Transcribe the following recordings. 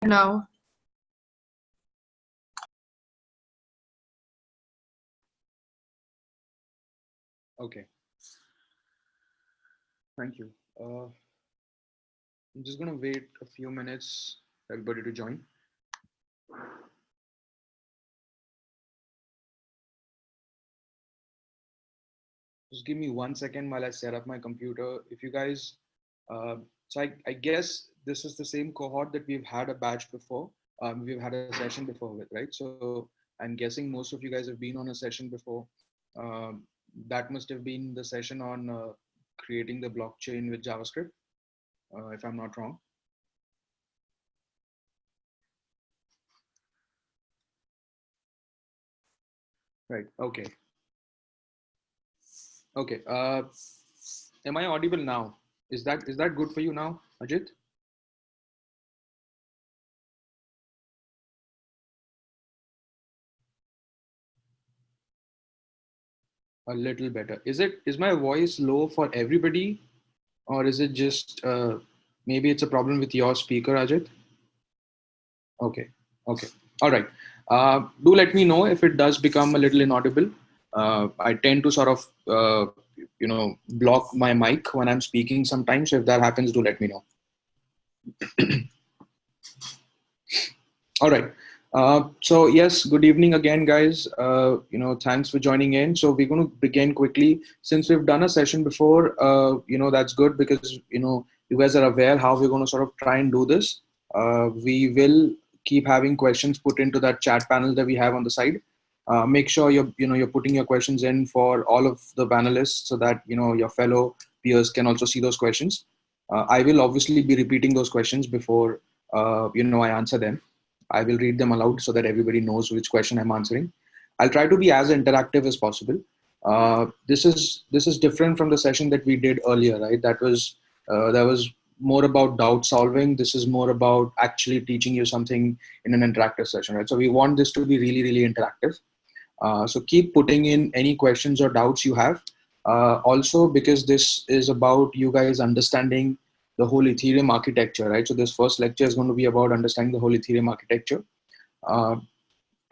now. Okay, thank you. I'm just gonna wait a few minutes for everybody to join. Just give me 1 second while I set up my computer. If you guys, so I guess this is the same cohort that we've had a batch before. We've had a session before with, right? So I'm guessing most of you guys have been on a session before. Um, that must have been the session on creating the blockchain with JavaScript, if I'm not wrong. Right. Okay. Okay. Am I audible now? Is that good for you now, Ajit? A little better. Is my voice low for everybody, or is it just maybe it's a problem with your speaker, Ajit? Okay. Okay. All right. Do let me know if it does become a little inaudible. I tend to sort of block my mic when I'm speaking sometimes. So if that happens, do let me know. All right. So yes, good evening again, guys. Thanks for joining in. So we're going to begin quickly. Since we've done a session before, that's good because, you guys are aware how we're going to sort of try and do this. We will keep having questions put into that chat panel that we have on the side. Make sure you're putting your questions in for all of the panelists so that, your fellow peers can also see those questions. I will obviously be repeating those questions before, I answer them. I will read them aloud so that everybody knows which question I'm answering. I'll try to be as interactive as possible. This is different from the session that we did earlier, right? That was more about doubt solving. This is more about actually teaching you something in an interactive session, right? So we want this to be really, really interactive. So keep putting in any questions or doubts you have. Also, because this is about you guys understanding the whole Ethereum architecture, right? So this first lecture is going to be about understanding the whole Ethereum architecture. Uh,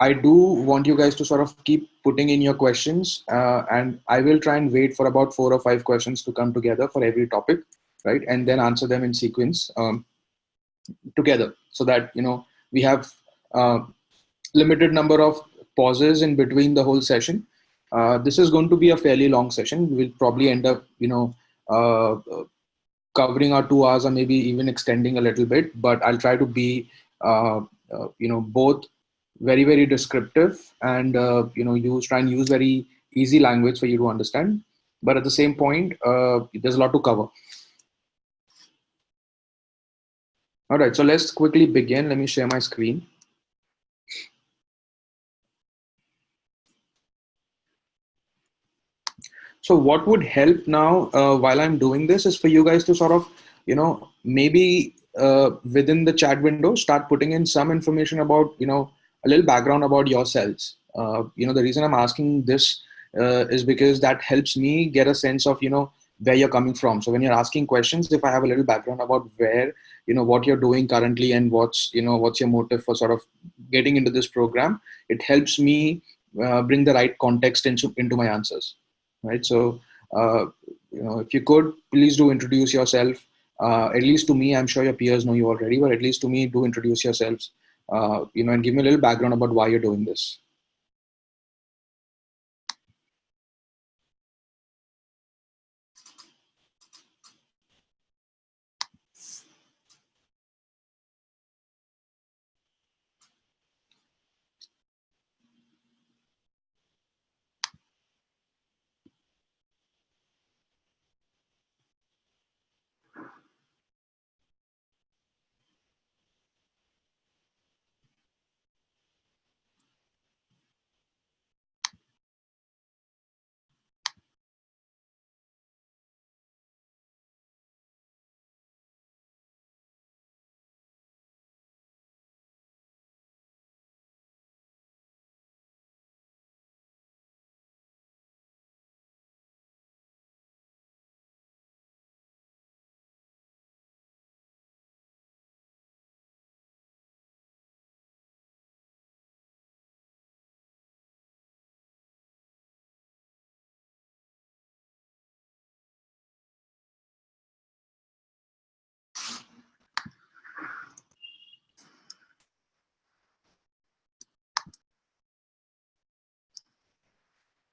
I do want you guys to sort of keep putting in your questions, and I will try and wait for about 4 or 5 questions to come together for every topic, right? And then answer them in sequence together, so that we have limited number of pauses in between the whole session. This is going to be a fairly long session. We'll probably end up, uh, covering our 2 hours or maybe even extending a little bit. But I'll try to be, both very, very descriptive and, try and use very easy language for you to understand. But at the same point, there's a lot to cover. All right, so let's quickly begin. Let me share my screen. So what would help now, while I'm doing this, is for you guys to sort of, maybe within the chat window, start putting in some information about, a little background about yourselves. The reason I'm asking this is because that helps me get a sense of, where you're coming from. So when you're asking questions, if I have a little background about where, what you're doing currently and what's your motive for sort of getting into this program, it helps me bring the right context into my answers. Right. So, if you could, please do introduce yourself. At least to me, I'm sure your peers know you already, but at least to me, do introduce yourselves, and give me a little background about why you're doing this.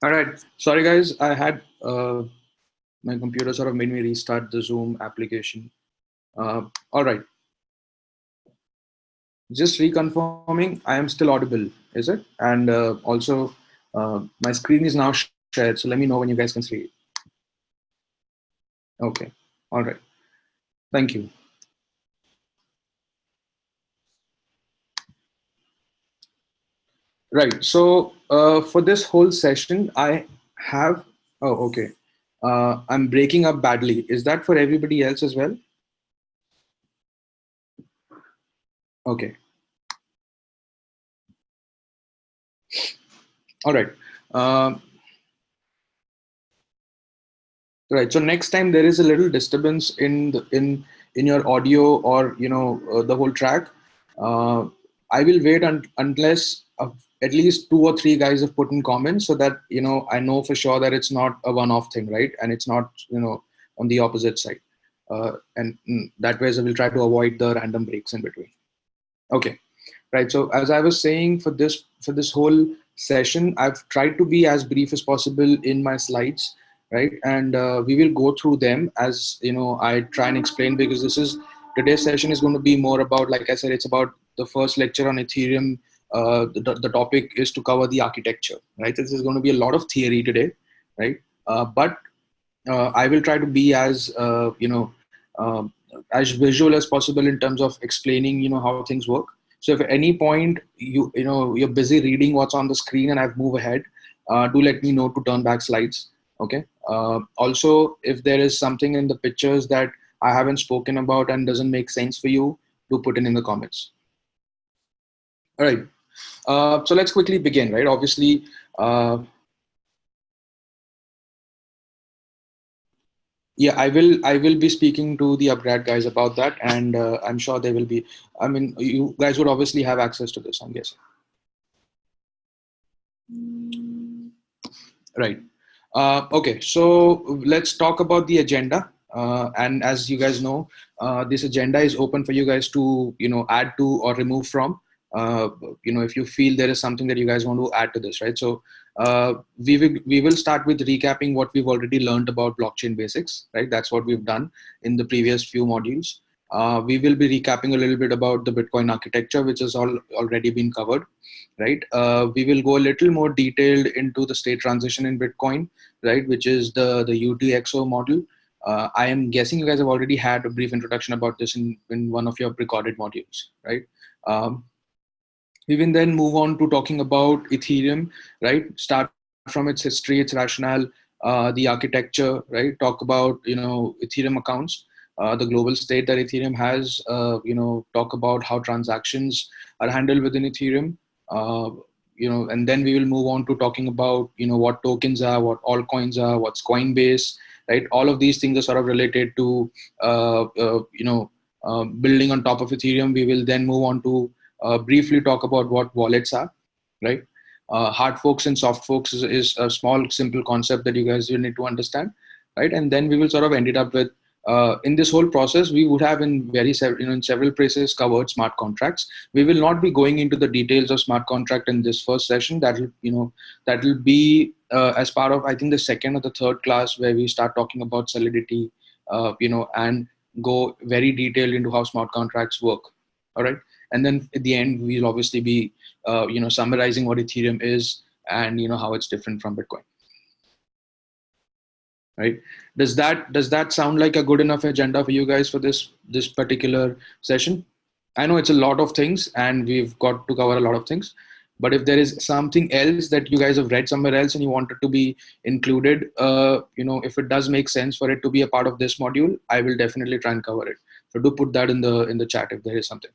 All right. Sorry, guys. I had my computer sort of made me restart the Zoom application. All right. Just reconfirming, I am still audible, is it? And also, my screen is now shared. So let me know when you guys can see it. Okay. All right. Thank you. Right. So for this whole session, I have. Oh, okay. I'm breaking up badly. Is that for everybody else as well? Okay. All right. Um right. So next time there is a little disturbance in your audio or the whole track, uh, I will wait unless at least two or three guys have put in comments so that I know for sure that it's not a one-off thing, right? And it's not on the opposite side. And that way, I will try to avoid the random breaks in between. Okay. Right. So as I was saying, for this whole session, I've tried to be as brief as possible in my slides, right? And we will go through them as I try and explain, because today's session is going to be more about, like I said, it's about the first lecture on Ethereum. The topic is to cover the architecture, right? This is going to be a lot of theory today, right? But I will try to be uh, as visual as possible in terms of explaining, how things work. So if at any point you're busy reading what's on the screen and I've moved ahead, do let me know to turn back slides. Okay. Also, if there is something in the pictures that I haven't spoken about and doesn't make sense for you, do put it in the comments. All right. So let's quickly begin. Right. Obviously, yeah, I will be speaking to the upgrad guys about that, and I'm sure they will be. I mean, you guys would obviously have access to this, I'm guessing. Right. Okay, so let's talk about the agenda. And as you guys know, this agenda is open for you guys to, add to or remove from. If you feel there is something that you guys want to add to this, right? So we will start with recapping what we've already learned about blockchain basics, right? That's what we've done in the previous few modules. We will be recapping a little bit about the Bitcoin architecture, which has already been covered, right? We will go a little more detailed into the state transition in Bitcoin, right, which is the UTXO model. I am guessing you guys have already had a brief introduction about this in one of your recorded modules, right? Um, we will then move on to talking about Ethereum, right? Start from its history, its rationale, the architecture, right? Talk about Ethereum accounts, the global state that Ethereum has. Talk about how transactions are handled within Ethereum. Uh, and then we will move on to talking about what tokens are, what altcoins are, what's Coinbase, right? All of these things are sort of related to building on top of Ethereum. We will then move on to briefly talk about what wallets are, right? Hard forks and soft forks is a small, simple concept that you guys will need to understand, right? And then we will sort of end it up with, in this whole process, we would have in several places covered smart contracts. We will not be going into the details of smart contract in this first session. That will be as part of, I think, the second or the third class, where we start talking about Solidity, and go very detailed into how smart contracts work. All right. And then at the end, we'll obviously be summarizing what Ethereum is and how it's different from Bitcoin. Right? Does that sound like a good enough agenda for you guys for this particular session? I know it's a lot of things and we've got to cover a lot of things, but if there is something else that you guys have read somewhere else and you want it to be included, if it does make sense for it to be a part of this module, I will definitely try and cover it. So do put that in the chat if there is something.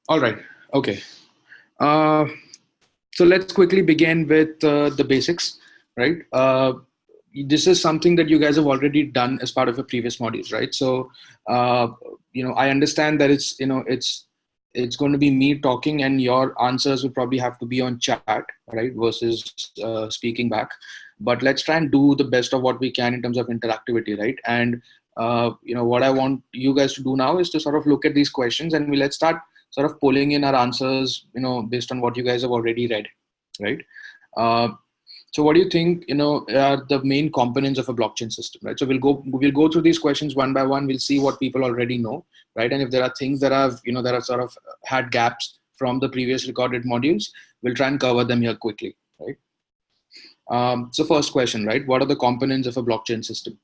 All right. Okay. Uh, so let's quickly begin with the basics, right? This is something that you guys have already done as part of your previous modules, right? So, I understand that it's going to be me talking and your answers will probably have to be on chat, right? Versus speaking back. But let's try and do the best of what we can in terms of interactivity, right? And what I want you guys to do now is to sort of look at these questions and let's start sort of pulling in our answers, based on what you guys have already read, right? Uh, so what do you think, are the main components of a blockchain system, right? So we'll go through these questions one by one. We'll see what people already know, right? And if there are things that have sort of had gaps from the previous recorded modules, we'll try and cover them here quickly, right? So first question, right? What are the components of a blockchain system?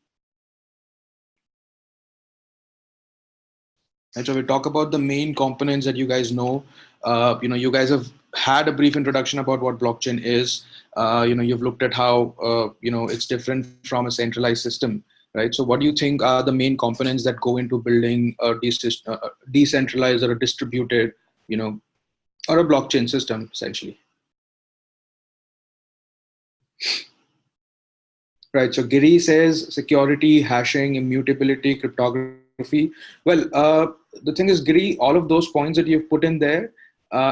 Right, so we talk about the main components that you guys know. You guys have had a brief introduction about what blockchain is. You've looked at how it's different from a centralized system, right? So what do you think are the main components that go into building a decentralized or a distributed, or a blockchain system, essentially? Right. So Giri says security, hashing, immutability, cryptography. Well, the thing is, Giri, all of those points that you've put in there,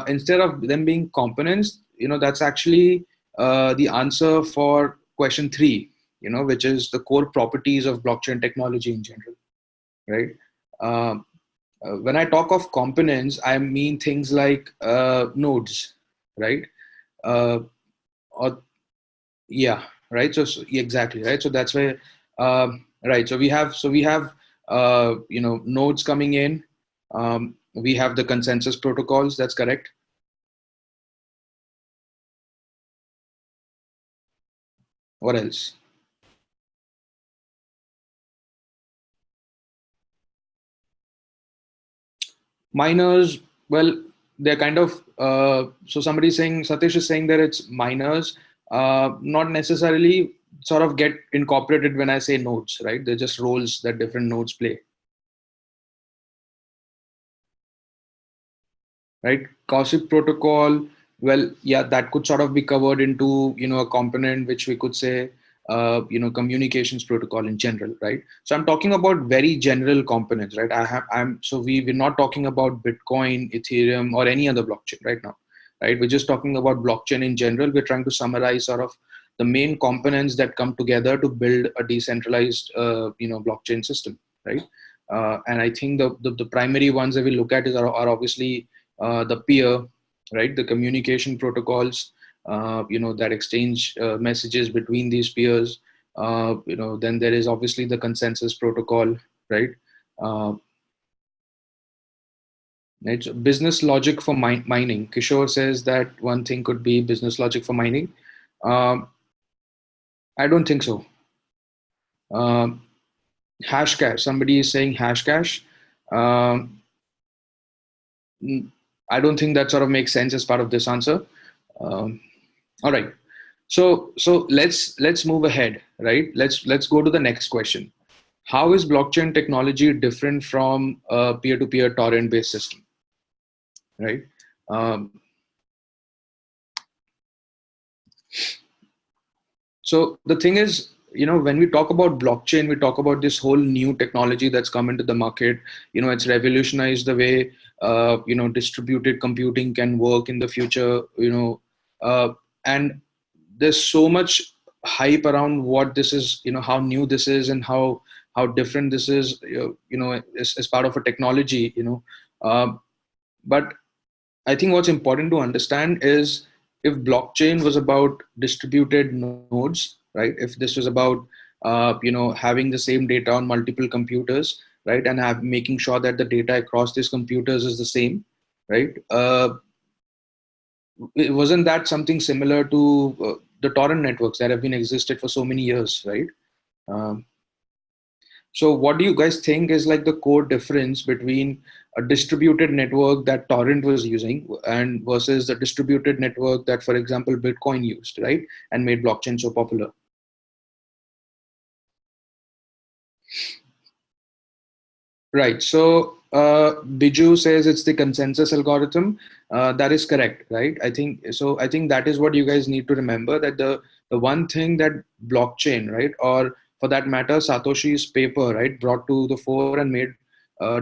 instead of them being components, that's actually the answer for question 3, which is the core properties of blockchain technology in general, right? Um, when I talk of components, I mean things like nodes, right? Uh, or Yeah, right. So exactly, right. So that's where, right. So we have nodes coming in. We have the consensus protocols. That's correct. What else? Miners. Well, they're kind of. So somebody's saying, Satish is saying that it's miners. Not necessarily sort of get incorporated when I say nodes, right? They're just roles that different nodes play. Right? Gossip protocol, well, yeah, that could sort of be covered into, a component which we could say, communications protocol in general, right? So I'm talking about very general components, right? We're not talking about Bitcoin, Ethereum, or any other blockchain right now, right? We're just talking about blockchain in general. We're trying to summarize sort of the main components that come together to build a decentralized, blockchain system, right? And I think the primary ones that we look at are obviously the peer, right? The communication protocols, that exchange messages between these peers. Then there is obviously the consensus protocol, right? Uh, it's business logic for mining. Kishore says that one thing could be business logic for mining. Um, I don't think so. Um, Hashcash. Somebody is saying hashcash. Um, I don't think that sort of makes sense as part of this answer. Um, all right. So let's move ahead, right? Let's go to the next question. How is blockchain technology different from a peer-to-peer torrent-based system, right? Um, so the thing is, when we talk about blockchain, we talk about this whole new technology that's come into the market. It's revolutionized the way distributed computing can work in the future. And there's so much hype around what this is, how new this is, and how different this is, as part of a technology. But I think what's important to understand is, if blockchain was about distributed nodes, right? If this was about having the same data on multiple computers, right, and making sure that the data across these computers is the same, right? Wasn't that something similar to the torrent networks that have been existed for so many years, right? Um, so what do you guys think is like the core difference between a distributed network that Torrent was using and versus the distributed network that, for example, Bitcoin used, right? And made blockchain so popular. Right. So Biju says it's the consensus algorithm. That is correct, right? I think so. I think that is what you guys need to remember, that the one thing that blockchain, right, or for that matter, Satoshi's paper, right, brought to the fore and made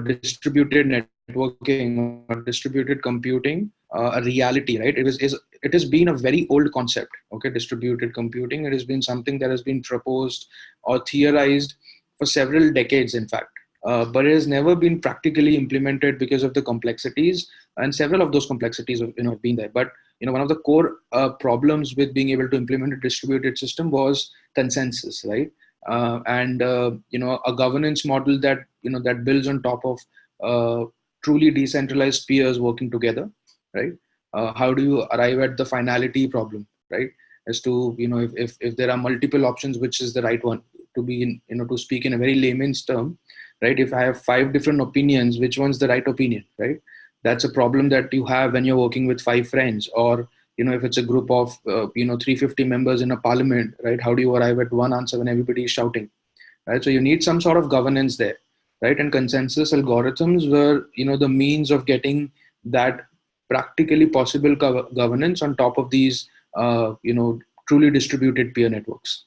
distributed networking or distributed computing a reality, right? It has been a very old concept. Okay, distributed computing. It has been something that has been proposed or theorized for several decades, in fact, but it has never been practically implemented because of the complexities and several of those complexities have, have been there. But one of the core problems with being able to implement a distributed system was consensus, right? And a governance model that that builds on top of truly decentralized peers working together, right? How do you arrive at the finality problem, right? As to if there are multiple options, which is the right one? To be in, to speak in a very layman's term, right? If I have 5 different opinions, which one's the right opinion, right? That's a problem that you have when you're working with 5 friends, or if it's a group of 350 members in a parliament, right? How do you arrive at one answer when everybody is shouting, right? So you need some sort of governance there, right? And consensus algorithms were the means of getting that practically possible governance on top of these truly distributed peer networks,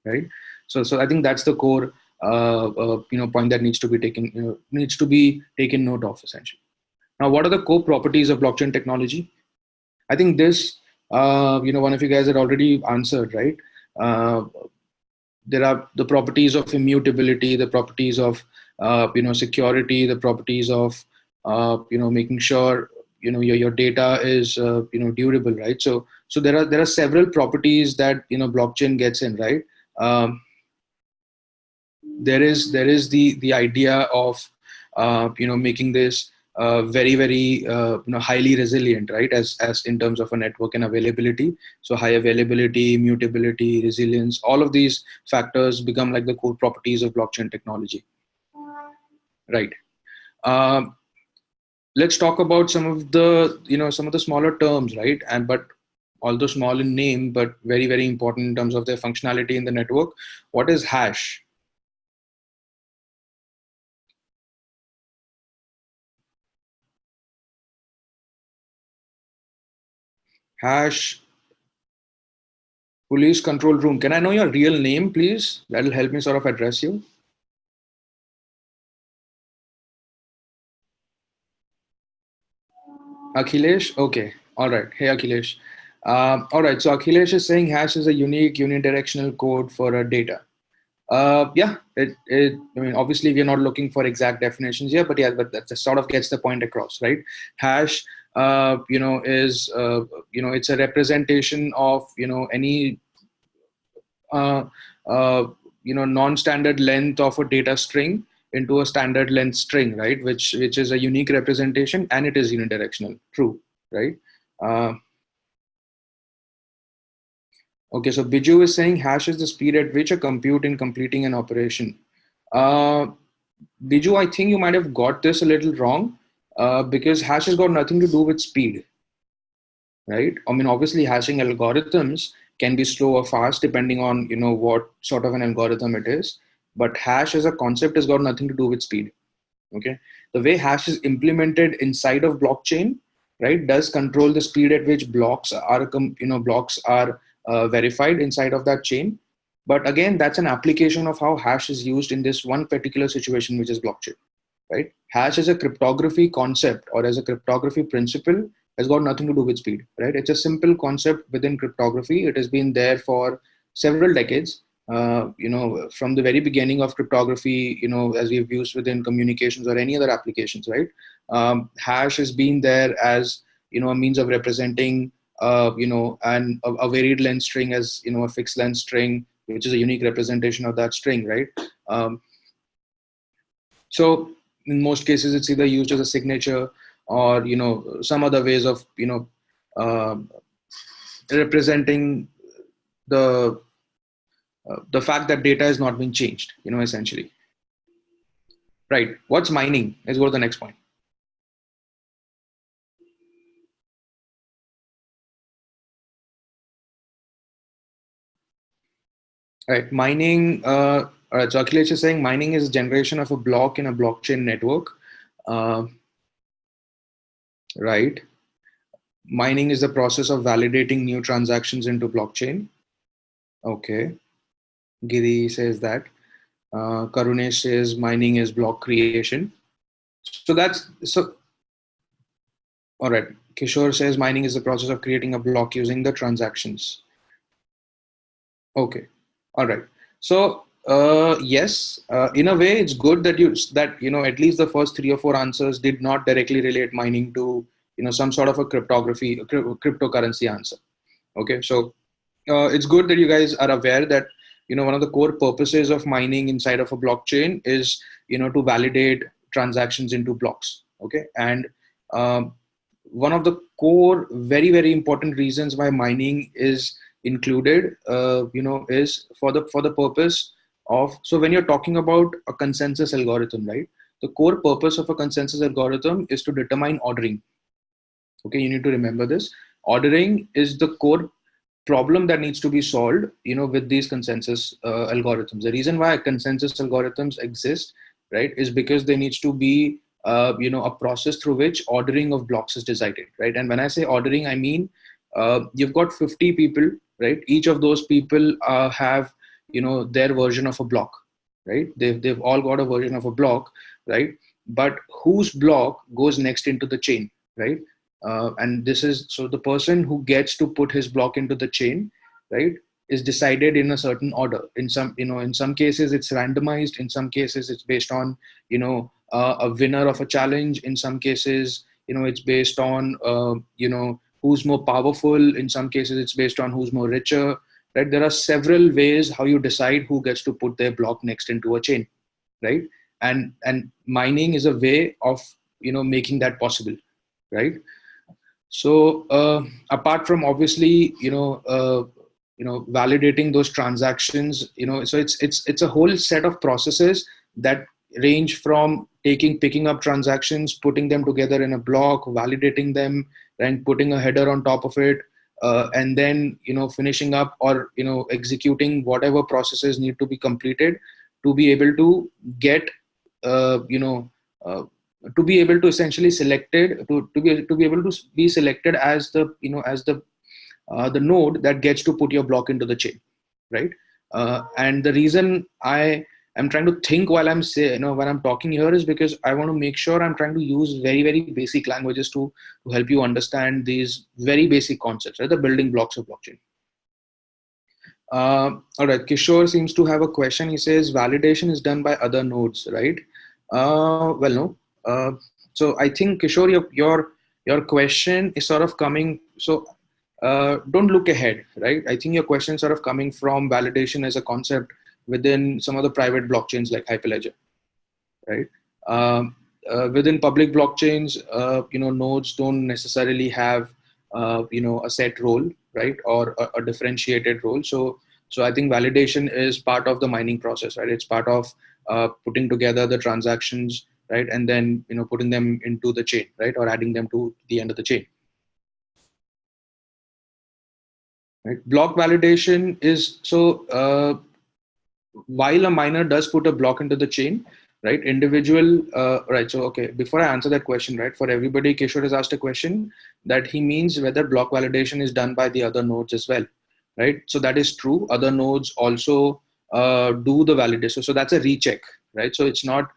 right? So I think that's the core point that needs to be taken note of, essentially. Now, what are the core properties of blockchain technology? I think this, one of you guys had already answered, right? There are the properties of immutability, the properties of, security, the properties of, making sure, your data is, durable, right? So there are several properties that, blockchain gets in, right? There is the idea of making this very highly resilient, right? As in terms of a network and availability. So high availability, mutability, resilience, all of these factors become like the core properties of blockchain technology, right? um, let's talk about some of the smaller terms, right? And but although small in name, but very important in terms of their functionality in the network. What is hash? Hash. Police control room. Can I know your real name, please? That'll help me sort of address you. Akhilesh? Okay. All right. Hey, Akhilesh. All right. So Akhilesh is saying hash is a unique unidirectional code for a data. Yeah, I mean, obviously we're not looking for exact definitions here, but yeah, but that sort of gets the point across, right? Hash, is, it's a representation of, any uh, uh, non-standard length of a data string into a standard length string, right? Which is a unique representation, and it is unidirectional. True, right? Uh, okay, so Biju is saying hash is the speed at which a compute in completing an operation. Uh, Biju, I think you might have got this a little wrong, because hash has got nothing to do with speed, right? I mean, obviously, hashing algorithms can be slow or fast depending on what sort of an algorithm it is. But hash as a concept has got nothing to do with speed. Okay, the way hash is implemented inside of blockchain, right, does control the speed at which blocks are verified inside of that chain. But again, that's an application of how hash is used in this one particular situation, which is blockchain, right? Hash as a cryptography concept or as a cryptography principle has got nothing to do with speed, right? It's a simple concept within cryptography. It has been there for several decades. From the very beginning of cryptography, as we've used within communications or any other applications, right? Hash has been there as, a means of representing, a varied length string as, a fixed length string, which is a unique representation of that string, right? So in most cases, it's either used as a signature or some other ways of uh, representing the the fact that data is not being changed. Essentially, right? What's mining? Let's go to the next point. Right, mining. All right, so Akhilesh is saying mining is generation of a block in a blockchain network. Uh, right. Mining is the process of validating new transactions into blockchain. Okay. Giri says that. Karunesh says mining is block creation. So that's so. All right. Kishore says mining is the process of creating a block using the transactions. Okay. All right. So Yes, in a way, it's good that at least the first three or four answers did not directly relate mining to some sort of a cryptocurrency answer. Okay, so it's good that you guys are aware that one of the core purposes of mining inside of a blockchain is to validate transactions into blocks. Okay, and um, one of the core very important reasons why mining is included is for the purpose of, so when you're talking about a consensus algorithm, right, the core purpose of a consensus algorithm is to determine ordering. Okay, you need to remember this. Ordering is the core problem that needs to be solved with these consensus algorithms. The reason why consensus algorithms exist, right, is because there needs to be a process through which ordering of blocks is decided, right? And when I say ordering, I mean you've got 50 people, right? Each of those people have their version of a block, right? They've all got a version of a block, right? But whose block goes next into the chain, right? And this is, so the person who gets to put his block into the chain, right, is decided in a certain order. In some cases it's randomized. In some cases it's based on a winner of a challenge. In some cases it's based on who's more powerful. In some cases it's based on who's more richer, right? There are several ways how you decide who gets to put their block next into a chain, right? And mining is a way of making that possible, right? So apart from obviously validating those transactions, so it's a whole set of processes that range from picking up transactions, putting them together in a block, validating them, and putting a header on top of it, and then finishing up or executing whatever processes need to be completed to be able to get uh, you know uh, to be able to essentially selected to be able to be selected as the node that gets to put your block into the chain, right? And the reason I am trying to think while when I'm talking here is because I want to make sure I'm trying to use very basic languages to help you understand these very basic concepts, right? The building blocks of blockchain. All right, Kishore seems to have a question. He says validation is done by other nodes, right? Well, no. So I think Kishore, your question is sort of coming. So don't look ahead, right? I think your question is sort of coming from validation as a concept within some of the private blockchains like Hyperledger, right? Within public blockchains, nodes don't necessarily have a set role, right, or a differentiated role. So I think validation is part of the mining process, right? It's part of putting together the transactions, right, and then putting them into the chain, right, or adding them to the end of the chain. Right? Block validation is so. While a miner does put a block into the chain, right, right, so okay, before I answer that question, right, for everybody, Kishore has asked a question that he means whether block validation is done by the other nodes as well, right? So that is true. Other nodes also do the validation, so that's a recheck, right? So it's not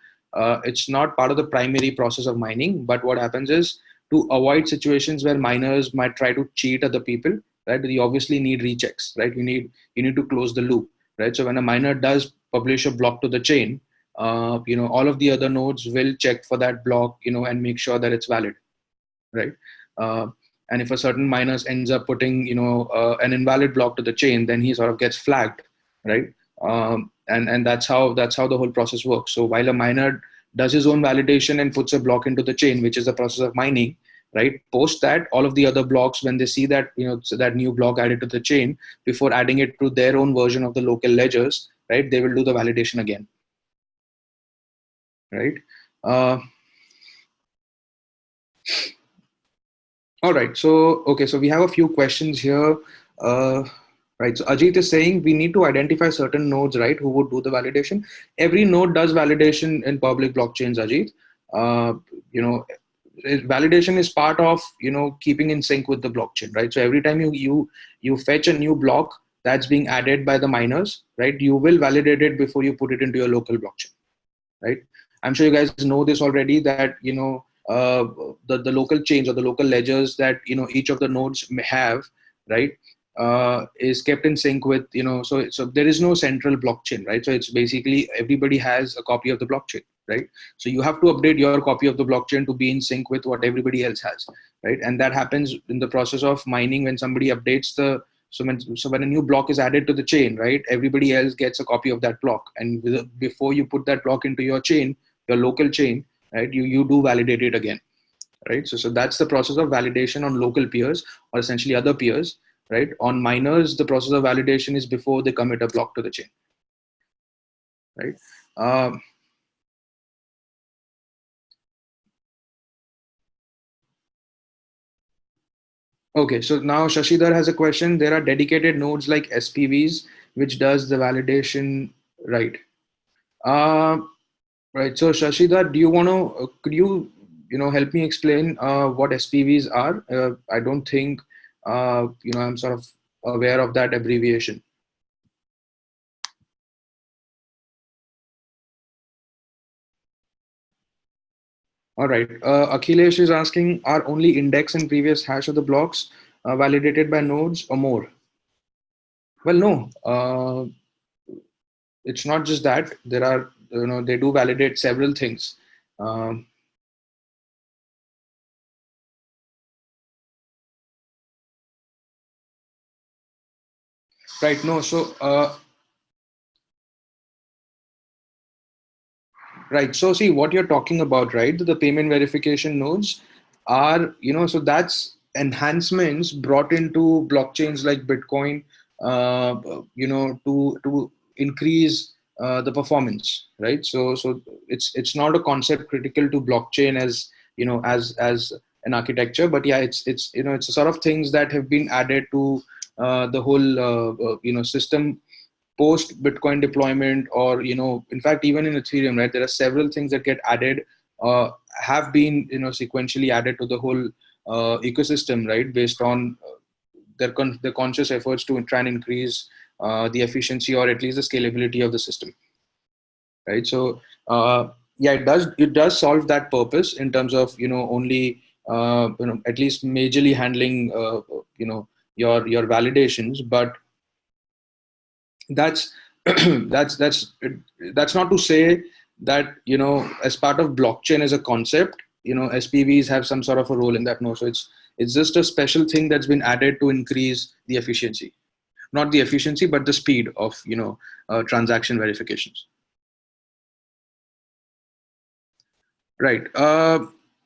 part of the primary process of mining, but what happens is, to avoid situations where miners might try to cheat other people, right, you obviously need rechecks, right? You need to close the loop, right? So when a miner does publish a block to the chain, all of the other nodes will check for that block, and make sure that it's valid, right? Uh, and if a certain miner ends up putting, an invalid block to the chain, then he sort of gets flagged, right? And that's how the whole process works. So while a miner does his own validation and puts a block into the chain, which is the process of mining, right? Post that, all of the other blocks, when they see that so that new block added to the chain, before adding it to their own version of the local ledgers, right, they will do the validation again, right? Uh, all right. So okay, so we have a few questions here. Uh, right. So Ajit is saying we need to identify certain nodes, right, who would do the validation. Every node does validation in public blockchains, Ajit. Uh, you know, validation is part of keeping in sync with the blockchain, right? So every time you fetch a new block that's being added by the miners, right, you will validate it before you put it into your local blockchain, right? I'm sure you guys know this already, that the local chains or the local ledgers that each of the nodes may have, right, is kept in sync with, so there is no central blockchain, right? So it's basically everybody has a copy of the blockchain, right? So you have to update your copy of the blockchain to be in sync with what everybody else has, right? And that happens in the process of mining. When somebody updates when a new block is added to the chain, right, everybody else gets a copy of that block, and before you put that block into your chain, your local chain, right, you do validate it again, right? So that's the process of validation on local peers, or essentially other peers, right? On miners, the process of validation is before they commit a block to the chain, right? Okay, so now Shashidhar has a question. There are dedicated nodes like SPVs, which does the validation, right? Uh, right. So Shashidhar, do you want to, could you, help me explain what SPVs are? I don't think, I'm sort of aware of that abbreviation. All right. Akhilesh is asking, are only index and previous hash of the blocks validated by nodes or more? Well, no. It's not just that. There are, they do validate several things. Um, right. No. So, right. So, see what you're talking about, right? The payment verification nodes are, so that's enhancements brought into blockchains like Bitcoin, to increase the performance, right? So it's not a concept critical to blockchain as, as an architecture, but yeah, it's it's a sort of things that have been added to the whole system post Bitcoin deployment, or in fact, even in Ethereum, right? There are several things that get added, have been sequentially added to the whole ecosystem, right? Based on their conscious efforts to try and increase the efficiency, or at least the scalability of the system, right? So yeah, it does solve that purpose in terms of only at least majorly handling your validations, but that's that's not to say that as part of blockchain as a concept, SPVs have some sort of a role in that. No, so it's just a special thing that's been added to increase the efficiency, not the efficiency but the speed of transaction verifications. Right.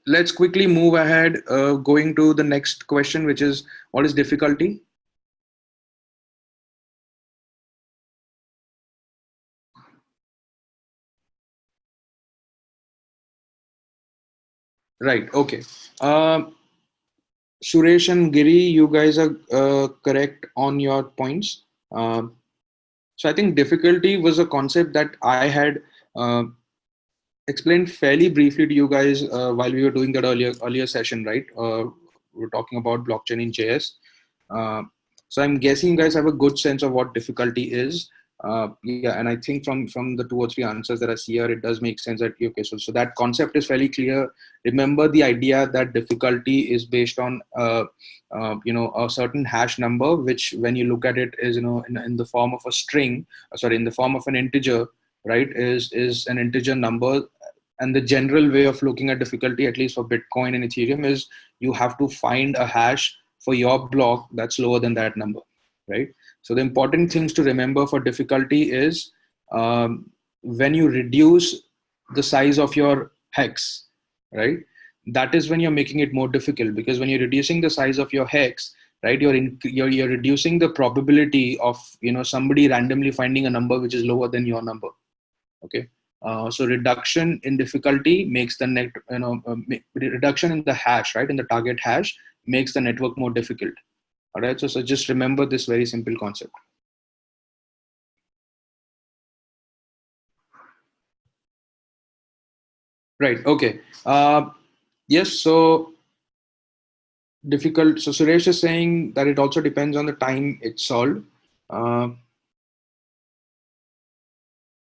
Let's quickly move ahead, going to the next question, which is, what is difficulty? Right. Okay. Suresh and Giri, you guys are correct on your points. So I think difficulty was a concept that I had uh, explained fairly briefly to you guys while we were doing that earlier session, right? We were talking about blockchain in JS. Uh, so I'm guessing you guys have a good sense of what difficulty is. Yeah, and I think from the 2 or 3 answers that I see here, it does make sense that okay, so that concept is fairly clear. Remember the idea that difficulty is based on a certain hash number, which when you look at it is in the form of a string, sorry, in the form of an integer, right? Is an integer number. And the general way of looking at difficulty, at least for Bitcoin and Ethereum, is you have to find a hash for your block that's lower than that number, right? So the important things to remember for difficulty is when you reduce the size of your hex, right? That is when you're making it more difficult, because when you're reducing the size of your hex, right, you're reducing the probability of somebody randomly finding a number which is lower than your number. Okay. So reduction in difficulty makes the net, reduction in the hash, right, in the target hash, makes the network more difficult. All right. So just remember this very simple concept. Right. Okay. Yes. So difficult. So Suresh is saying that it also depends on the time it's solved. Uh,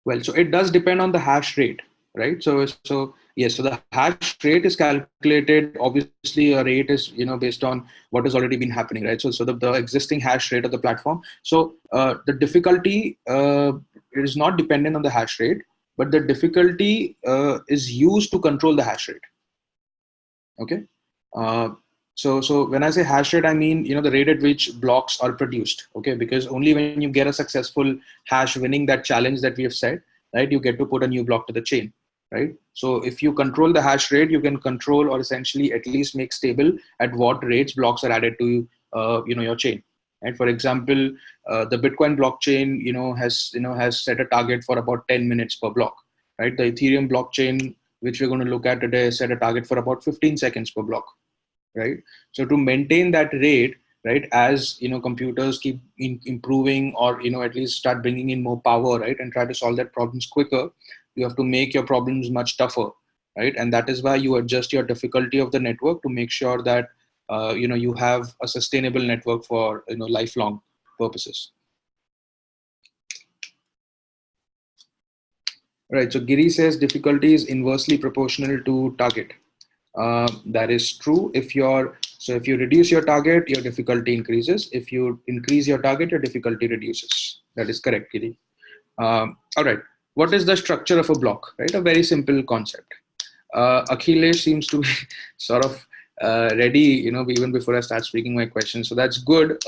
well, so it does depend on the hash rate. right? So yes, so the hash rate is calculated. Obviously, a rate is, based on what has already been happening, right? So the existing hash rate of the platform. So the difficulty is not dependent on the hash rate, but the difficulty is used to control the hash rate. Okay. Uh, so when I say hash rate, I mean, the rate at which blocks are produced. Okay, because only when you get a successful hash winning that challenge that we have said, right, you get to put a new block to the chain, right? So if you control the hash rate, you can control, or essentially at least make stable at what rates blocks are added to your chain. And for example, the Bitcoin blockchain, has set a target for about 10 minutes per block, right? The Ethereum blockchain, which we're going to look at today, set a target for about 15 seconds per block, right? So to maintain that rate, right, as computers keep improving, or at least start bringing in more power, right, and try to solve that problems quicker, you have to make your problems much tougher, right? And that is why you adjust your difficulty of the network to make sure that you have a sustainable network for lifelong purposes. Right. So Giri says difficulty is inversely proportional to target. That is true. If you reduce your target, your difficulty increases. If you increase your target, your difficulty reduces. That is correct, Giri. All right. What is the structure of a block? Right. A very simple concept. Akhilesh seems to be sort of ready, even before I start speaking my question. So that's good.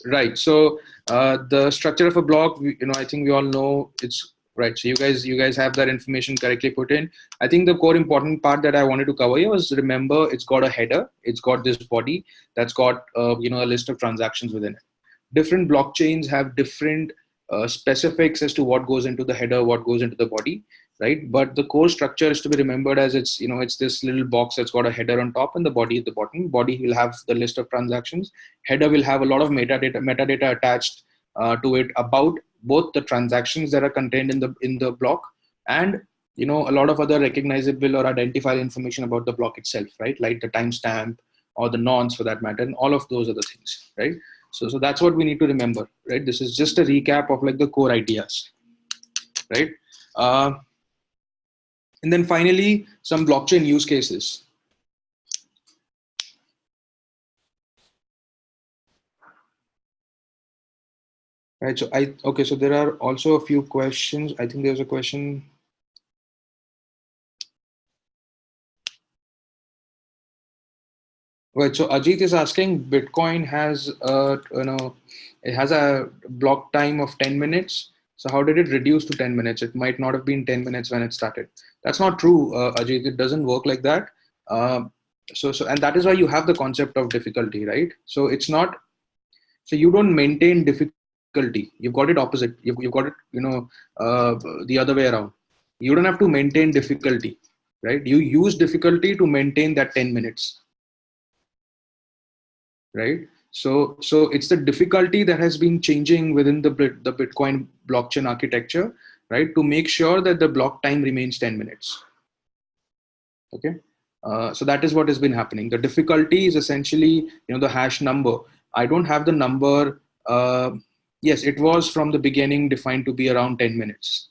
Right. So the structure of a block, I think we all know it's right. So you guys have that information correctly put in. I think the core important part that I wanted to cover here was, remember, it's got a header, it's got this body that's got a list of transactions within it. Different blockchains have different specifics as to what goes into the header, what goes into the body, right? But the core structure is to be remembered as, it's this little box that's got a header on top and the body at the bottom. Body will have the list of transactions. Header will have a lot of metadata attached to it about both the transactions that are contained in the block, and a lot of other recognizable or identifiable information about the block itself, right? Like the timestamp or the nonce for that matter, and all of those other things, right? So that's what we need to remember, right? This is just a recap of like the core ideas, right? Uh, and then finally, some blockchain use cases. Right. So okay. So there are also a few questions. I think there's a question. Right. So Ajit is asking, Bitcoin has it has a block time of 10 minutes. So how did it reduce to 10 minutes? It might not have been 10 minutes when it started. That's not true, Ajit. It doesn't work like that. Uh, and that is why you have the concept of difficulty, right? So it's not, so you don't maintain difficulty. You've got it opposite. You've got it, the other way around. You don't have to maintain difficulty, right? You use difficulty to maintain that 10 minutes, right? So it's the difficulty that has been changing within the Bitcoin blockchain architecture, right? To make sure that the block time remains 10 minutes. Okay. So that is what has been happening. The difficulty is essentially, the hash number. I don't have the number. Yes, it was from the beginning defined to be around 10 minutes.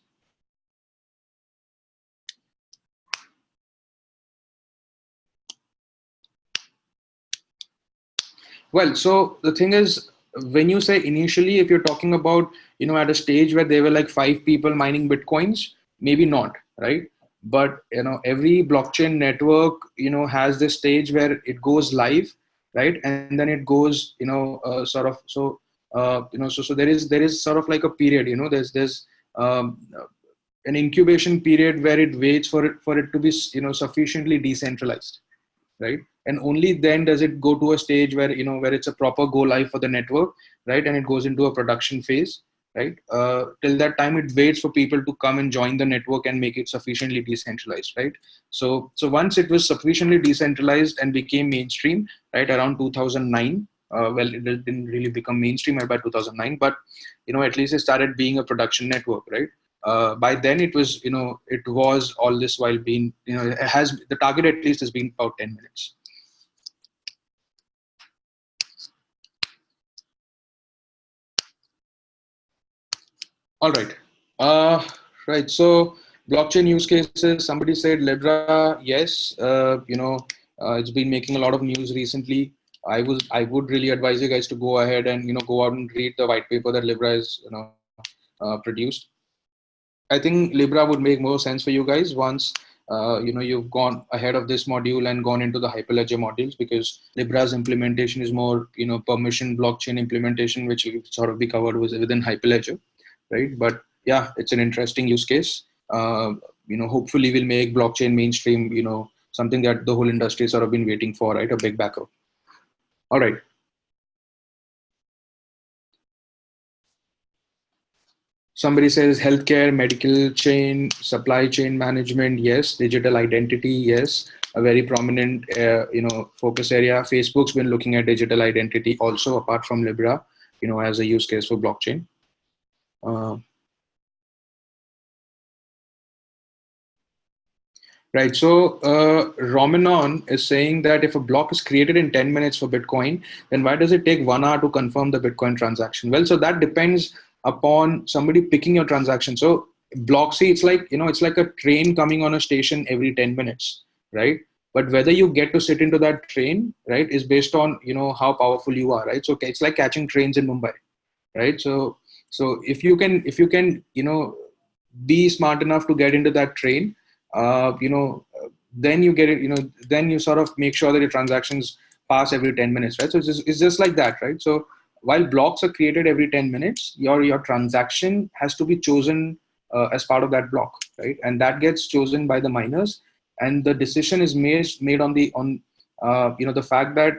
Well, so the thing is, when you say initially, if you're talking about, at a stage where there were like 5 people mining Bitcoins, maybe not, right? But, every blockchain network, has this stage where it goes live, right? And then it goes, sort of, so there is sort of like a period, there's an incubation period where it waits for it to be, sufficiently decentralized, right? And only then does it go to a stage where where it's a proper go live for the network, right? And it goes into a production phase, right? Till that time, it waits for people to come and join the network and make it sufficiently decentralized, right? So once it was sufficiently decentralized and became mainstream, right, around 2009. Well, it didn't really become mainstream by 2009, but at least it started being a production network, right? By then it was, it was all this while being, it has, the target at least has been about 10 minutes. All right. Right. So Blockchain use cases. Somebody said Libra. Yes, it's been making a lot of news recently. I would really advise you guys to go ahead and go out and read the white paper that Libra is produced. I think Libra would make more sense for you guys once you've gone ahead of this module and gone into the Hyperledger modules, because Libra's implementation is more permission blockchain implementation, which will sort of be covered within Hyperledger, right? But yeah, it's an interesting use case. Hopefully we'll make blockchain mainstream. Something that the whole industry sort of been waiting for, right? A big backup. All right. Somebody says healthcare, medical chain, supply chain management. Yes, digital identity. Yes, a very prominent, focus area. Facebook's been looking at digital identity also, apart from Libra, as a use case for blockchain. Right. So Romanon is saying that if a block is created in 10 minutes for Bitcoin, then why does it take 1 hour to confirm the Bitcoin transaction? Well, so that depends upon somebody picking your transaction. So Blocksy, it's like a train coming on a station every 10 minutes, right? But whether you get to sit into that train, right, is based on, how powerful you are, right? So it's like catching trains in Mumbai, right? So if you can be smart enough to get into that train, then you get it, then you sort of make sure that your transactions pass every 10 minutes, right? So it's just like that, right? So while blocks are created every 10 minutes, your transaction has to be chosen as part of that block, right? And that gets chosen by the miners, and the decision is made on the fact that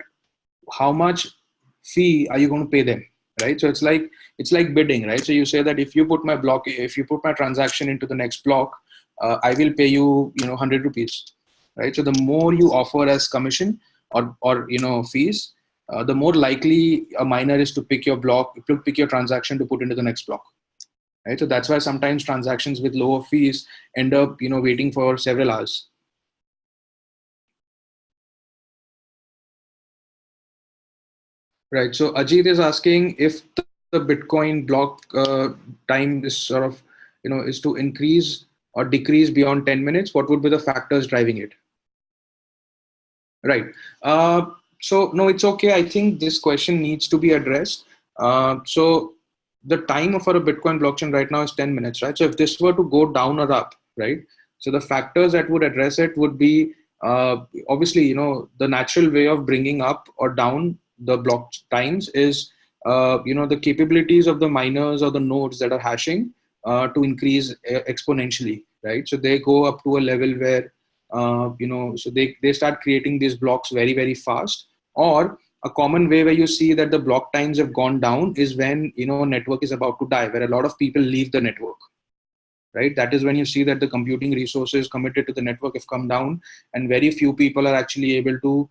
how much fee are you going to pay them, right? So it's like bidding, right? So you say that if you put my transaction into the next block, I will pay you 100 rupees, right? So the more you offer as commission or fees, the more likely a miner is to pick your transaction to put into the next block, right? So that's why sometimes transactions with lower fees end up waiting for several hours. Right. So Ajit is asking if the Bitcoin block time is sort of, is to increase or decrease beyond 10 minutes. What would be the factors driving it? Right. So no, it's okay. I think this question needs to be addressed. So the time for a Bitcoin blockchain right now is 10 minutes, right? So if this were to go down or up, right? So the factors that would address it would be obviously, the natural way of bringing up or down the block times is, the capabilities of the miners or the nodes that are hashing to increase exponentially, right? So they go up to a level where so they start creating these blocks very, very fast. Or a common way where you see that the block times have gone down is when network is about to die, where a lot of people leave the network, right? That is when you see that the computing resources committed to the network have come down, and very few people are actually able to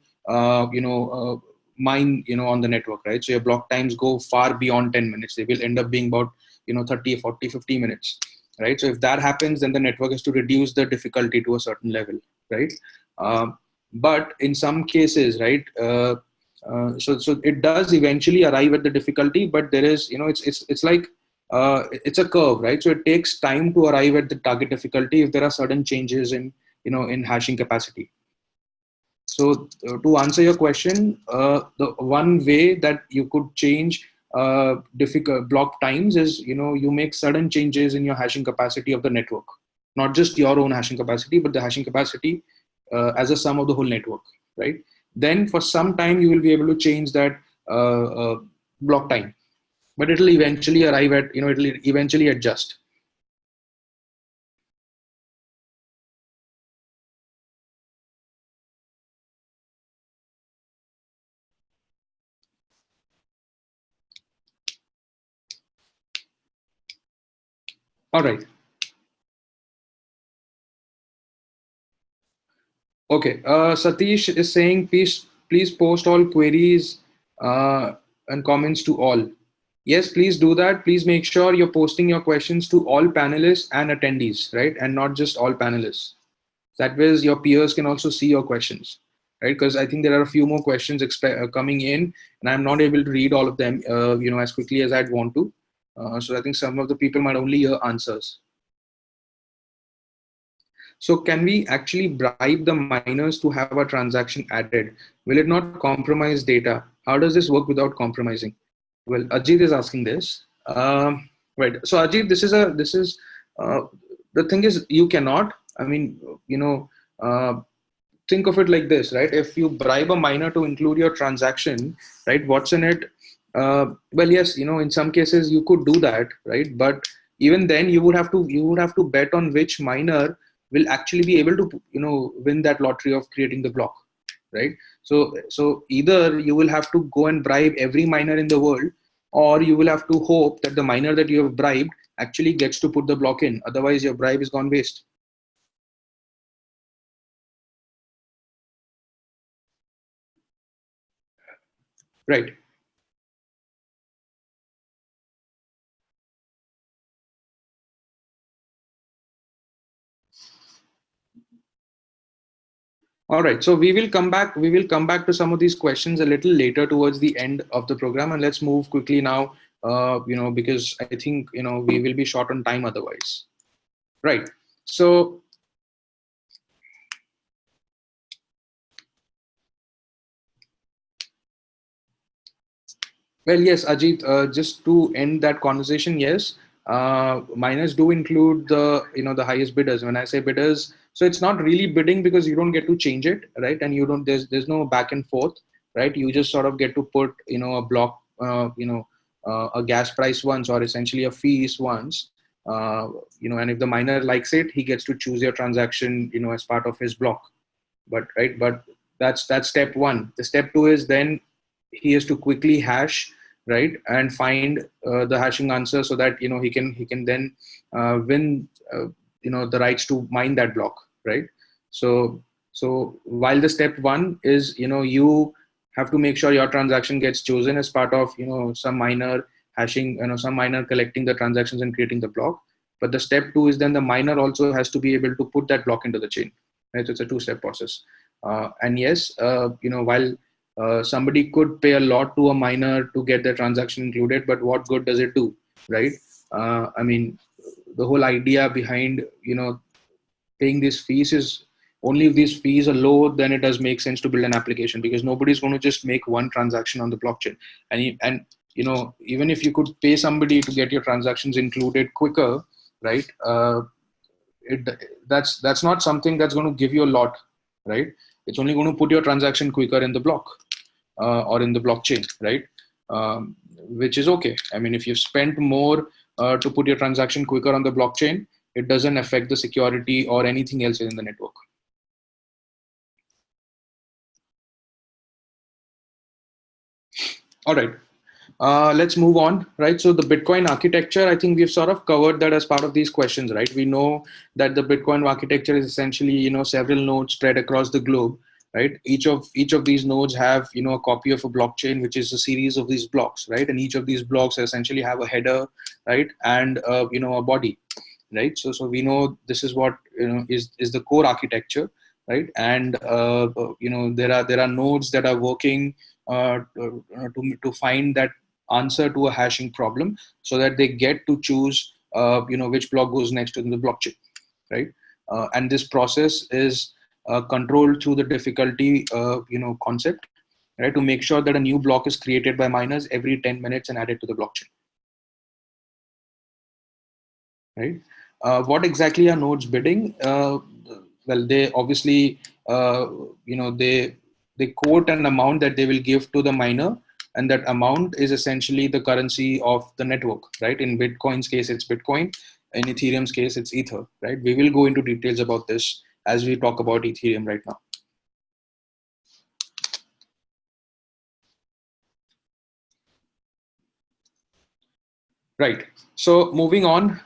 mine on the network, right? So your block times go far beyond 10 minutes. They will end up being about 30, 40, 50 minutes, right? So if that happens, then the network has to reduce the difficulty to a certain level, right? But in some cases, right, so it does eventually arrive at the difficulty, but there is it's like it's a curve, right? So it takes time to arrive at the target difficulty if there are certain changes in hashing capacity. So to answer your question, the one way that you could change difficult block times is you make sudden changes in your hashing capacity of the network, not just your own hashing capacity, but the hashing capacity as a sum of the whole network, right? Then for some time you will be able to change that block time, but it'll eventually arrive at it'll eventually adjust. All right. Okay. Satish is saying, please post all queries and comments to all. Yes, please do that. Please make sure you're posting your questions to all panelists and attendees, right? And not just all panelists. That way your peers can also see your questions, right? Because I think there are a few more questions coming in, and I'm not able to read all of them, as quickly as I'd want to. So I think some of the people might only hear answers. So can we actually bribe the miners to have a transaction added? Will it not compromise data? How does this work without compromising? Well, Ajit is asking this. Right. So Ajit, uh, the thing is, you cannot. I mean, think of it like this, right? If you bribe a miner to include your transaction, right? What's in it? Well, yes, in some cases you could do that, right? But even then, you would have to bet on which miner will actually be able to, win that lottery of creating the block, right? So either you will have to go and bribe every miner in the world, or you will have to hope that the miner that you have bribed actually gets to put the block in. Otherwise, your bribe is gone waste. Right. All right. So we will come back. We will come back to some of these questions a little later towards the end of the program, and let's move quickly now. Because I think we will be short on time otherwise. Right. So well, yes, Ajit, just to end that conversation, yes, miners do include the highest bidders. When I say bidders, so it's not really bidding because you don't get to change it, right? And you don't, there's no back and forth, right? You just sort of get to put, a block, a gas price once, or essentially a fees once, and if the miner likes it, he gets to choose your transaction, as part of his block. But that's step one. The step two is then he has to quickly hash, right, and find the hashing answer so that he can then win the rights to mine that block, right? So so while the step one is, you have to make sure your transaction gets chosen as part of some miner hashing, some miner collecting the transactions and creating the block. But the step two is then the miner also has to be able to put that block into the chain, right? So it's a two-step process. And yes, while somebody could pay a lot to a miner to get their transaction included, but what good does it do, right? I mean, the whole idea behind paying these fees is only if these fees are low, then it does make sense to build an application, because nobody's going to just make one transaction on the blockchain. And even if you could pay somebody to get your transactions included quicker, right? It that's not something that's going to give you a lot, right? It's only going to put your transaction quicker in the block, or in the blockchain, right? Which is okay. I mean, if you've spent more to put your transaction quicker on the blockchain, it doesn't affect the security or anything else in the network. All right. Let's move on, right? So the Bitcoin architecture, I think we've sort of covered that as part of these questions, right? We know that the Bitcoin architecture is essentially, several nodes spread across the globe, right? Each of these nodes have, a copy of a blockchain, which is a series of these blocks, right? And each of these blocks essentially have a header, right? And, a body, right? So we know this is what, is the core architecture, right? And, there are nodes that are working to find that answer to a hashing problem, so that they get to choose which block goes next in the blockchain, right? And this process is controlled through the difficulty concept, right, to make sure that a new block is created by miners every 10 minutes and added to the blockchain, right? What exactly are nodes bidding? Well, they obviously, they quote an amount that they will give to the miner, and that amount is essentially the currency of the network, right? In Bitcoin's case, it's Bitcoin. In Ethereum's case, it's Ether, right? We will go into details about this as we talk about Ethereum right now. Right. So moving on,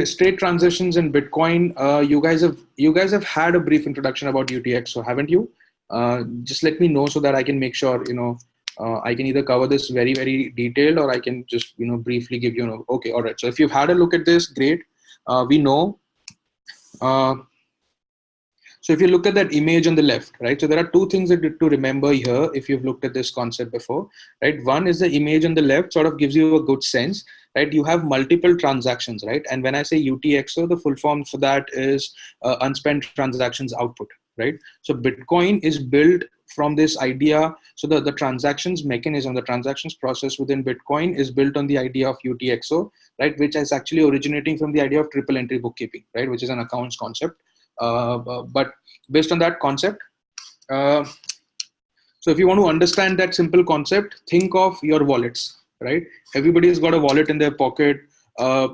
state transitions in Bitcoin. You guys have had a brief introduction about UTX, so haven't you? Just let me know so that I can make sure I can either cover this very very detailed, or I can just briefly give you. Okay, all right. So if you've had a look at this, great. We know. Uh, So if you look at that image on the left, right? So there are two things that to remember here if you've looked at this concept before, right? One is the image on the left sort of gives you a good sense, right? You have multiple transactions, right? And when I say UTXO, the full form for that is unspent transactions output, right? So Bitcoin is built from this idea. So the transactions mechanism, the transactions process within Bitcoin is built on the idea of UTXO, right? Which is actually originating from the idea of triple entry bookkeeping, right? Which is an accounts concept. But based on that concept, so if you want to understand that simple concept, think of your wallets, right? Everybody's got a wallet in their pocket, or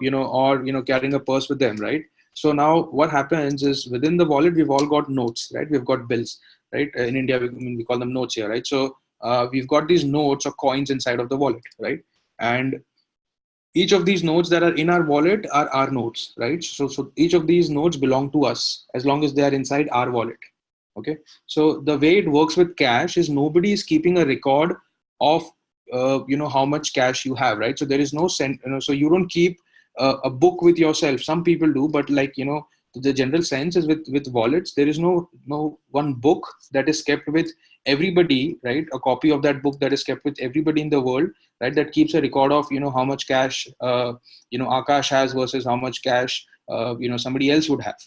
carrying a purse with them, right? So now what happens is within the wallet, we've all got notes, right? We've got bills, right? In India, we call them notes here, right? So we've got these notes or coins inside of the wallet, right? And each of these nodes that are in our wallet are our nodes, right? So each of these nodes belong to us as long as they are inside our wallet. Okay. So the way it works with cash is nobody is keeping a record of, how much cash you have, right? So there is no so you don't keep a book with yourself. Some people do, but the general sense is with wallets, there is no one book that is kept with everybody, right? A copy of that book that is kept with everybody in the world, right? That keeps a record of, how much cash, Aakash has versus how much cash, somebody else would have,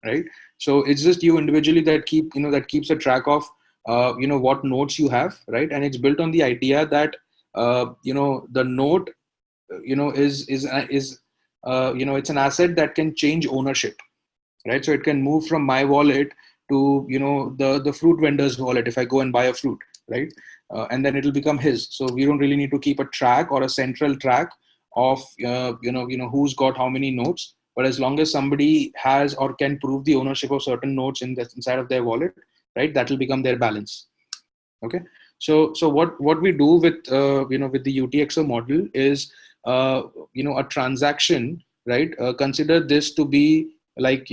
right? So it's just you individually that keeps a track of, what notes you have, right? And it's built on the idea that, the note, it's an asset that can change ownership, right? So it can move from my wallet to, the fruit vendor's wallet if I go and buy a fruit, right? And then it'll become his. So we don't really need to keep a track or a central track of, who's got how many notes. But as long as somebody has or can prove the ownership of certain notes inside of their wallet, right, that will become their balance. Okay. So what we do with with the UTXO model is a transaction, right? Consider this to be like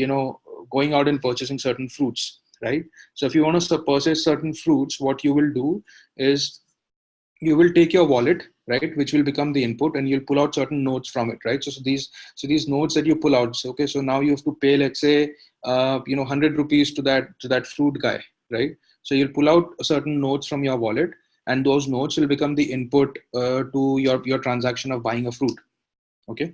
going out and purchasing certain fruits, right? So if you want to purchase certain fruits, what you will do is you will take your wallet, right, which will become the input, and you'll pull out certain notes from it, right? So these notes that you pull out, so okay, so now you have to pay, let's say 100 rupees to that fruit guy, right? So you'll pull out certain notes from your wallet, and those notes will become the input to your transaction of buying a fruit. Okay.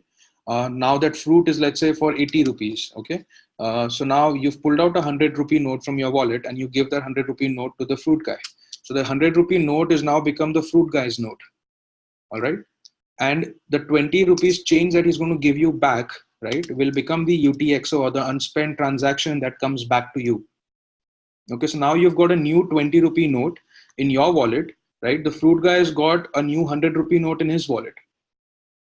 Now that fruit is, let's say, for 80 rupees. Okay. So now you've pulled out a 100 rupee note from your wallet and you give that 100 rupee note to the fruit guy. So the 100 rupee note is now become the fruit guy's note. All right. And the 20 rupees change that he's going to give you back, right, will become the UTXO, or the unspent transaction that comes back to you. Okay. So now you've got a new 20 rupee note in your wallet, right? The fruit guy has got a new 100 rupee note in his wallet,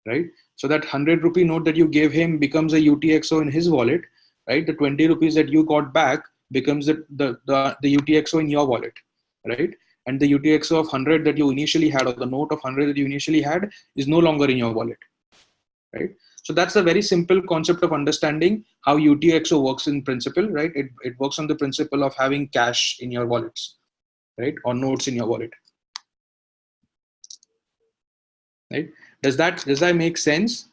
right? So that 100 rupee note that you gave him becomes a UTXO in his wallet, right? The 20 rupees that you got back becomes the UTXO in your wallet, right? And the UTXO of 100 that you initially had, or the note of 100 that you initially had, is no longer in your wallet, right? So that's a very simple concept of understanding how UTXO works in principle, right? It works on the principle of having cash in your wallets, right? Or notes in your wallet, right? Does that make sense?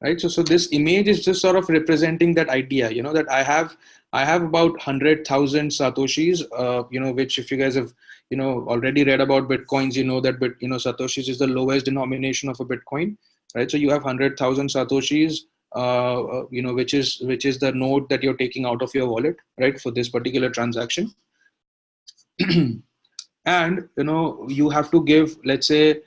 Right. So this image is just sort of representing that idea, that I have about 100,000 satoshis, which, if you guys have already read about bitcoins, that satoshis is the lowest denomination of a bitcoin, right? So you have 100,000 satoshis, which is the node that you're taking out of your wallet, right, for this particular transaction. And you have to give, let's say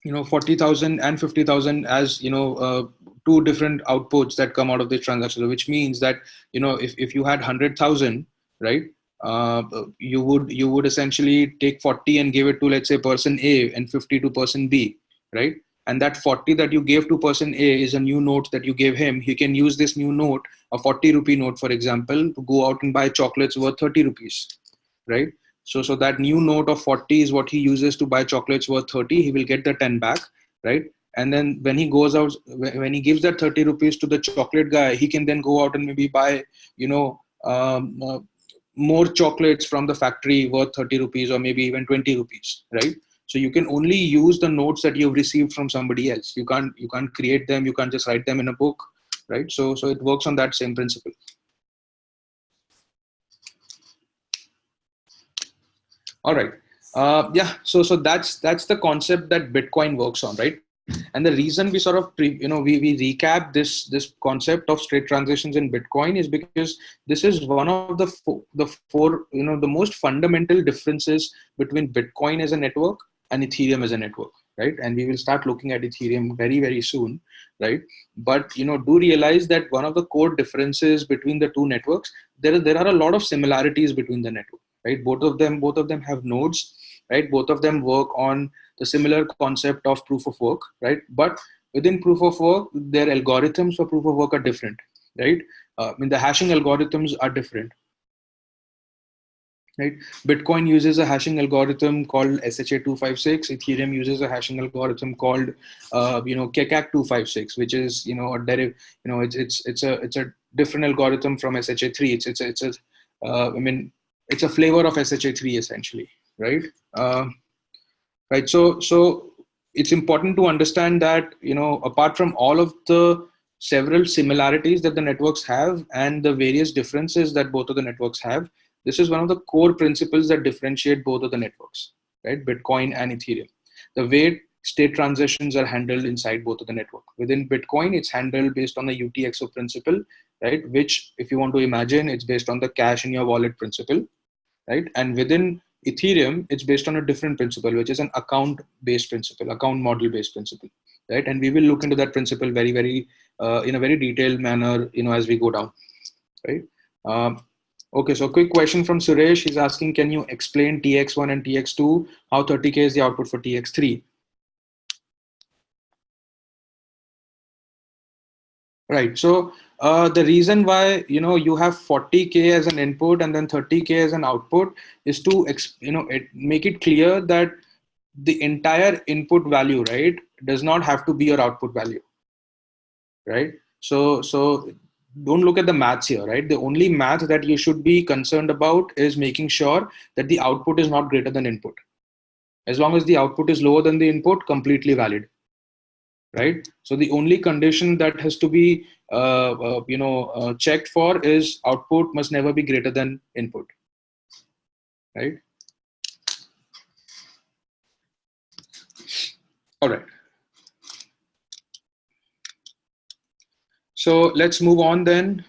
40,000 and 50,000 as two different outputs that come out of this transaction, which means that if you had 100,000, right, you would essentially take 40 and give it to, let's say, person A, and 50 to person B, right? And that 40 that you gave to person A is a new note that you gave him. He can use this new note, a 40 rupee note, for example, to go out and buy chocolates worth 30 rupees, right? So that new note of 40 is what he uses to buy chocolates worth 30. He will get the 10 back, right? And then when he goes out, when he gives that 30 rupees to the chocolate guy, he can then go out and maybe buy, more chocolates from the factory worth 30 rupees, or maybe even 20 rupees, right? So you can only use the notes that you've received from somebody else. You can't create them. You can't just write them in a book, right? So it works on that same principle. All right. Yeah. So that's the concept that Bitcoin works on, right? And the reason we sort of we recap this concept of straight transactions in Bitcoin is because this is one of the four the most fundamental differences between Bitcoin as a network and Ethereum as a network, right? And we will start looking at Ethereum very soon, right? But do realize that one of the core differences between the two networks, there are a lot of similarities between the network, right? Both of them have nodes, right? Both of them work on the similar concept of proof of work, right? But within proof of work, their algorithms for proof of work are different, right? The hashing algorithms are different, right? Bitcoin uses a hashing algorithm called SHA-256. Ethereum uses a hashing algorithm called KEKAC 256, which is it's a different algorithm from SHA-3. It's a flavor of SHA-3 essentially, right? Right. So it's important to understand that apart from all of the several similarities that the networks have and the various differences that both of the networks have, this is one of the core principles that differentiate both of the networks, right? Bitcoin and Ethereum. The way state transitions are handled inside both of the network. Within Bitcoin, it's handled based on the UTXO principle, right? Which, if you want to imagine, it's based on the cash in your wallet principle, right? And within Ethereum, it's based on a different principle, which is an account-based principle, account model-based principle, right? And we will look into that principle very in a very detailed manner, as we go down, right? Okay, so quick question from Suresh. He's asking, can you explain TX1 and TX2? How 30K is the output for TX3? Right. So the reason why you have 40K as an input and then 30K as an output is to make it clear that the entire input value, right, does not have to be your output value, right? So don't look at the maths here, right? The only math that you should be concerned about is making sure that the output is not greater than input. As long as the output is lower than the input, completely valid, right? So the only condition that has to be checked for is output must never be greater than input, right? All right. So let's move on then.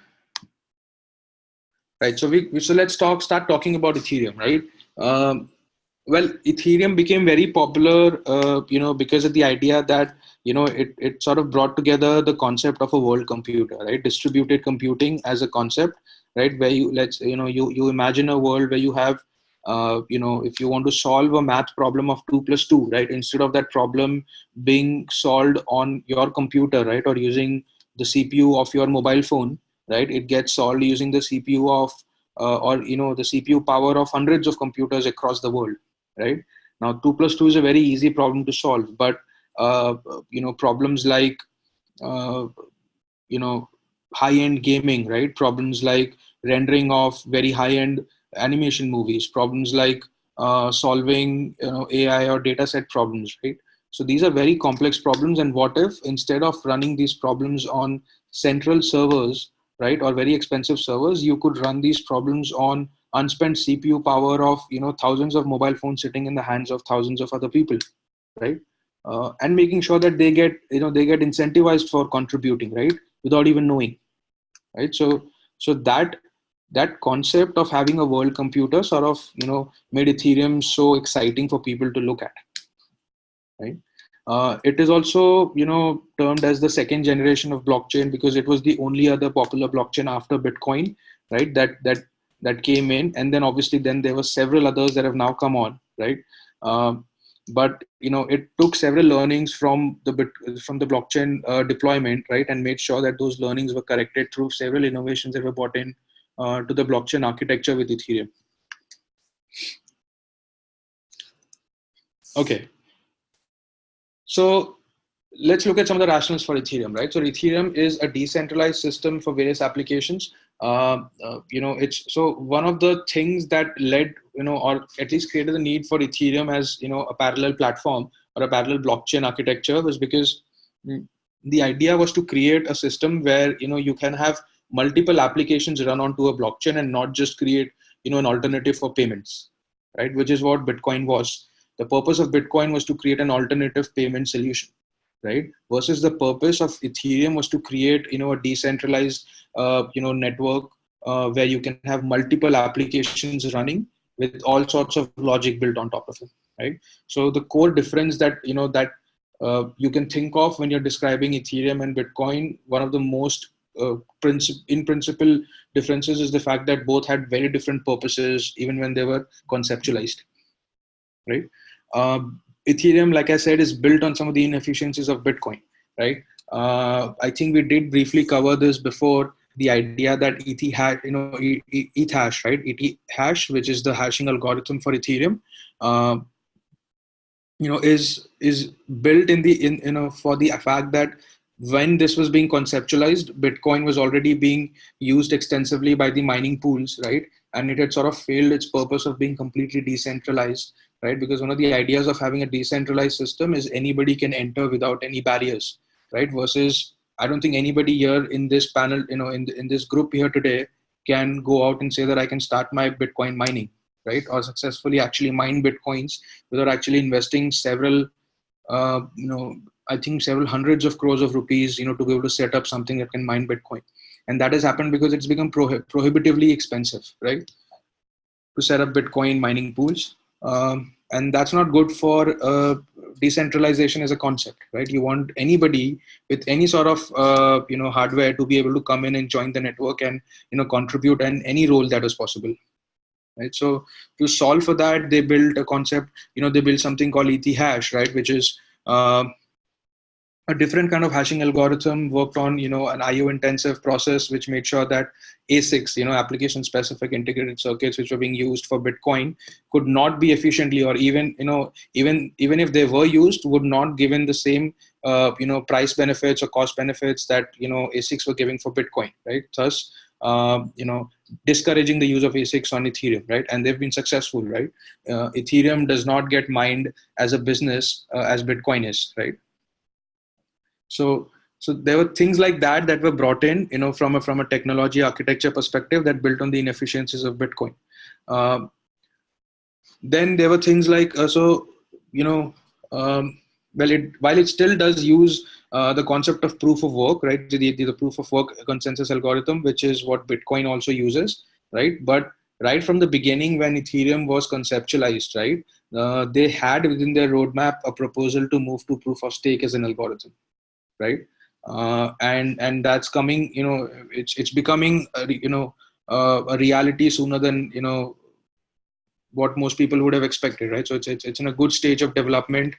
Right. So let's start talking about Ethereum, right? Well, Ethereum became very popular, because of the idea that it sort of brought together the concept of a world computer, right? Distributed computing as a concept, right? Where you imagine a world where you have, if you want to solve a math problem of 2 plus 2, right? Instead of that problem being solved on your computer, right, or using the CPU of your mobile phone, right? It gets solved using the CPU of or the CPU power of hundreds of computers across the world, right? Now 2 plus 2 is a very easy problem to solve, but problems like uh, you know high-end gaming, right? Problems like rendering of very high-end animation movies, problems like solving AI or data set problems, right? So these are very complex problems, and what if instead of running these problems on central servers, right, or very expensive servers, you could run these problems on unspent CPU power of thousands of mobile phones sitting in the hands of thousands of other people, right? And making sure that they get incentivized for contributing, right, without even knowing, right? So that concept of having a world computer sort of made Ethereum so exciting for people to look at, right? It is also termed as the second generation of blockchain because it was the only other popular blockchain after Bitcoin, right? That came in, and then obviously then there were several others that have now come on, right? But it took several learnings from the blockchain deployment, right, and made sure that those learnings were corrected through several innovations that were brought in to the blockchain architecture with Ethereum. Okay. So let's look at some of the rationales for Ethereum, right? So Ethereum is a decentralized system for various applications. It's so one of the things that led, or at least created the need for Ethereum as, a parallel platform or a parallel blockchain architecture was because the idea was to create a system where, you can have multiple applications run onto a blockchain and not just create, an alternative for payments, right? Which is what Bitcoin was. The purpose of Bitcoin was to create an alternative payment solution, right? Versus the purpose of Ethereum was to create, a decentralized, network where you can have multiple applications running with all sorts of logic built on top of it, right? So the core difference that you can think of when you're describing Ethereum and Bitcoin, one of the most in principle differences is the fact that both had very different purposes even when they were conceptualized, right? Ethereum, like I said, is built on some of the inefficiencies of Bitcoin, right? I think we did briefly cover this before, the idea that ETH hash, ETH hash, right? ETH hash, which is the hashing algorithm for Ethereum, uh, is built for the fact that when this was being conceptualized, Bitcoin was already being used extensively by the mining pools, right? And it had sort of failed its purpose of being completely decentralized, right? Because one of the ideas of having a decentralized system is anybody can enter without any barriers, right? Versus, I don't think anybody here in this panel, in this group here today, can go out and say that I can start my Bitcoin mining, right? Or successfully actually mine Bitcoins without actually investing several, I think several hundreds of crores of rupees, to be able to set up something that can mine Bitcoin. And that has happened because it's become prohibitively expensive, right? To set up Bitcoin mining pools. And that's not good for decentralization as a concept, right? You want anybody with any sort of, hardware to be able to come in and join the network and, contribute in any role that is possible. Right. So to solve for that, they built a concept, they built something called ETH hash, right? Which is a different kind of hashing algorithm worked on, an IO intensive process, which made sure that ASICs, application specific integrated circuits, which were being used for Bitcoin, could not be efficiently, or even, even if they were used, would not given the same, price benefits or cost benefits that, ASICs were giving for Bitcoin, right? Thus, discouraging the use of ASICs on Ethereum, right? And they've been successful, right? Ethereum does not get mined as a business as Bitcoin is, right? So there were things like that that were brought in, from a technology architecture perspective that built on the inefficiencies of Bitcoin. Then there were things like, while it still does use the concept of proof of work, right? The proof of work consensus algorithm, which is what Bitcoin also uses, right? But right from the beginning, when Ethereum was conceptualized, right, they had within their roadmap a proposal to move to proof of stake as an algorithm, right? And that's coming, it's becoming, a reality sooner than, what most people would have expected, right? So it's in a good stage of development.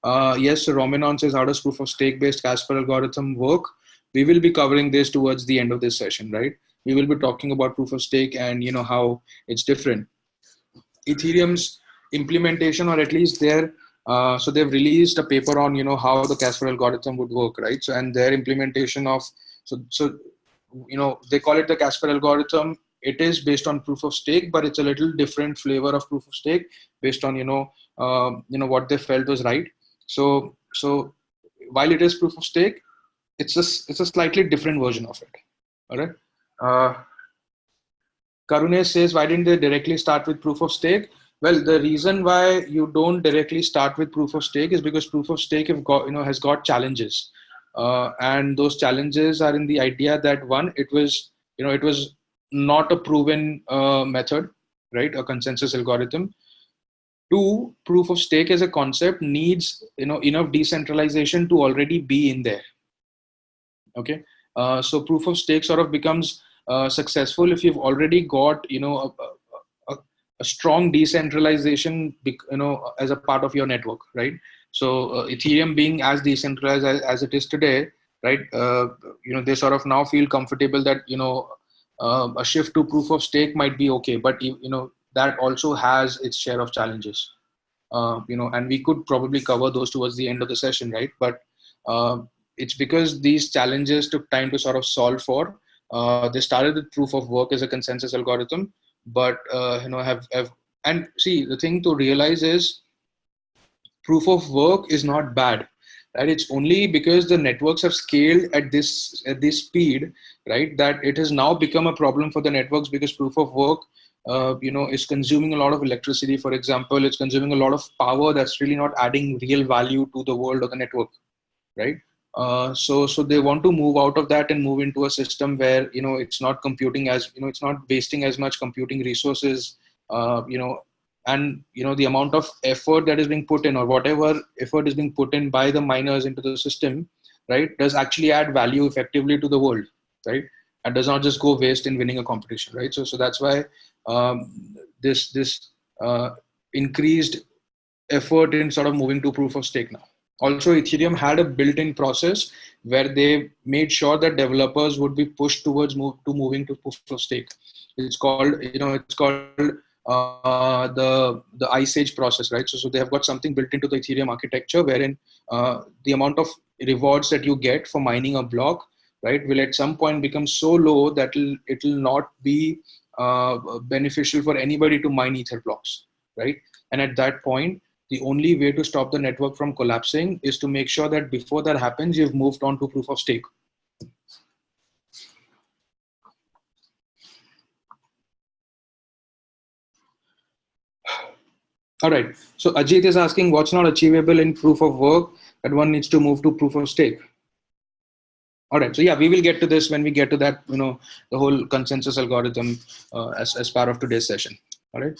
Yes, so Romanon says, how does proof of stake based Casper algorithm work? We will be covering this towards the end of this session, right? We will be talking about proof of stake and, how it's different. Ethereum's implementation, or at least their, so they've released a paper on, how the Casper algorithm would work, right? So, and their implementation of, they call it the Casper algorithm. It is based on proof of stake, but it's a little different flavor of proof of stake based on, what they felt was right. So while it is proof of stake, it's a slightly different version of it. All right. Karune says, why didn't they directly start with proof of stake? Well, the reason why you don't directly start with proof of stake is because proof of stake has got challenges, and those challenges are in the idea that, one, it was not a proven method, right? A consensus algorithm. Two, proof of stake as a concept needs enough decentralization to already be in there. Okay, so proof of stake sort of becomes successful if you've already got a strong decentralization as a part of your network, right? So Ethereum being as decentralized as it is today, right? They sort of now feel comfortable that a shift to proof of stake might be okay, but that also has its share of challenges. And we could probably cover those towards the end of the session, right? But it's because these challenges took time to sort of solve for. They started with proof of work as a consensus algorithm, but have and see, the thing to realize is proof of work is not bad, right? It's only because the networks have scaled at this speed, right, that it has now become a problem for the networks, because proof of work is consuming a lot of electricity, for example, it's consuming a lot of power that's really not adding real value to the world or the network, right? So they want to move out of that and move into a system where it's not computing as it's not wasting as much computing resources, and the amount of effort that is being put in, or whatever effort is being put in by the miners into the system, right, does actually add value effectively to the world, right, and does not just go waste in winning a competition, right? So that's why this increased effort in sort of moving to proof of stake now. Also, Ethereum had a built-in process where they made sure that developers would be pushed towards moving to proof of stake. It's called the Ice Age process, right? So they have got something built into the Ethereum architecture wherein the amount of rewards that you get for mining a block, right, will at some point become so low that it'll not be beneficial for anybody to mine Ether blocks, right? And at that point, the only way to stop the network from collapsing is to make sure that before that happens, you've moved on to proof of stake. All right. So Ajit is asking, what's not achievable in proof of work that one needs to move to proof of stake? All right. So yeah, we will get to this when we get to that, the whole consensus algorithm as part of today's session. All right.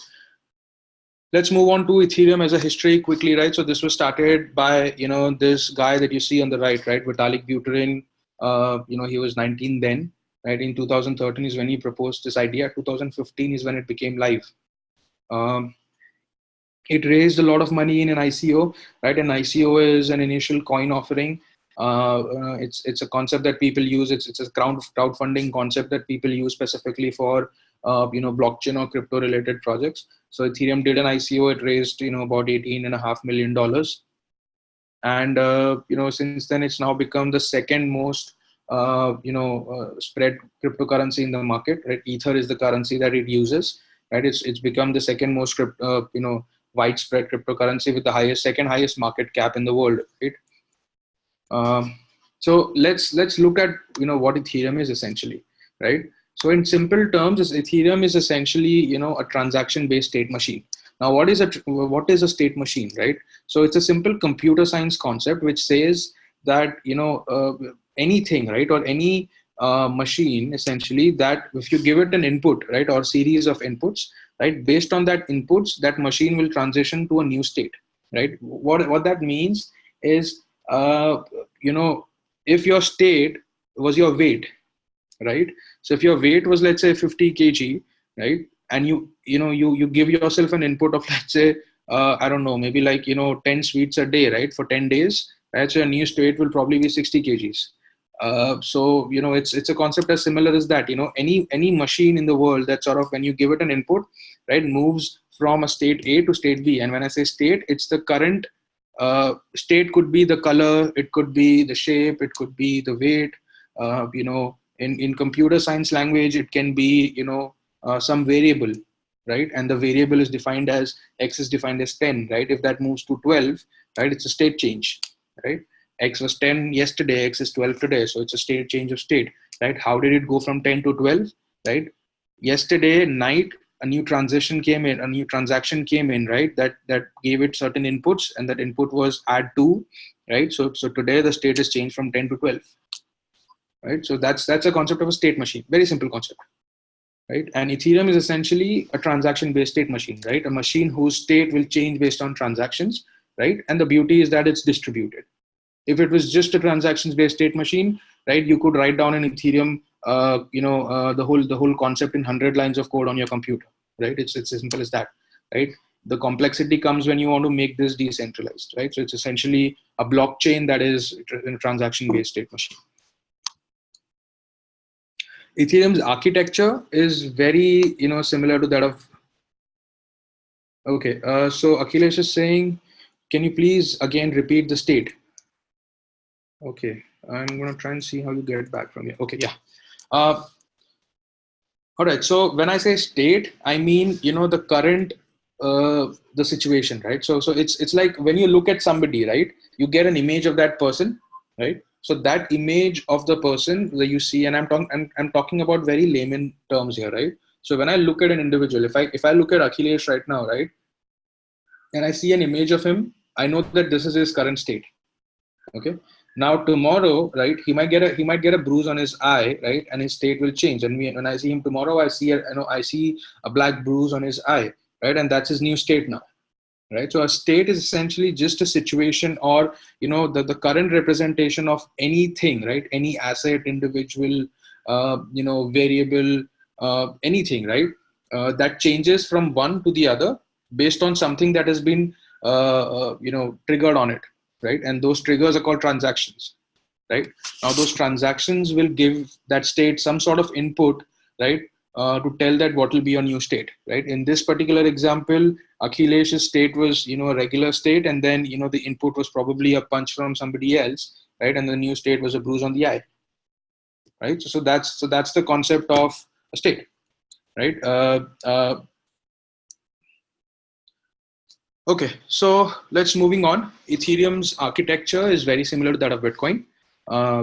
Let's move on to Ethereum as a history quickly, right? So this was started by, this guy that you see on the right, Vitalik Buterin. He was 19 then, right? In 2013 is when he proposed this idea. 2015 is when it became live. It raised a lot of money in an ICO, right? An ICO is an initial coin offering. It's a concept that people use. It's a crowdfunding concept that people use specifically for blockchain or crypto related projects. So Ethereum did an ICO. It raised about $18.5 million, and since then it's now become the second most spread cryptocurrency in the market. Right, Ether is the currency that it uses. Right, it's become the second most widespread cryptocurrency with the second highest market cap in the world. Right. So let's look at what Ethereum is essentially, right? So in simple terms, Ethereum is essentially a transaction-based state machine. Now, what is a state machine, right? So it's a simple computer science concept which says that anything, right, or any machine essentially, that if you give it an input, right, or series of inputs, right, based on that inputs, that machine will transition to a new state, right? What that means is if your state was your weight, right? So if your weight was, let's say, 50 kg, right, and you give yourself an input of, let's say, I don't know, maybe like 10 sweets a day, right, for 10 days, right? So your new state will probably be 60 kgs. So it's a concept as similar as that. Any machine in the world that sort of, when you give it an input, right, moves from a state A to state B. And when I say state, it's the current state. Could be the color, it could be the shape, it could be the weight. In computer science language, it can be some variable, right? And the variable is defined as x is defined as 10, right? If that moves to 12, right, it's a state change, right? X was 10 yesterday, x is 12 today, so it's a state change of state, right? How did it go from 10 to 12, right? Yesterday night, a new transaction came in, right? That gave it certain inputs, and that input was add 2, right? So today the state is changed from 10 to 12, right? So that's a concept of a state machine. Very simple concept, right? And Ethereum is essentially a transaction-based state machine, right? A machine whose state will change based on transactions, right? And the beauty is that it's distributed. If it was just a transactions-based state machine, right, you could write down an Ethereum, the whole concept in 100 lines of code on your computer, right? It's as simple as that, right? The complexity comes when you want to make this decentralized, right? So it's essentially a blockchain that is a transaction-based state machine. Ethereum's architecture is very, similar to that of. Okay, so Akhilesh is saying, can you please again repeat the state? Okay, I'm going to try and see how you get back from here. Okay, yeah. All right, so when I say state, I mean, the current, the situation, right? So it's like when you look at somebody, right, you get an image of that person, right? So that image of the person that you see, and I'm talking about very layman terms here, right? So when I look at an individual, if I look at Akhilesh right now, right, and I see an image of him, I know that this is his current state. Okay. Now tomorrow, right, he might get a bruise on his eye, right, and his state will change. And when I see him tomorrow, I see a black bruise on his eye, right, and that's his new state now, right? So a state is essentially just a situation, or the current representation of anything, right? Any asset, individual, variable, anything, right? That changes from one to the other based on something that has been triggered on it, right? And those triggers are called transactions, right? Now those transactions will give that state some sort of input, right? To tell that what will be your new state, right? In this particular example, Akhilesh's state was, a regular state, and then, the input was probably a punch from somebody else, right? And the new state was a bruise on the eye, right? So that's the concept of a state, right? Okay, so let's moving on. Ethereum's architecture is very similar to that of Bitcoin.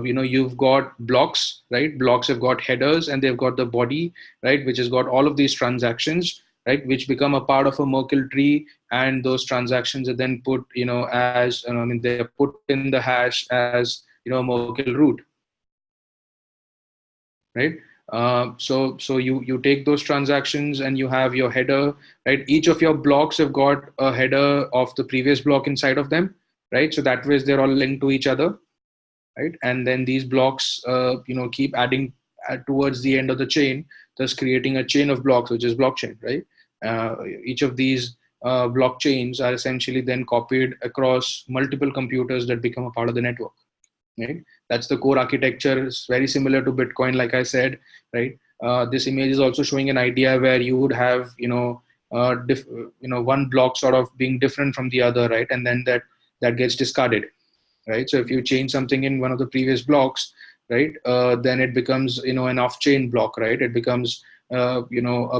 You've got blocks, right? Blocks have got headers, and they've got the body, right, which has got all of these transactions, right, which become a part of a Merkle tree, and those transactions are then put, as they're put in the hash as a Merkle root, right? So you take those transactions and you have your header, right? Each of your blocks have got a header of the previous block inside of them, right? So that way they're all linked to each other, right? And then these blocks, keep adding towards the end of the chain, thus creating a chain of blocks, which is blockchain, right? Each of these blockchains are essentially then copied across multiple computers that become a part of the network, right? That's the core architecture. It's very similar to Bitcoin, like I said, right? This image is also showing an idea where you would have, one block sort of being different from the other, right? And then that gets discarded, right? So if you change something in one of the previous blocks, right, then it becomes, an off-chain block, right? It becomes, a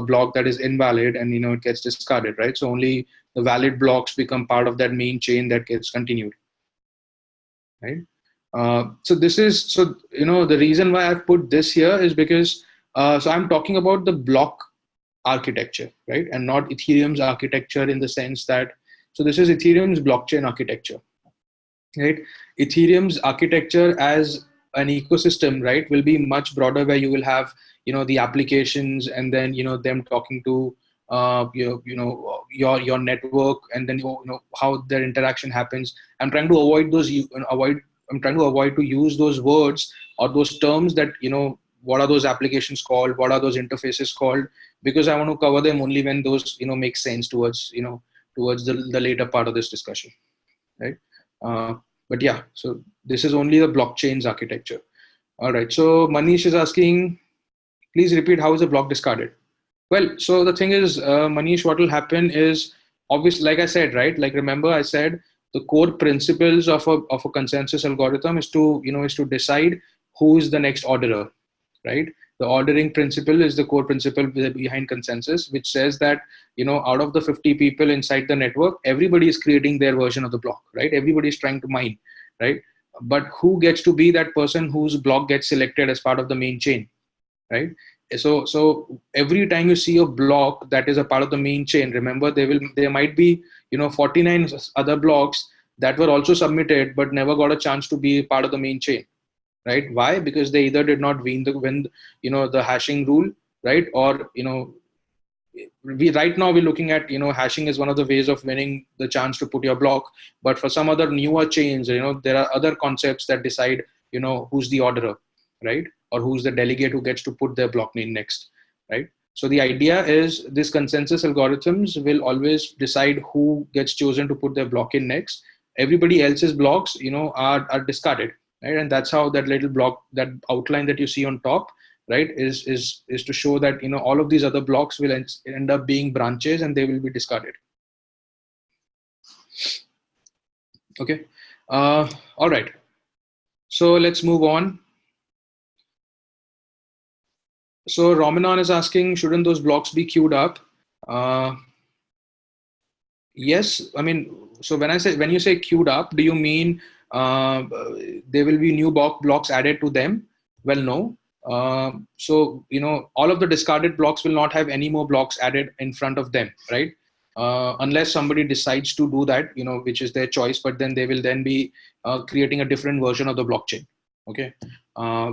block that is invalid, and, it gets discarded, right? So only the valid blocks become part of that main chain that gets continued, right? The reason why I've put this here is because, so I'm talking about the block architecture, right? And not Ethereum's architecture in the sense that, so this is Ethereum's blockchain architecture, right? Ethereum's architecture as an ecosystem, right, will be much broader, where you will have, the applications, and then, them talking to, your network, and then, how their interaction happens. I'm trying to avoid to use those words or those terms that, what are those applications called? What are those interfaces called? Because I want to cover them only when those, make sense towards the later part of this discussion, right? But yeah, so this is only the blockchain's architecture. All right. So Manish is asking, please repeat, how is a block discarded? Well, so the thing is, Manish, what will happen is, obviously, like I said, right? Like, remember I said, the core principles of a consensus algorithm is to decide who is the next orderer, right? The ordering principle is the core principle behind consensus, which says that, out of the 50 people inside the network, everybody is creating their version of the block, right? Everybody is trying to mine, right? But who gets to be that person whose block gets selected as part of the main chain, right? So every time you see a block that is a part of the main chain, remember there might be 49 other blocks that were also submitted but never got a chance to be part of the main chain, right? Why? Because they either did not win the hashing rule, right? Or right now we're looking at hashing is one of the ways of winning the chance to put your block, but for some other newer chains, there are other concepts that decide who's the orderer, right? Or who's the delegate who gets to put their block name next, right? So the idea is this consensus algorithms will always decide who gets chosen to put their block in next. Everybody else's blocks are discarded, right? And that's how that little block, that outline that you see on top, right, is to show that all of these other blocks will end up being branches, and they will be discarded. Okay. All right, so let's move on. So Romanon is asking, shouldn't those blocks be queued up? Yes, I mean, so when you say queued up, do you mean there will be new blocks added to them? Well, no. So, all of the discarded blocks will not have any more blocks added in front of them, right? Unless somebody decides to do that, which is their choice, but then they will then be creating a different version of the blockchain, okay?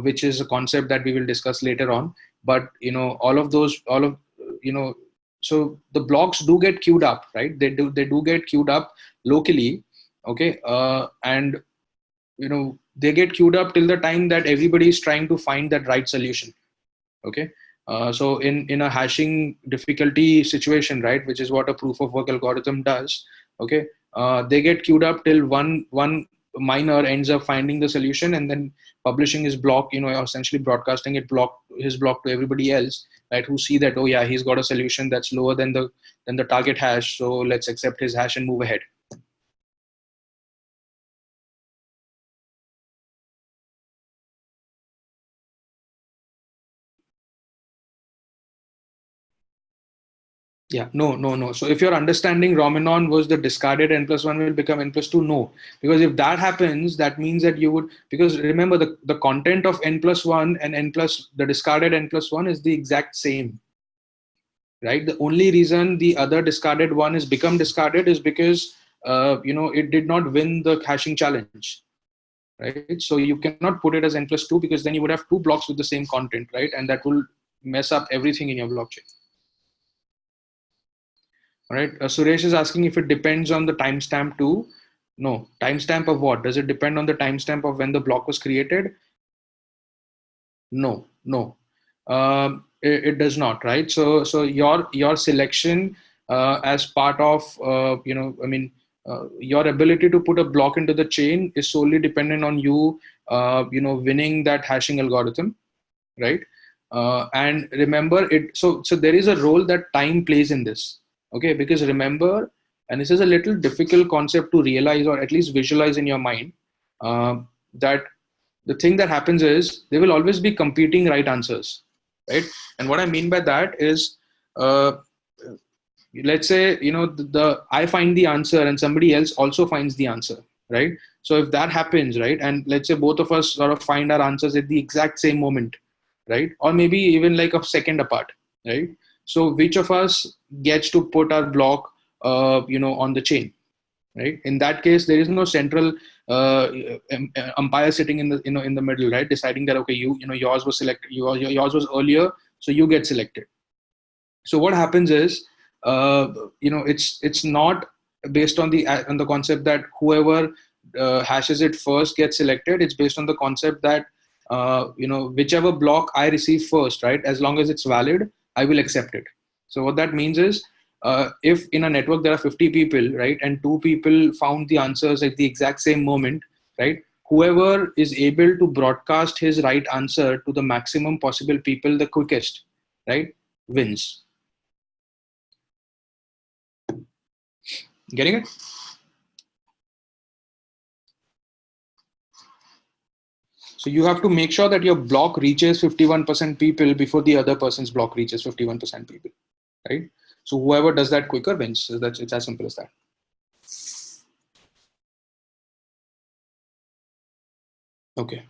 Which is a concept that we will discuss later on. But, so the blocks do get queued up, right? They do get queued up locally, okay? And they get queued up till the time that everybody is trying to find that right solution, okay? So in a hashing difficulty situation, right, which is what a proof of work algorithm does, okay? They get queued up till one miner ends up finding the solution and then publishing his block, essentially broadcasting his block to everybody else, right, who see that, oh yeah, he's got a solution that's lower than the target hash, so let's accept his hash and move ahead. Yeah, no. So if your understanding Romanon was the discarded n plus one will become n plus two, no. Because if that happens, that means that you would, because remember the content of n plus one and the discarded n plus one is the exact same, right? The only reason the other discarded one has become discarded is because, it did not win the hashing challenge, right? So you cannot put it as n plus two because then you would have two blocks with the same content, right? And that will mess up everything in your blockchain. All right. Suresh is asking if it depends on the timestamp too. No. Timestamp of what? Does it depend on the timestamp of when the block was created? No. It does not, right? So your selection as part of your ability to put a block into the chain is solely dependent on you winning that hashing algorithm, right? And remember it. So there is a role that time plays in this, okay? Because remember, and this is a little difficult concept to realize or at least visualize in your mind, that the thing that happens is there will always be competing right answers, right? And what I mean by that is, uh, let's say the I find the answer and somebody else also finds the answer, right? So if that happens, right, and let's say both of us sort of find our answers at the exact same moment, right, or maybe even like a second apart, right? So which of us gets to put our block on the chain, right? In that case there is no central umpire sitting in the middle, right, deciding that, okay, yours was selected, yours was earlier, so you get selected. So what happens is, it's not based on the concept that whoever hashes it first gets selected. It's based on the concept that whichever block I receive first, right, as long as it's valid, I will accept it. So what that means is, if in a network there are 50 people, right, and two people found the answers at the exact same moment, right, whoever is able to broadcast his right answer to the maximum possible people the quickest, right, wins. Getting it? So you have to make sure that your block reaches 51% people before the other person's block reaches 51% people, right? So whoever does that quicker wins. So it's as simple as that. Okay.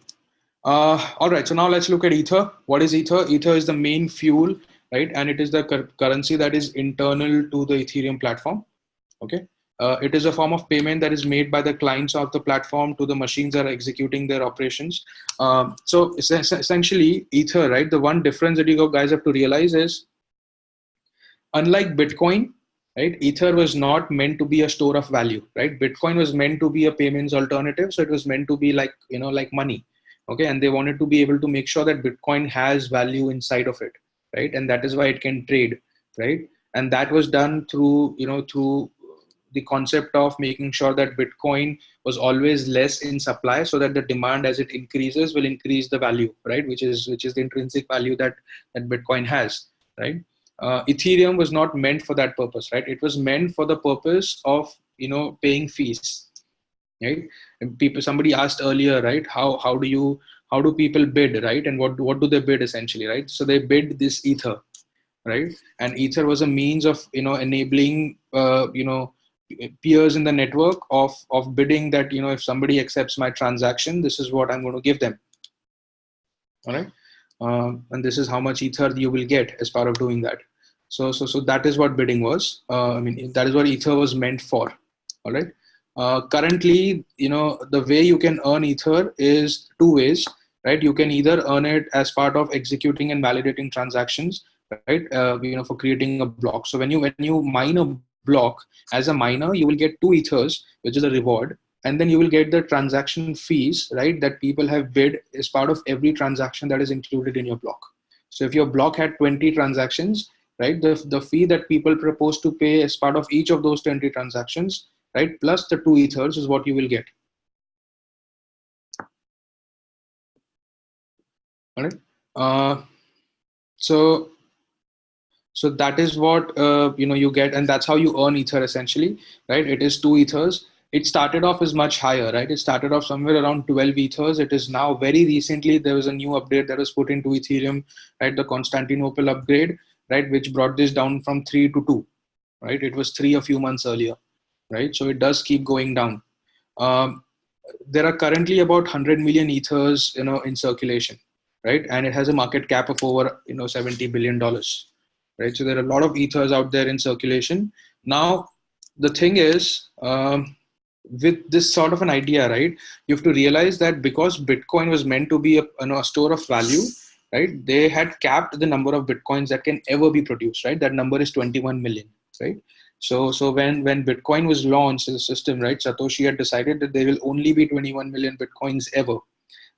All right. So now let's look at Ether. What is Ether? Ether is the main fuel, right? And it is the currency that is internal to the Ethereum platform. Okay. It is a form of payment that is made by the clients of the platform to the machines that are executing their operations. So essentially, Ether, right? The one difference that you guys have to realize is, unlike Bitcoin, right? Ether was not meant to be a store of value, right? Bitcoin was meant to be a payments alternative, so it was meant to be like like money, okay? And they wanted to be able to make sure that Bitcoin has value inside of it, right? And that is why it can trade, right? And that was done through through the concept of making sure that Bitcoin was always less in supply, so that the demand as it increases will increase the value, right? Which is the intrinsic value that Bitcoin has, right? Ethereum was not meant for that purpose, right? It was meant for the purpose of paying fees, right? And somebody asked earlier, right? How do people bid, right? And what do they bid essentially, right? So they bid this Ether, right? And Ether was a means of enabling peers in the network of bidding that if somebody accepts my transaction, this is what I'm going to give them. All right. and this is how much ether you will get as part of doing that. So that is what bidding was. I mean, that is what ether was meant for. All right. Currently, the way you can earn ether is two ways, right? You can either earn it as part of executing and validating transactions, right? For creating a block. So when you mine a block as a miner, you will get 2 ethers, which is a reward, and then you will get the transaction fees, right, that people have bid as part of every transaction that is included in your block. So if your block had 20 transactions, right, the fee that people propose to pay as part of each of those 20 transactions, right, plus the 2 ethers is what you will get. All right. So that is what you get, and that's how you earn ether essentially, right? It is 2 ethers. It started off as much higher, right? It started off somewhere around 12 ethers. It is now very recently there was a new update that was put into Ethereum, right? The Constantinople upgrade, right, which brought this down from 3 to 2, right? It was 3 a few months earlier, right? So it does keep going down. Um, there are currently about 100 million ethers, in circulation, right? And it has a market cap of over, $70 billion, right? So there are a lot of ethers out there in circulation. Now, the thing is, with this sort of an idea, right, you have to realize that because Bitcoin was meant to be a store of value, right, they had capped the number of Bitcoins that can ever be produced, right? That number is 21 million, right? So when Bitcoin was launched as a system, right, Satoshi had decided that there will only be 21 million Bitcoins ever,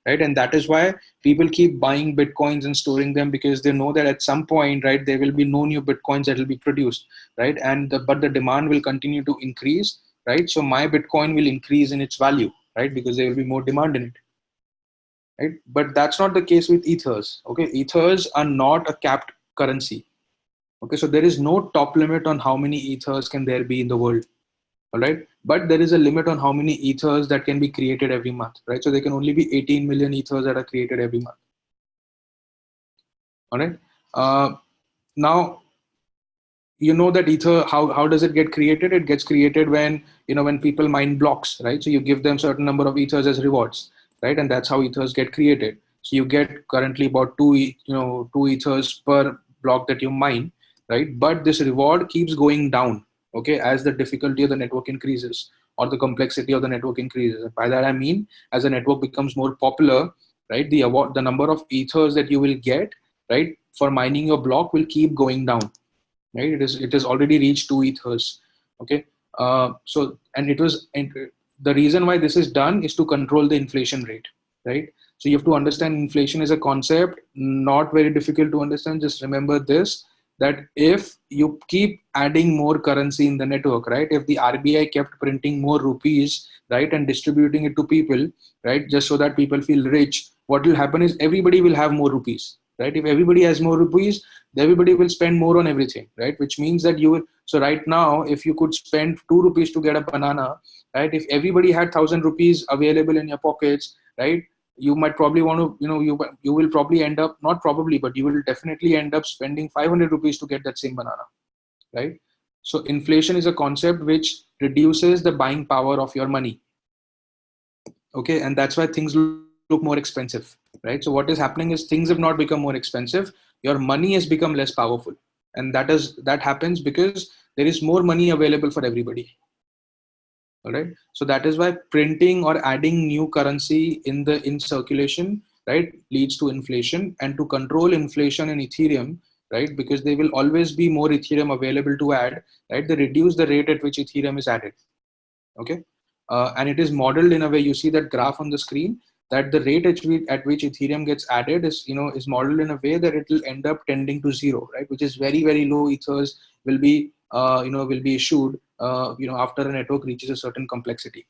right? And that is why people keep buying Bitcoins and storing them, because they know that at some point, right, there will be no new Bitcoins that will be produced, right? But the demand will continue to increase, right? So my Bitcoin will increase in its value, right, because there will be more demand in it, right? But that's not the case with ethers. Okay, ethers are not a capped currency. Okay, so there is no top limit on how many ethers can there be in the world. All right, but there is a limit on how many ethers that can be created every month, right? So there can only be 18 million ethers that are created every month. All right. Now, that ether, how does it get created? It gets created when people mine blocks, right? So you give them certain number of ethers as rewards, right? And that's how ethers get created. So you get currently about 2 ethers per block that you mine, right? But this reward keeps going down, okay, as the difficulty of the network increases or the complexity of the network increases. By that I mean, as the network becomes more popular, right, the number of ethers that you will get, right, for mining your block will keep going down, right? It has already reached 2 ethers. Okay. And the reason why this is done is to control the inflation rate, right? So you have to understand inflation is a concept, not very difficult to understand. Just remember this, that if you keep adding more currency in the network, right, if the RBI kept printing more rupees, right, and distributing it to people, right, just so that people feel rich, what will happen is everybody will have more rupees, right? If everybody has more rupees, everybody will spend more on everything, right? Which means that you will. So right now, if you could spend 2 rupees to get a banana, right, if everybody had 1,000 rupees available in your pockets, right, you might probably want to, you will probably end up, not probably, but you will definitely end up spending 500 rupees to get that same banana, right? So inflation is a concept which reduces the buying power of your money. Okay, and that's why things look more expensive, right? So what is happening is things have not become more expensive, your money has become less powerful, and that happens because there is more money available for everybody. All right, so that is why printing or adding new currency in circulation, right, leads to inflation. And to control inflation in Ethereum, right, because there will always be more Ethereum available to add, right, they reduce the rate at which Ethereum is added. Okay. And it is modeled in a way, you see that graph on the screen, that the rate at which Ethereum gets added is modeled in a way that it will end up tending to zero, right? Which is very, very low ethers will be issued, after a network reaches a certain complexity.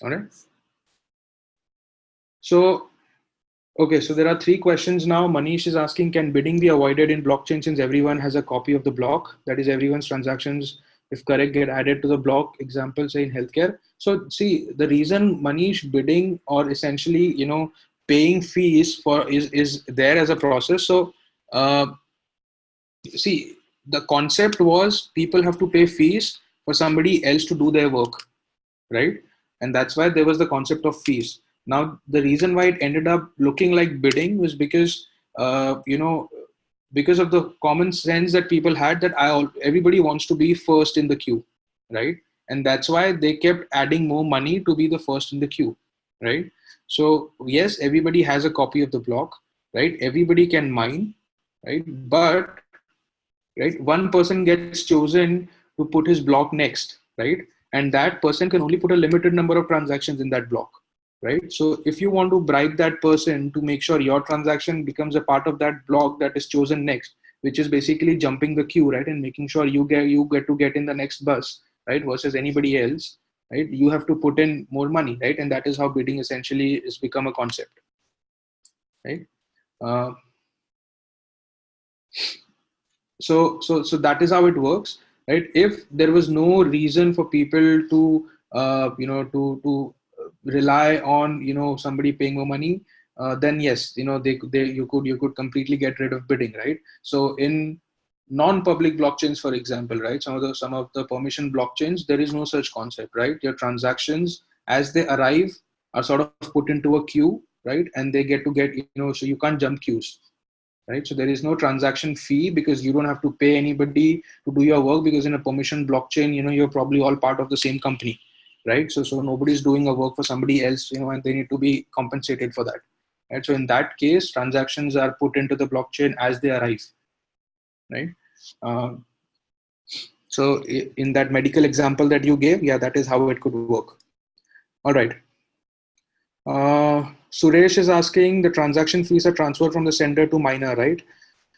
All right. So, okay, so there are 3 questions now. Manish is asking, can bidding be avoided in blockchain since everyone has a copy of the block? That is, everyone's transactions, if correct, get added to the block. Example, say in healthcare. So see, the reason Manish bidding or essentially, paying fees for is there as a process. So see, the concept was people have to pay fees for somebody else to do their work, right? And that's why there was the concept of fees. Now, the reason why it ended up looking like bidding was because, because of the common sense that people had that everybody wants to be first in the queue, right? And that's why they kept adding more money to be the first in the queue, right? So yes, everybody has a copy of the block, right? Everybody can mine, right? But right, one person gets chosen to put his block next, right? And that person can only put a limited number of transactions in that block, right? So if you want to bribe that person to make sure your transaction becomes a part of that block that is chosen next, which is basically jumping the queue, right, and making sure you get to get in the next bus, right, versus anybody else, right? You have to put in more money, right? And that is how bidding essentially has become a concept, right? Uh, so that is how it works, right? If there was no reason for people to rely on somebody paying more money, then yes, you could completely get rid of bidding, right? So in non-public blockchains, for example, right, some of the permission blockchains, there is no such concept, right? Your transactions as they arrive are sort of put into a queue, right? And they get to get, so you can't jump queues, right? So there is no transaction fee because you don't have to pay anybody to do your work, because in a permission blockchain, you're probably all part of the same company, right? So nobody's doing a work for somebody else, and they need to be compensated for that, right? So in that case, transactions are put into the blockchain as they arrive, right? Um, so in that medical example that you gave, yeah, that is how it could work. All right. Suresh is asking, the transaction fees are transferred from the sender to miner, right?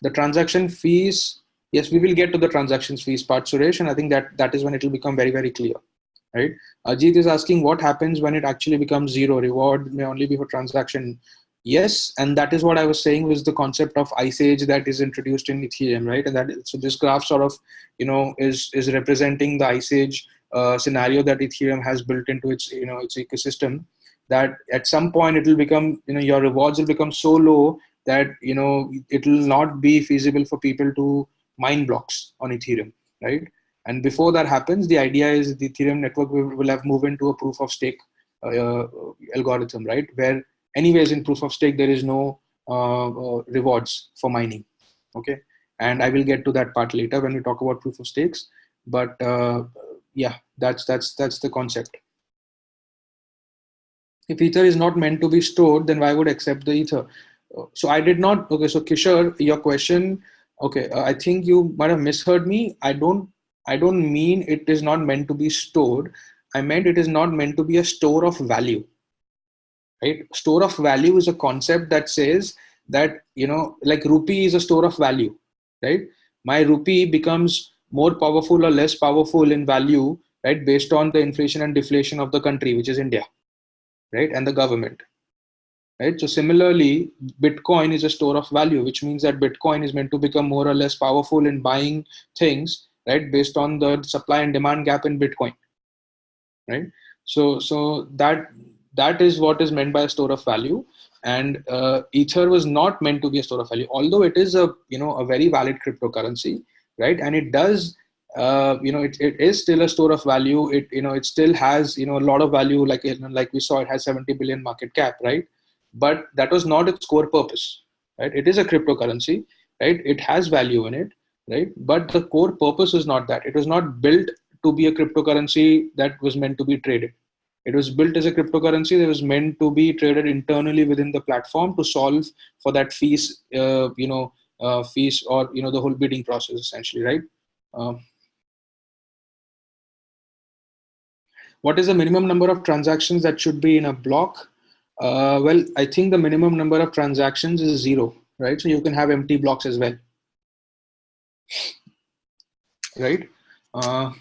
The transaction fees, yes, we will get to the transactions fees part, Suresh, and I think that is when it will become very, very clear, right? Ajit is asking, what happens when it actually becomes zero? Reward may only be for transaction. Yes, and that is what I was saying was the concept of ice age that is introduced in Ethereum, right? And so this graph sort of, is representing the ice age scenario that Ethereum has built into its ecosystem. That at some point it will become, your rewards will become so low that it will not be feasible for people to mine blocks on Ethereum, right? And before that happens, the idea is the Ethereum network will have moved into a proof of stake algorithm, right? Where anyways in proof of stake there is no rewards for mining, okay? And I will get to that part later when we talk about proof of stakes. But yeah, that's the concept. If ether is not meant to be stored, then why would I accept the ether? So I did not. Okay, so Kishore, your question. Okay, I think you might have misheard me. I don't mean it is not meant to be stored. I meant it is not meant to be a store of value, right? Store of value is a concept that says that, like rupee is a store of value, right? My rupee becomes more powerful or less powerful in value, right, based on the inflation and deflation of the country, which is India, right, and the government, right? So similarly, Bitcoin is a store of value, which means that Bitcoin is meant to become more or less powerful in buying things, right, based on the supply and demand gap in Bitcoin, right? So that is what is meant by a store of value. And Ether was not meant to be a store of value, although it is a very valid cryptocurrency, right? And it does, it is still a store of value. It still has, a lot of value, like we saw, it has 70 billion market cap, right? But that was not its core purpose, right? It is a cryptocurrency, right? It has value in it, right? But the core purpose is not that. It was not built to be a cryptocurrency that was meant to be traded. It was built as a cryptocurrency that was meant to be traded internally within the platform to solve for that fees, or the whole bidding process essentially, right? Um, what is the minimum number of transactions that should be in a block? Well, I think the minimum number of transactions is 0, right? So you can have empty blocks as well, right? Uh,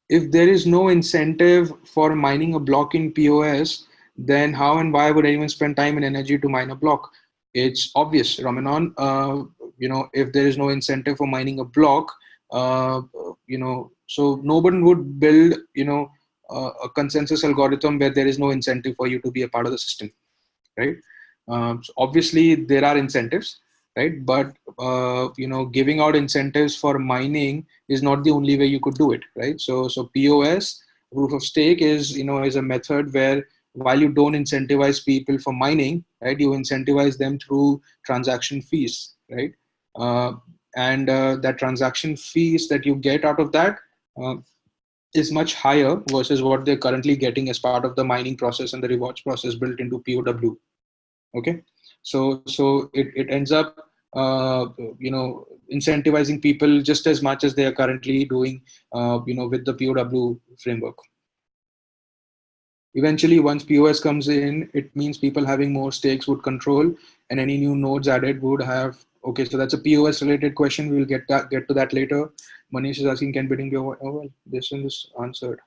if there is no incentive for mining a block in POS, then how and why would anyone spend time and energy to mine a block? It's obvious, Ramanan. If there is no incentive for mining a block, so no one would build, a consensus algorithm where there is no incentive for you to be a part of the system, right? So obviously there are incentives, right? But giving out incentives for mining is not the only way you could do it, right? So POS, proof of stake, is a method where while you don't incentivize people for mining, right, you incentivize them through transaction fees, right? That transaction fees that you get out of that uh, is much higher versus what they're currently getting as part of the mining process and the rewards process built into POW. Okay, so it ends up incentivizing people just as much as they are currently doing with the POW framework. Eventually, once POS comes in, it means people having more stakes would control, and any new nodes added would have. Okay, so that's a POS related question. We will get to that later. Manish is asking, can bidding be over? Oh, well, this one is answered.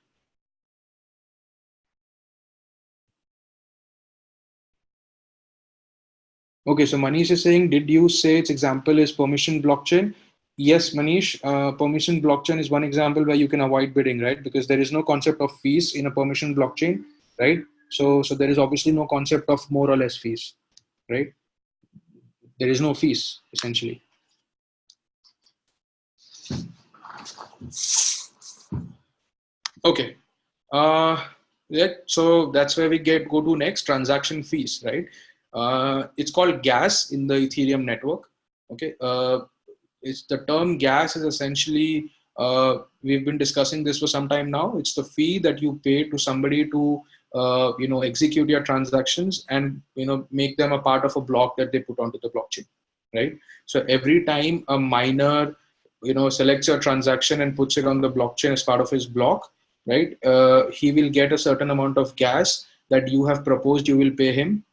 Okay, so Manish is saying, did you say its example is permission blockchain? Yes, Manish, permission blockchain is one example where you can avoid bidding, right? Because there is no concept of fees in a permission blockchain, right? So there is obviously no concept of more or less fees, right? There is no fees essentially. Okay. Yeah, so that's where we go to next, transaction fees, right? It's called gas in the Ethereum network. Okay. It's the term gas is essentially, we've been discussing this for some time now. It's the fee that you pay to somebody to execute your transactions and make them a part of a block that they put onto the blockchain, right? So every time a miner selects your transaction and puts it on the blockchain as part of his block, right, he will get a certain amount of gas that you have proposed you will pay him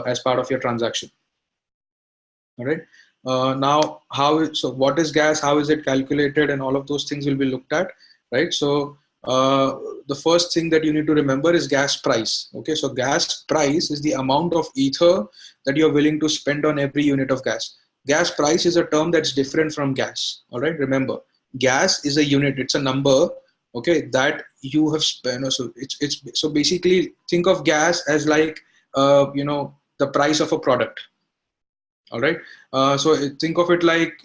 as part of your transaction. All right. Now, so what is gas? How is it calculated? And all of those things will be looked at, right? So the first thing that you need to remember is gas price. Okay, so gas price is the amount of ether that you're willing to spend on every unit of gas. Gas price is a term that's different from gas. All right, remember, gas is a unit; it's a number. Okay, that you have spent. So it's so basically think of gas as like the price of a product. All right. So think of it like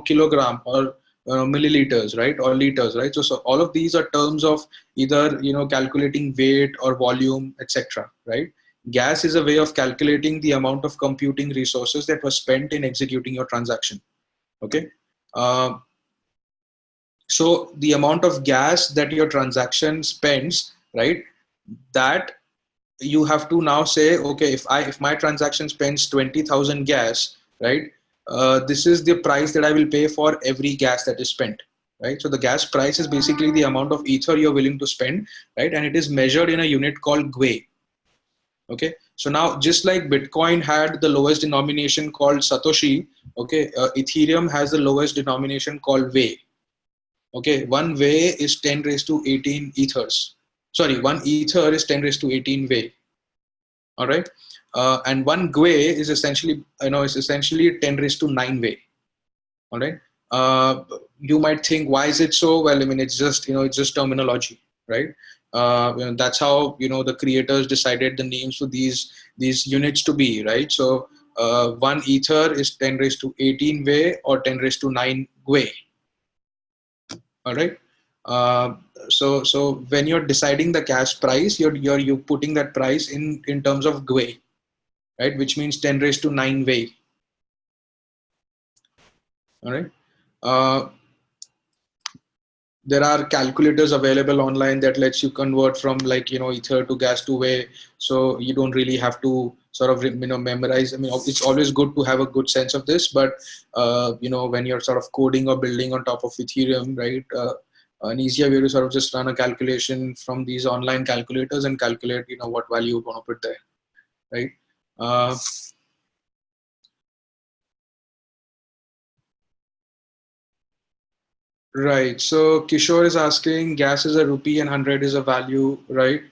kilogram or milliliters, right, or liters, right? So all of these are terms of either calculating weight or volume, etc. Right? Gas is a way of calculating the amount of computing resources that was spent in executing your transaction. Okay. Uh, so the amount of gas that your transaction spends, right? That you have to now say, okay, if my transaction spends 20,000 gas, right, this is the price that I will pay for every gas that is spent, right? So the gas price is basically the amount of ether you're willing to spend, right? And it is measured in a unit called GWE. Okay, so now just like Bitcoin had the lowest denomination called Satoshi, okay, Ethereum has the lowest denomination called WEI. Okay, one WEI is 10 raised to 18 ethers. Sorry, one ether is 10 raised to 18 WEI. All right, and one GWE is essentially is essentially 10 raised to 9 WEI. All right, you might think, why is it so? Well, I mean, it's just it's just terminology, right? That's how the creators decided the names for these units to be, right? So one ether is 10 raised to 18 WEI or 10 raised to 9 GWE. All right. So when you're deciding the gas price, you're putting that price in terms of GWE, right? Which means 10 raised to 9 WEI. All right. There are calculators available online that lets you convert from like ether to gas to WEI. So you don't really have to sort of memorize. I mean, it's always good to have a good sense of this, but when you're sort of coding or building on top of Ethereum, right? An easier way to sort of just run a calculation from these online calculators and calculate what value you want to put there, right? Right. So Kishore is asking, gas is a rupee and 100 is a value, right?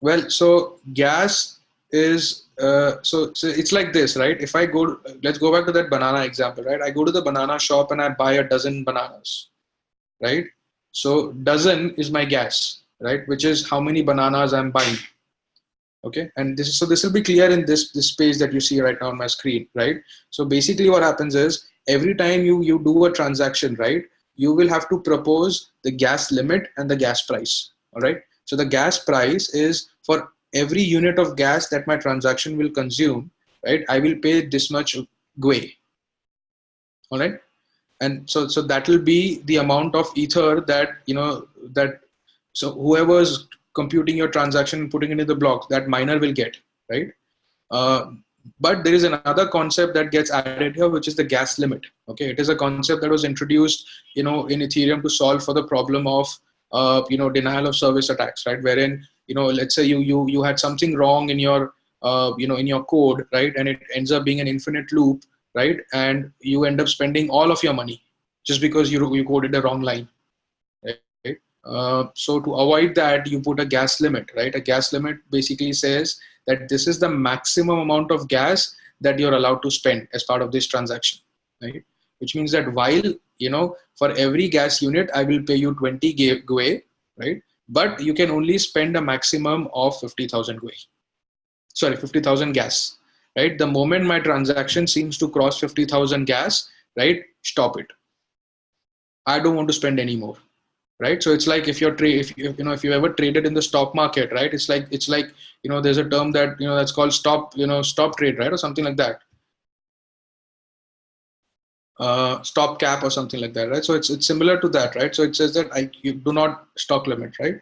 Well, so gas is so it's like this, right? If I go, let's go back to that banana example, right? I go to the banana shop and I buy a dozen bananas, right? So dozen is my gas, right? Which is how many bananas I'm buying. Okay, and this will be clear in this page that you see right now on my screen, right? So basically what happens is every time you do a transaction, right, you will have to propose the gas limit and the gas price. All right, So the gas price is for every unit of gas that my transaction will consume, right? I will pay this much GUE. All right. And so that will be the amount of ether that, so whoever's computing your transaction and putting it in the block, that miner will get, right? Uh, but there is another concept that gets added here, which is the gas limit. Okay, it is a concept that was introduced, in Ethereum to solve for the problem of, denial of service attacks, right? Wherein, let's say you had something wrong in your, in your code, right, and it ends up being an infinite loop, right, and you end up spending all of your money just because you coded the wrong line, right? So to avoid that, you put a gas limit, right? A gas limit basically says that this is the maximum amount of gas that you're allowed to spend as part of this transaction, right? Which means that while, for every gas unit, I will pay you 20 GUE, right? But you can only spend a maximum of 50,000 GUE. Sorry, 50,000 gas, right? The moment my transaction seems to cross 50,000 gas, right? Stop it. I don't want to spend any more. Right, so it's like if you're if you ever traded in the stock market, right? It's like there's a term that that's called stop trade, right, or something like that, stop cap or something like that, right? So it's similar to that, right? So it says that you do not stock limit, right?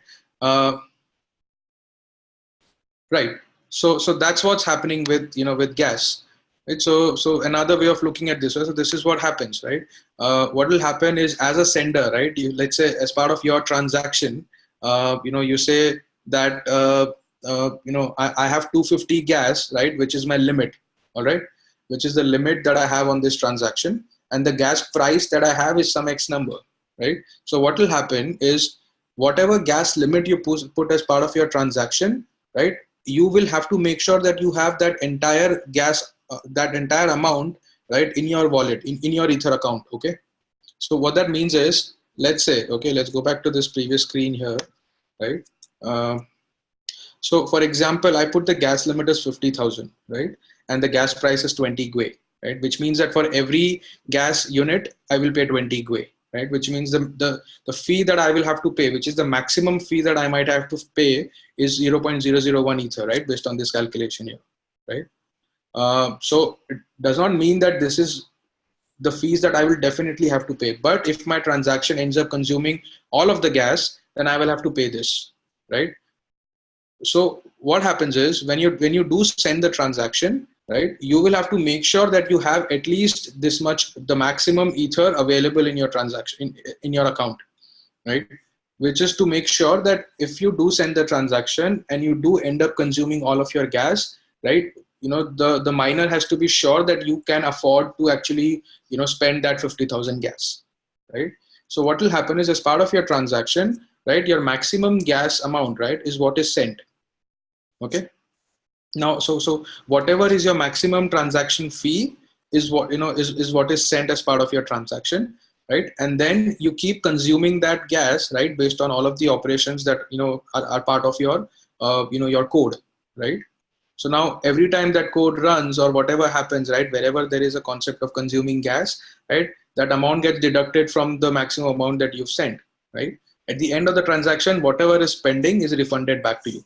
Right. So that's what's happening with with gas. Right. So another way of looking at this, right? So this is what happens, right? What will happen is, as a sender, right? Let's say as part of your transaction, you say that I have 250 gas, right, which is my limit, all right, which is the limit that I have on this transaction, and the gas price that I have is some X number, right? So what will happen is, whatever gas limit you put as part of your transaction, right, you will have to make sure that you have that entire gas, that entire amount, right, in your wallet, in your Ether account. Okay. So what that means is, let's say, okay, let's go back to this previous screen here, right? So for example, I put the gas limit as 50,000, right? And the gas price is 20 GUE, right? Which means that for every gas unit, I will pay 20 GUE, right? Which means the fee that I will have to pay, which is the maximum fee that I might have to pay, is 0.001 Ether, right? Based on this calculation here, right? So it does not mean that this is the fees that I will definitely have to pay. But if my transaction ends up consuming all of the gas, then I will have to pay this, right? So what happens is, when you do send the transaction, right, you will have to make sure that you have at least this much, the maximum Ether available in your transaction, in your account, right? Which is to make sure that if you do send the transaction and you do end up consuming all of your gas, right, the miner has to be sure that you can afford to actually spend that 50,000 gas, right? So what will happen is, as part of your transaction, right, your maximum gas amount, right, is what is sent. Okay. Now, so whatever is your maximum transaction fee is what is what is sent as part of your transaction, right? And then you keep consuming that gas, right, based on all of the operations that are part of your your code, right? So now every time that code runs, or whatever happens, right, wherever there is a concept of consuming gas, right, that amount gets deducted from the maximum amount that you've sent, right? At the end of the transaction, whatever is pending is refunded back to you.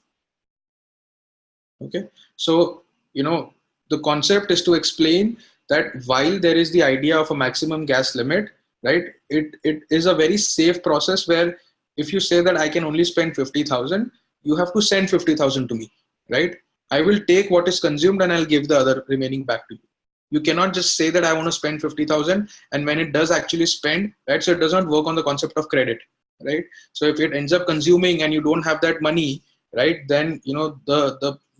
Okay. So the concept is to explain that while there is the idea of a maximum gas limit, right, it is a very safe process, where if you say that I can only spend 50,000, you have to send 50,000 to me, right? I will take what is consumed and I'll give the other remaining back to you. You cannot just say that I want to spend 50,000, and when it does actually spend, right, so it does not work on the concept of credit, right? So if it ends up consuming and you don't have that money, right, then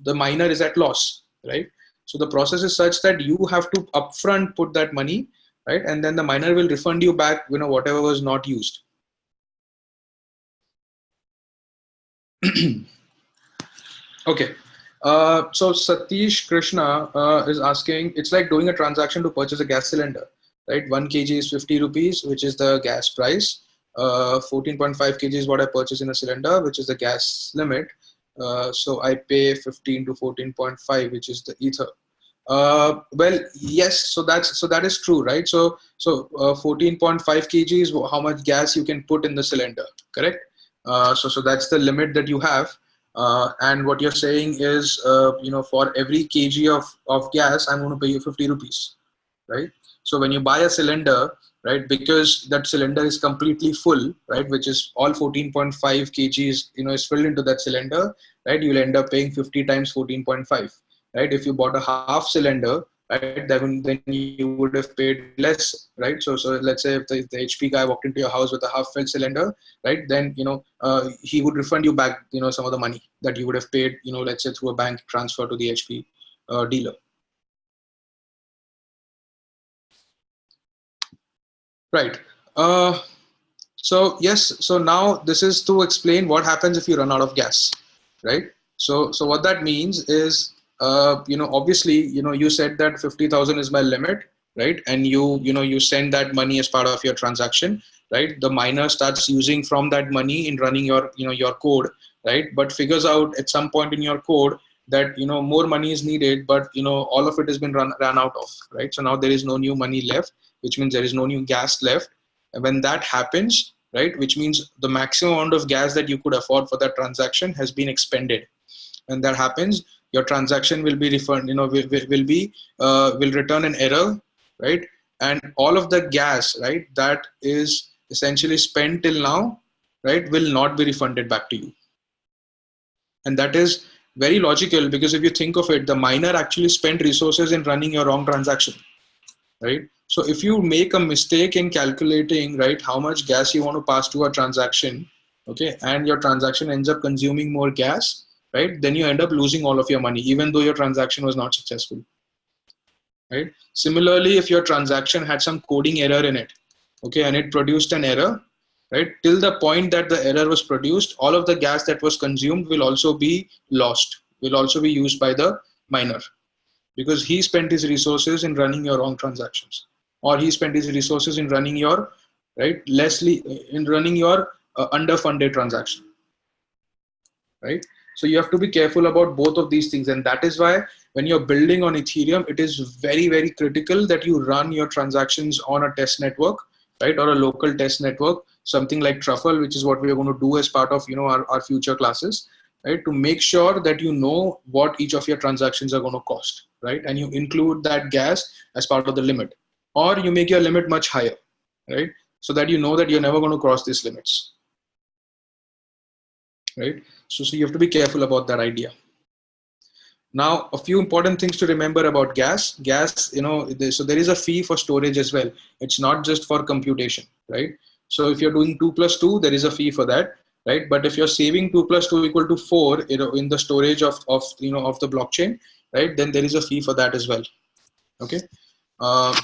the miner is at loss, right? So the process is such that you have to upfront put that money, right, and then the miner will refund you back whatever was not used. Okay. So Satish Krishna is asking, it's like doing a transaction to purchase a gas cylinder, right? 1 kg is 50 rupees, which is the gas price. 14.5 kg is what I purchase in a cylinder, which is the gas limit. So I pay 15 to 14.5, which is the Ether. Well, yes, so that is true, right? So 14.5 kg is how much gas you can put in the cylinder, correct? So that's the limit that you have. And what you're saying is, for every kg of gas, I'm going to pay you 50 rupees, right? So when you buy a cylinder, right, because that cylinder is completely full, right, which is all 14.5 kgs, is filled into that cylinder, right, you'll end up paying 50 times 14.5, right? If you bought a half cylinder, right, then you would have paid less, right? So let's say if the HP guy walked into your house with a half filled cylinder, right, then he would refund you back, some of the money that you would have paid, let's say through a bank transfer to the HP dealer. Right. So yes, so now this is to explain what happens if you run out of gas, right? So what that means is, obviously, you said that 50,000 is my limit, right? And you send that money as part of your transaction, right? The miner starts using from that money in running your code, right? But figures out at some point in your code that, more money is needed, but, all of it has been ran out of, right? So now there is no new money left, which means there is no new gas left. And when that happens, right, which means the maximum amount of gas that you could afford for that transaction has been expended. When that happens, your transaction will be refunded, will return an error, right? And all of the gas, right, that is essentially spent till now, right, will not be refunded back to you. And that is very logical, because if you think of it, the miner actually spent resources in running your wrong transaction, right? So if you make a mistake in calculating, right, how much gas you want to pass to a transaction, okay, and your transaction ends up consuming more gas, right, then you end up losing all of your money, even though your transaction was not successful, right? Similarly, if your transaction had some coding error in it, okay, and it produced an error, right, till the point that the error was produced, all of the gas that was consumed will also be lost, will also be used by the miner, because he spent his resources in running your wrong transactions, or he spent his resources in running your, right, in running your underfunded transaction, right? So you have to be careful about both of these things. And that is why when you're building on Ethereum, it is very, very critical that you run your transactions on a test network, right, or a local test network, something like Truffle, which is what we are going to do as part of our future classes, right, to make sure that you know what each of your transactions are going to cost, right, and you include that gas as part of the limit, or you make your limit much higher, right, so that you know that you're never going to cross these limits, right? So you have to be careful about that idea. Now, a few important things to remember about gas. Gas, so there is a fee for storage as well. It's not just for computation, right? So if you're doing 2 plus 2, there is a fee for that, right? But if you're saving 2 plus 2 equal to 4, in the storage of the blockchain, right, then there is a fee for that as well. Okay. Uh,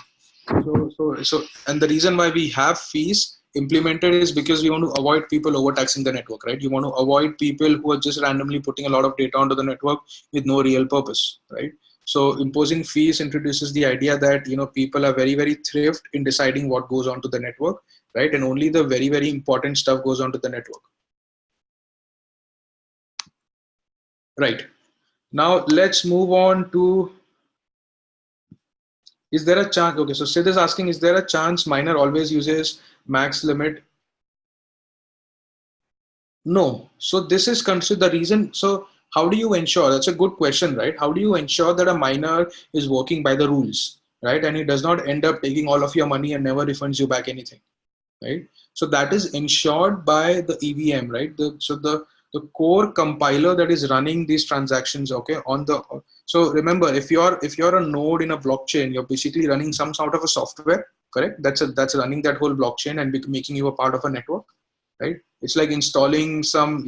and the reason why we have fees implemented is because we want to avoid people overtaxing the network, right? You want to avoid people who are just randomly putting a lot of data onto the network with no real purpose, right? So imposing fees introduces the idea that people are very, very thrift in deciding what goes onto the network, right? And only the very, very important stuff goes onto the network, right? Now let's move on to, is there a chance? Okay, so Sid is asking, is there a chance miner always uses max limit? No. So this is considered the reason. So how do you ensure? That's a good question, right? How do you ensure that a miner is working by the rules, right? And he does not end up taking all of your money and never refunds you back anything, right? So that is ensured by the EVM, right? The core compiler that is running these transactions, okay, so remember, if you're a node in a blockchain, you're basically running some sort of a software, correct? That's running that whole blockchain and making you a part of a network, right? It's like installing some,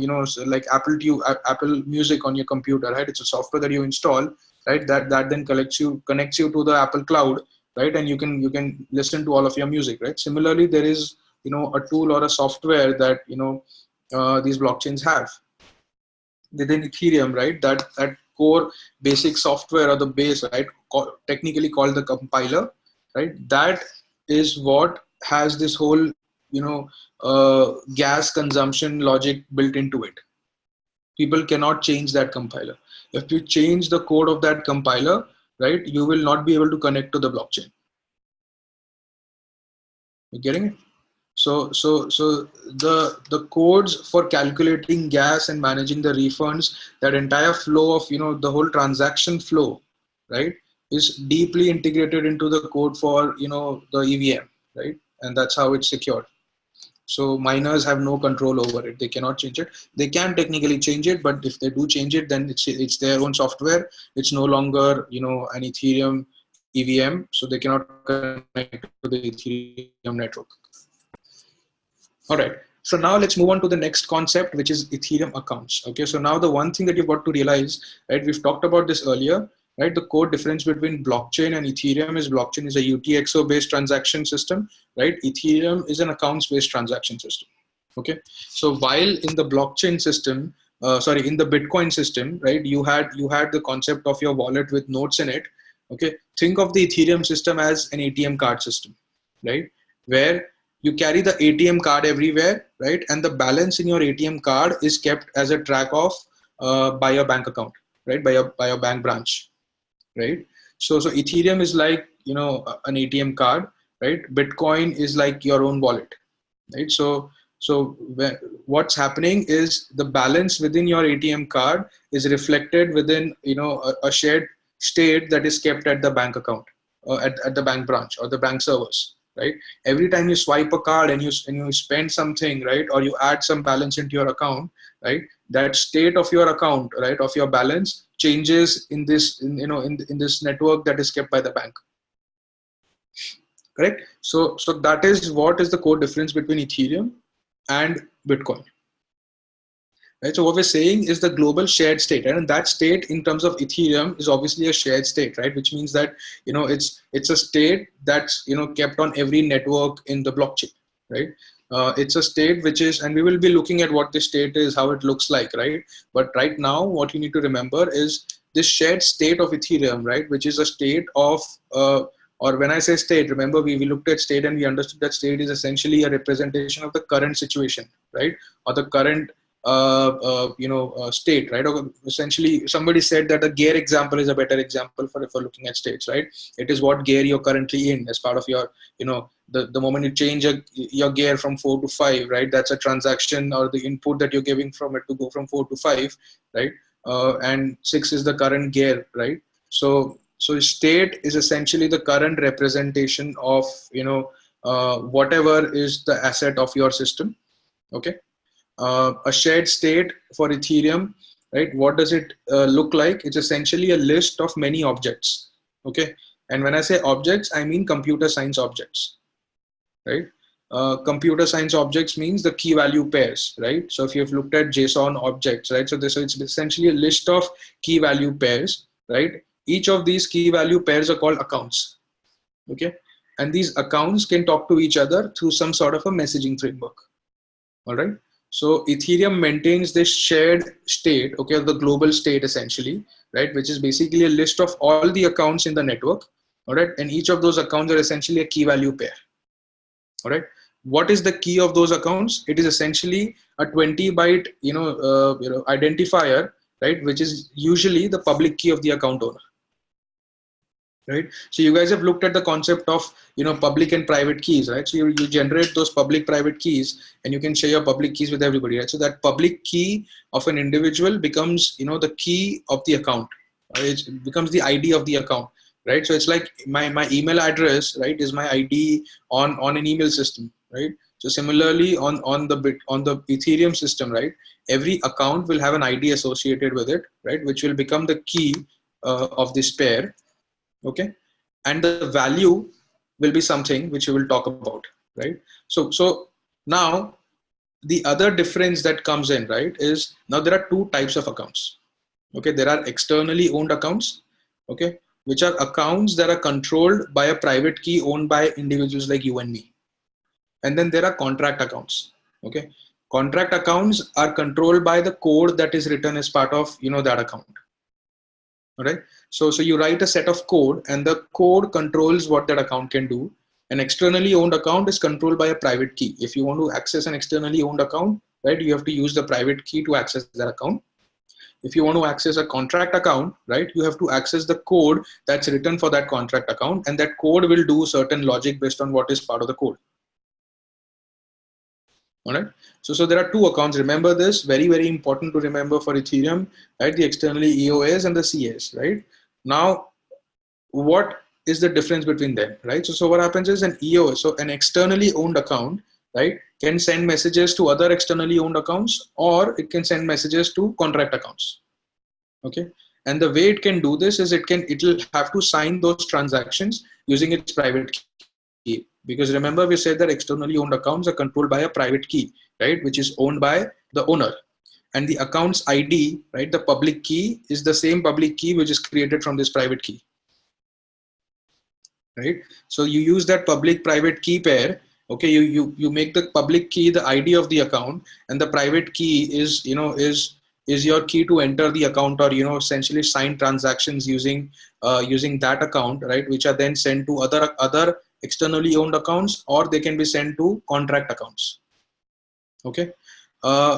like Apple Music on your computer, right? It's a software that you install, right? That then connects you to the Apple cloud, right? And you can listen to all of your music, right? Similarly, there is, a tool or a software that, these blockchains have within Ethereum, right? That core basic software, or the base, right? Technically called the compiler, right? That is what has this whole, gas consumption logic built into it. People cannot change that compiler. If you change the code of that compiler, right, you will not be able to connect to the blockchain. You getting it? So the codes for calculating gas and managing the refunds, that entire flow of, the whole transaction flow, right, is deeply integrated into the code for, the EVM, right? And that's how it's secured. So miners have no control over it. They cannot change it. They can technically change it, but if they do change it, then it's their own software. It's no longer, an Ethereum EVM, so they cannot connect to the Ethereum network. All right. So now let's move on to the next concept, which is Ethereum accounts. Okay. So now the one thing that you've got to realize, right? We've talked about this earlier, right? The core difference between blockchain and Ethereum is blockchain is a UTXO based transaction system, right? Ethereum is an accounts based transaction system. Okay. So while in the blockchain system, in the Bitcoin system, right? You had the concept of your wallet with notes in it. Okay. Think of the Ethereum system as an ATM card system, right? Where you carry the ATM card everywhere, right? And the balance in your ATM card is kept as a track of by your bank account, right? By your bank branch, right? So Ethereum is like, an ATM card, right? Bitcoin is like your own wallet, right? So what's happening is the balance within your ATM card is reflected within, a shared state that is kept at the bank account, at the bank branch or the bank servers, right? Every time you swipe a card and you spend something, right, or you add some balance into your account, right, that state of your account, right, of your balance changes in this, in this network that is kept by the bank. Correct. So that is what is the core difference between Ethereum and Bitcoin. Right. So what we're saying is the global shared state, right? And that state in terms of Ethereum is obviously a shared state, right? Which means that, it's a state that's, kept on every network in the blockchain, right? It's a state which is, and we will be looking at what this state is, how it looks like, right? But right now, what you need to remember is this shared state of Ethereum, right? Which is a state of, or when I say state, remember we looked at state and we understood that state is essentially a representation of the current situation, right? Or the current state, right? Or essentially, somebody said that the gear example is a better example for looking at states, right? It is what gear you're currently in as part of your, the moment you change your gear from 4 to 5, right? That's a transaction or the input that you're giving from it to go from 4 to 5, right? And 6 is the current gear, right? So state is essentially the current representation of, whatever is the asset of your system. Okay. A shared state for Ethereum, right? What does it look like? It's essentially a list of many objects. Okay. And when I say objects, I mean computer science objects, right? Computer science objects means the key value pairs, right? So if you've looked at JSON objects, right? So it's essentially a list of key value pairs, right? Each of these key value pairs are called accounts. Okay. And these accounts can talk to each other through some sort of a messaging framework. All right. So Ethereum maintains this shared state, okay, the global state essentially, right, which is basically a list of all the accounts in the network, all right, and each of those accounts are essentially a key value pair, all right. What is the key of those accounts? It is essentially a 20-byte, identifier, right, which is usually the public key of the account owner. Right. So you guys have looked at the concept of, public and private keys, right? So you generate those public private keys and you can share your public keys with everybody, right? So that public key of an individual becomes, the key of the account. It becomes the ID of the account, right? So it's like my email address, right, is my ID on an email system, right? So similarly on the Ethereum system, right, every account will have an ID associated with it, right, which will become the key of this pair. Okay, and the value will be something which we will talk about, right? So now the other difference that comes in, right, is now there are two types of accounts. Okay, there are externally owned accounts, okay, which are accounts that are controlled by a private key owned by individuals like you and me. And then there are contract accounts. Okay, contract accounts are controlled by the code that is written as part of, that account. All right. So you write a set of code and the code controls what that account can do. An externally owned account is controlled by a private key. If you want to access an externally owned account, right, you have to use the private key to access that account. If you want to access a contract account, right, you have to access the code that's written for that contract account, and that code will do certain logic based on what is part of the code. All right. So there are two accounts. Remember this, very, very important to remember for Ethereum, right? The externally EOS and the CS, right? Now, what is the difference between them, right? So what happens is an EOS, so an externally owned account, right, can send messages to other externally owned accounts, or it can send messages to contract accounts. Okay. And the way it can do this is it'll have to sign those transactions using its private key. Because remember, we said that externally owned accounts are controlled by a private key, right, which is owned by the owner. And the account's ID, right, the public key is the same public key which is created from this private key. Right. So you use that public private key pair. Okay. You make the public key the ID of the account, and the private key is, is your key to enter the account, or, essentially sign transactions using using that account, right, which are then sent to other externally owned accounts, or they can be sent to contract accounts. Okay.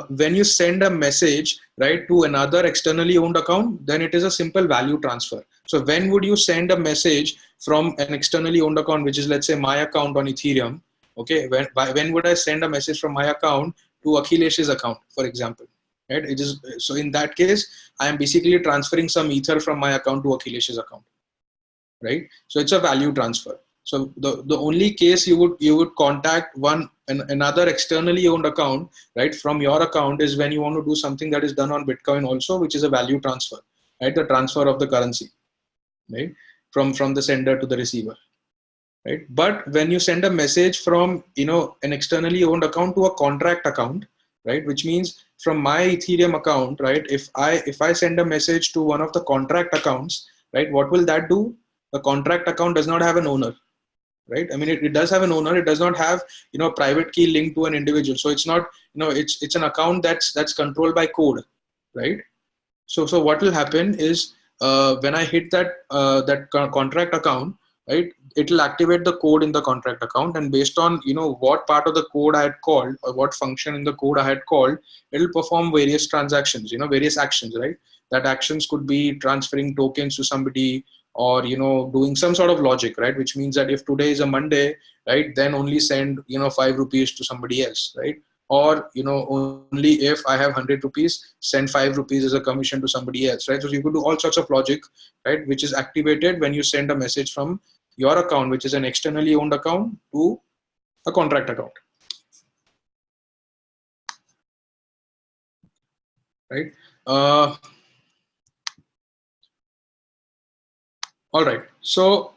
When you send a message, right, to another externally owned account, then it is a simple value transfer. So when would you send a message from an externally owned account, which is, let's say, my account on Ethereum? Okay, when would I send a message from my account to Akhilesh's account, for example? Right. It is, so in that case, I am basically transferring some ether from my account to Akhilesh's account. Right. So it's a value transfer. So the only case you would contact another externally owned account, right, from your account, is when you want to do something that is done on Bitcoin also, which is a value transfer, right, the transfer of the currency, right, from the sender to the receiver, right. But when you send a message from, an externally owned account to a contract account, right, which means from my Ethereum account, right, if I send a message to one of the contract accounts, right, what will that do? The contract account does not have an owner, right? I mean, it does have an owner. It does not have, private key linked to an individual. So it's not, it's an account that's controlled by code, right? So what will happen is, when I hit that contract account, right, it will activate the code in the contract account, and based on, what part of the code I had called, or what function in the code I had called, it will perform various transactions, various actions, right? That actions could be transferring tokens to somebody, or, doing some sort of logic, right, which means that if today is a Monday, right, then only send, 5 rupees to somebody else, right? Or, only if I have 100 rupees, send 5 rupees as a commission to somebody else, right? So you could do all sorts of logic, right, which is activated when you send a message from your account, which is an externally owned account, to a contract account, right? All right. So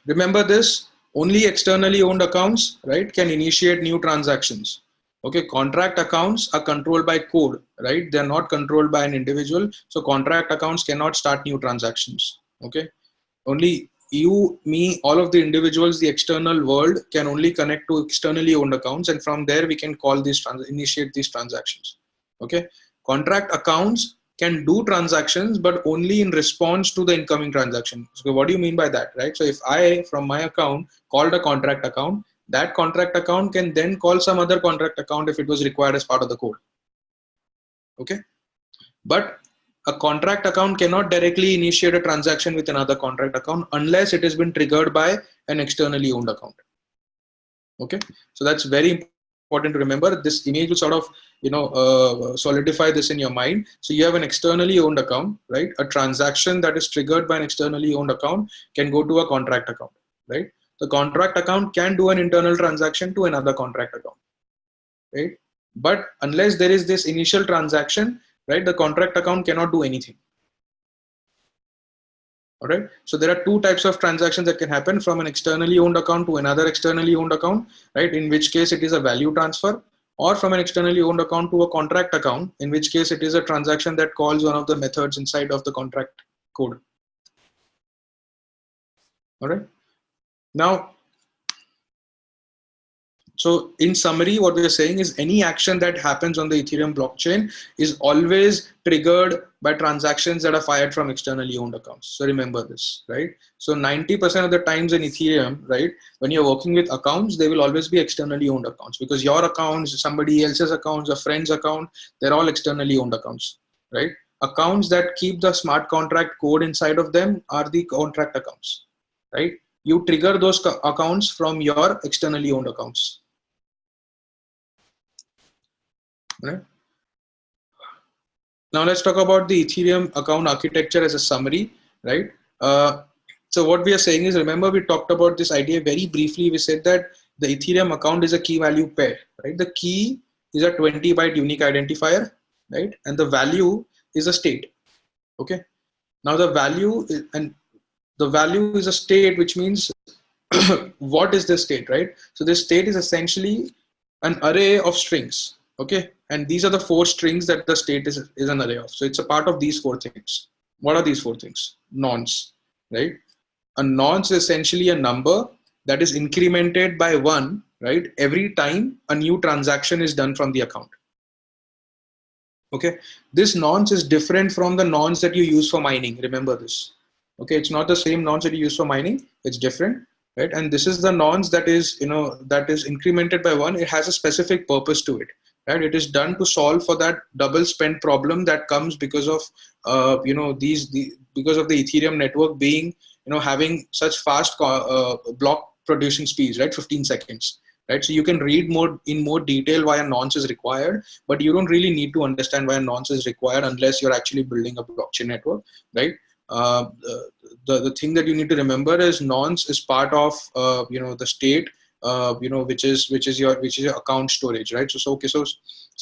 remember this, only externally owned accounts, right, can initiate new transactions. Okay. Contract accounts are controlled by code, right? They're not controlled by an individual. So contract accounts cannot start new transactions. Okay. Only you, me, all of the individuals, the external world can only connect to externally owned accounts. And from there, we can call these, initiate these transactions. Okay. Contract accounts can do transactions, but only in response to the incoming transaction. So what do you mean by that, right? So if I, from my account, called a contract account, that contract account can then call some other contract account if it was required as part of the code. Okay. But a contract account cannot directly initiate a transaction with another contract account unless it has been triggered by an externally owned account. Okay. So that's very important to remember. This image will sort of, solidify this in your mind. So you have an externally owned account, right? A transaction that is triggered by an externally owned account can go to a contract account, right? The contract account can do an internal transaction to another contract account, right? But unless there is this initial transaction, right, the contract account cannot do anything. All right. So there are two types of transactions that can happen from an externally owned account to another externally owned account, right? In which case it is a value transfer, or from an externally owned account to a contract account, in which case it is a transaction that calls one of the methods inside of the contract code. All right. Now, so in summary, what we're saying is any action that happens on the Ethereum blockchain is always triggered by transactions that are fired from externally owned accounts. So remember this, right? So 90% of the times in Ethereum, right, when you're working with accounts, they will always be externally owned accounts, because your accounts, somebody else's accounts, a friend's account, they're all externally owned accounts, right? Accounts that keep the smart contract code inside of them are the contract accounts, right? You trigger those accounts from your externally owned accounts. right? Now let's talk about the Ethereum account architecture as a summary, right? So what we are saying is, remember we talked about this idea very briefly. We said that the Ethereum account is a key value pair, right? The key is a 20-byte unique identifier, right? And the value is a state. Okay. Now the value is, and the value is a state, which means what is the state, right? So this state is essentially an array of strings. Okay. And these are the 4 strings that the state is an array of. So it's a part of these 4 things. What are these 4 things? Nonce, right? A nonce is essentially a number that is incremented by 1, right? Every time a new transaction is done from the account. Okay. This nonce is different from the nonce that you use for mining. Remember this. Okay. It's not the same nonce that you use for mining. It's different, right? And this is the nonce that is, that is incremented by 1. It has a specific purpose to it, right? It is done to solve for that double spend problem that comes because of, because of the Ethereum network being, having such fast block producing speeds, right? 15 seconds. Right, so you can read in more detail why a nonce is required, but you don't really need to understand why a nonce is required unless you're actually building a blockchain network, right? The thing that you need to remember is nonce is part of the state, which is your account storage, right? So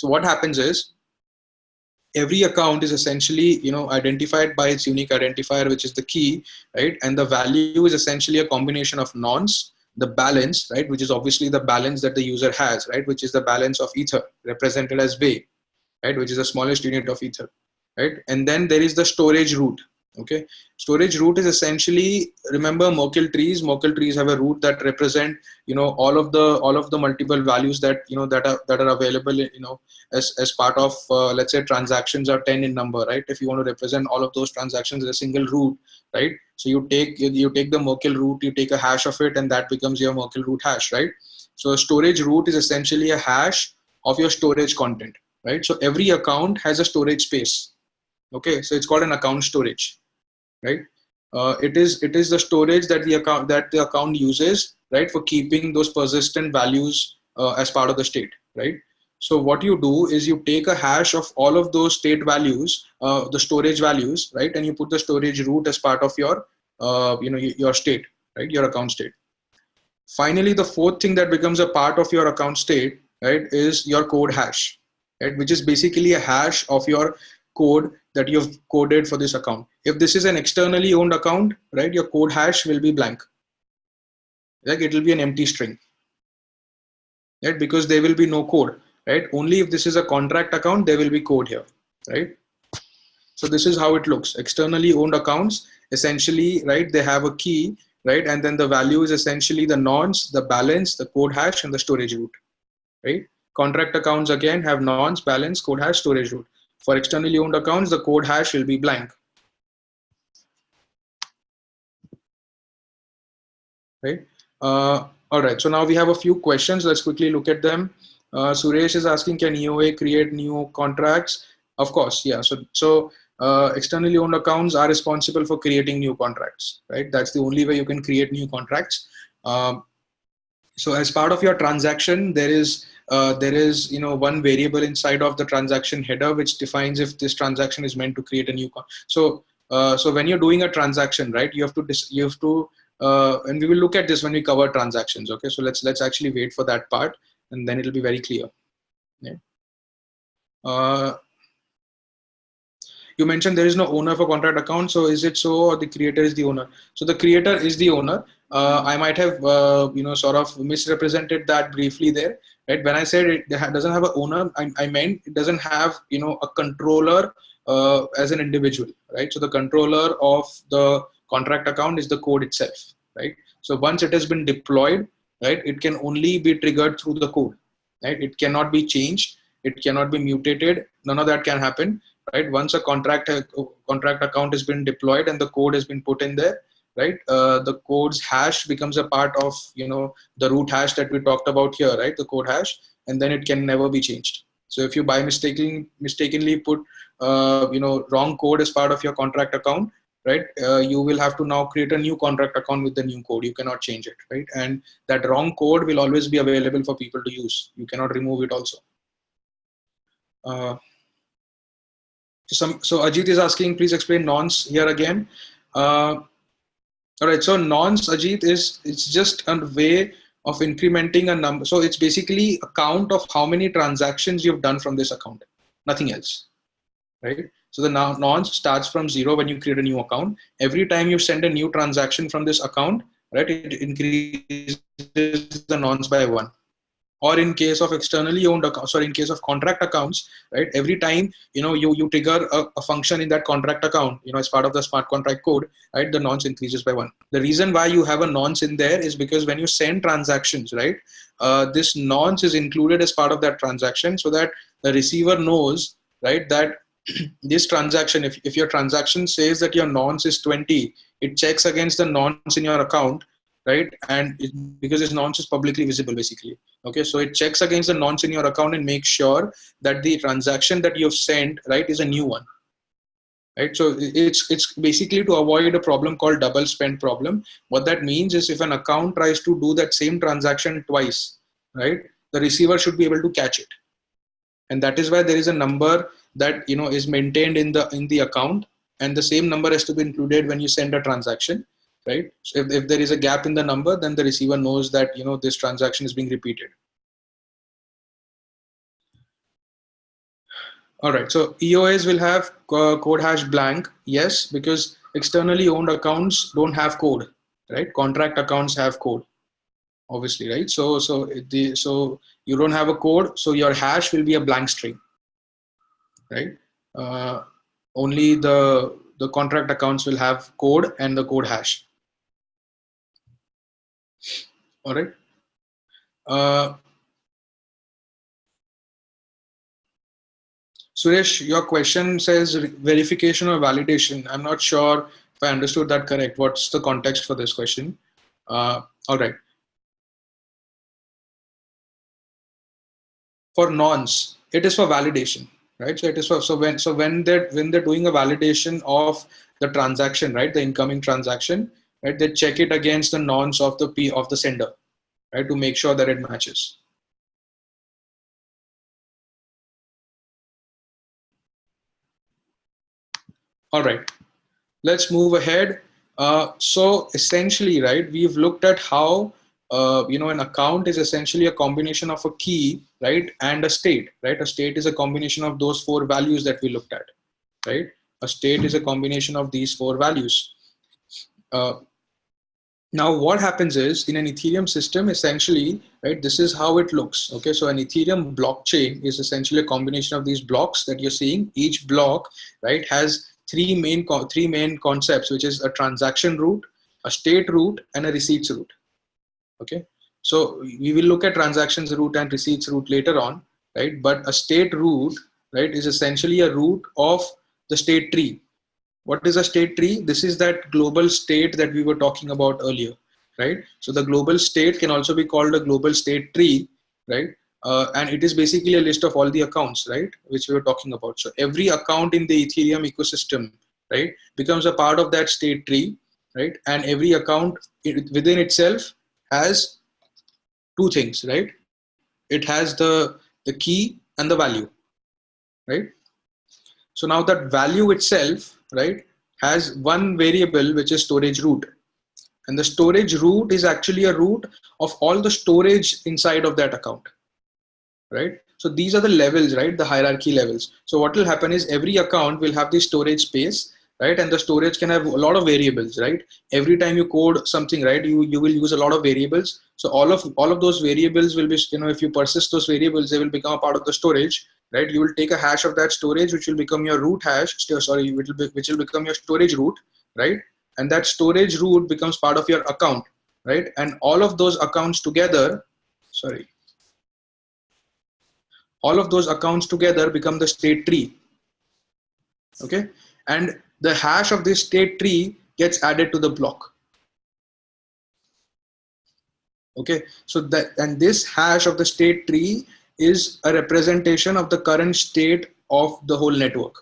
what happens is every account is essentially identified by its unique identifier, which is the key, right? And the value is essentially a combination of nonce, the balance, right, which is obviously the balance that the user has, right, which is the balance of ether represented as V, right, which is the smallest unit of ether, right? And then there is the storage root. Okay, storage root is essentially, remember Merkle trees have a root that represent all of the multiple values that that are available as part of let's say transactions are 10 in number, right? If you want to represent all of those transactions in a single root, right? So you take the Merkle root, you take a hash of it, and that becomes your Merkle root hash, right? So a storage root is essentially a hash of your storage content, right? So every account has a storage space. Okay, so it's called an account storage, right? It is the storage that the account uses, right, for keeping those persistent values as part of the state, right? So what you do is you take a hash of all of those state values, the storage values, right, and you put the storage root as part of your your state, right, your account state. Finally, the 4th thing that becomes a part of your account state, right, is your code hash, right, which is basically a hash of your code that you've coded for this account. If this is an externally owned account, right, your code hash will be blank. Like it will be an empty string, right, because there will be no code, right? Only if this is a contract account, there will be code here, right? So this is how it looks. Externally owned accounts, essentially, right, they have a key, right? And then the value is essentially the nonce, the balance, the code hash, and the storage root, right? Contract accounts again have nonce, balance, code hash, storage root. For externally owned accounts, the code hash will be blank, right? All right, so now we have a few questions. Let's quickly look at them. Suresh is asking, can EOA create new contracts? Of course, yeah. So externally owned accounts are responsible for creating new contracts, right? That's the only way you can create new contracts. So as part of your transaction, there is one variable inside of the transaction header which defines if this transaction is meant to create a new so when you're doing a transaction, right, you have to and we will look at this when we cover transactions. Okay, so let's actually wait for that part, and then it'll be very clear. Yeah. You mentioned there is no owner for contract account. So is it so, or the creator is the owner? So the creator is the owner. I might have sort of misrepresented that briefly there, right? When I said it doesn't have an owner, I meant it doesn't have a controller as an individual, right? So the controller of the contract account is the code itself, right? So once it has been deployed, right, it can only be triggered through the code, right? It cannot be changed, it cannot be mutated, none of that can happen, right? Once a contract account has been deployed and the code has been put in there, right, the code's hash becomes a part of the root hash that we talked about here, right, the code hash, and then it can never be changed. So if you by mistakenly put wrong code as part of your contract account, right, you will have to now create a new contract account with the new code. You cannot change it, right? And that wrong code will always be available for people to use. You cannot remove it also. Uh, so Ajit is asking, please explain nonce here again. All right, so nonce, Ajit, it's just a way of incrementing a number. So it's basically a count of how many transactions you've done from this account, nothing else, right? So the nonce starts from 0 when you create a new account. Every time you send a new transaction from this account, right, it increases the nonce by 1. Or in case of externally owned accounts, sorry, in case of contract accounts, right, every time you trigger a function in that contract account, as part of the smart contract code, right, the nonce increases by 1. The reason why you have a nonce in there is because when you send transactions, right, this nonce is included as part of that transaction, so that the receiver knows, right, that this transaction, if your transaction says that your nonce is 20, it checks against the nonce in your account, right? And because this nonce is publicly visible, basically. Okay, so it checks against the nonce in your account and makes sure that the transaction that you've sent, right, is a new one, right? So it's basically to avoid a problem called double spend problem. What that means is if an account tries to do that same transaction twice, right, the receiver should be able to catch it, and that is why there is a number that is maintained in the account, and the same number has to be included when you send a transaction, right? So if there is a gap in the number, then the receiver knows that this transaction is being repeated. All right, so EOAs will have code hash blank, yes, because externally owned accounts don't have code, right? Contract accounts have code, obviously, right? So you don't have a code, so your hash will be a blank string, right? Only the contract accounts will have code and the code hash. All right. Suresh, your question says verification or validation. I'm not sure if I understood that correct. What's the context for this question? All right. For nonce, it is for validation, right? So it is for when they're doing a validation of the transaction, right, the incoming transaction, right, they check it against the nonce of the sender, right, to make sure that it matches. All right, let's move ahead. So essentially, right, we've looked at how an account is essentially a combination of a key, right, and a state, right? A state is a combination of those 4 values that we looked at, right? A state is a combination of these 4 values. Now what happens is in an Ethereum system, essentially, right, this is how it looks. Okay, so an Ethereum blockchain is essentially a combination of these blocks that you're seeing. Each block, right, has three main concepts, which is a transaction root, a state root, and a receipts root. Okay, so we will look at transactions root and receipts root later on, right? But a state root, right, is essentially a root of the state tree. What is a state tree? This is that global state that we were talking about earlier, right? So the global state can also be called a global state tree, right? And it is basically a list of all the accounts, right, which we were talking about. So every account in the Ethereum ecosystem, right, becomes a part of that state tree, right? And every account within itself has 2 things, right? It has the key and the value, right? So now that value itself, right, has one variable, which is storage root. And the storage root is actually a root of all the storage inside of that account, right? So these are the levels, right, the hierarchy levels. So what will happen is every account will have the storage space, right? And the storage can have a lot of variables, right? Every time you code something, right, you will use a lot of variables. So all of those variables will be, if you persist those variables, they will become a part of the storage, right? You will take a hash of that storage, which will become your root hash, which will become your storage root, right? And that storage root becomes part of your account, right? And all of those accounts together, all of those accounts together become the state tree. Okay, and the hash of this state tree gets added to the block. Okay, so this hash of the state tree is a representation of the current state of the whole network.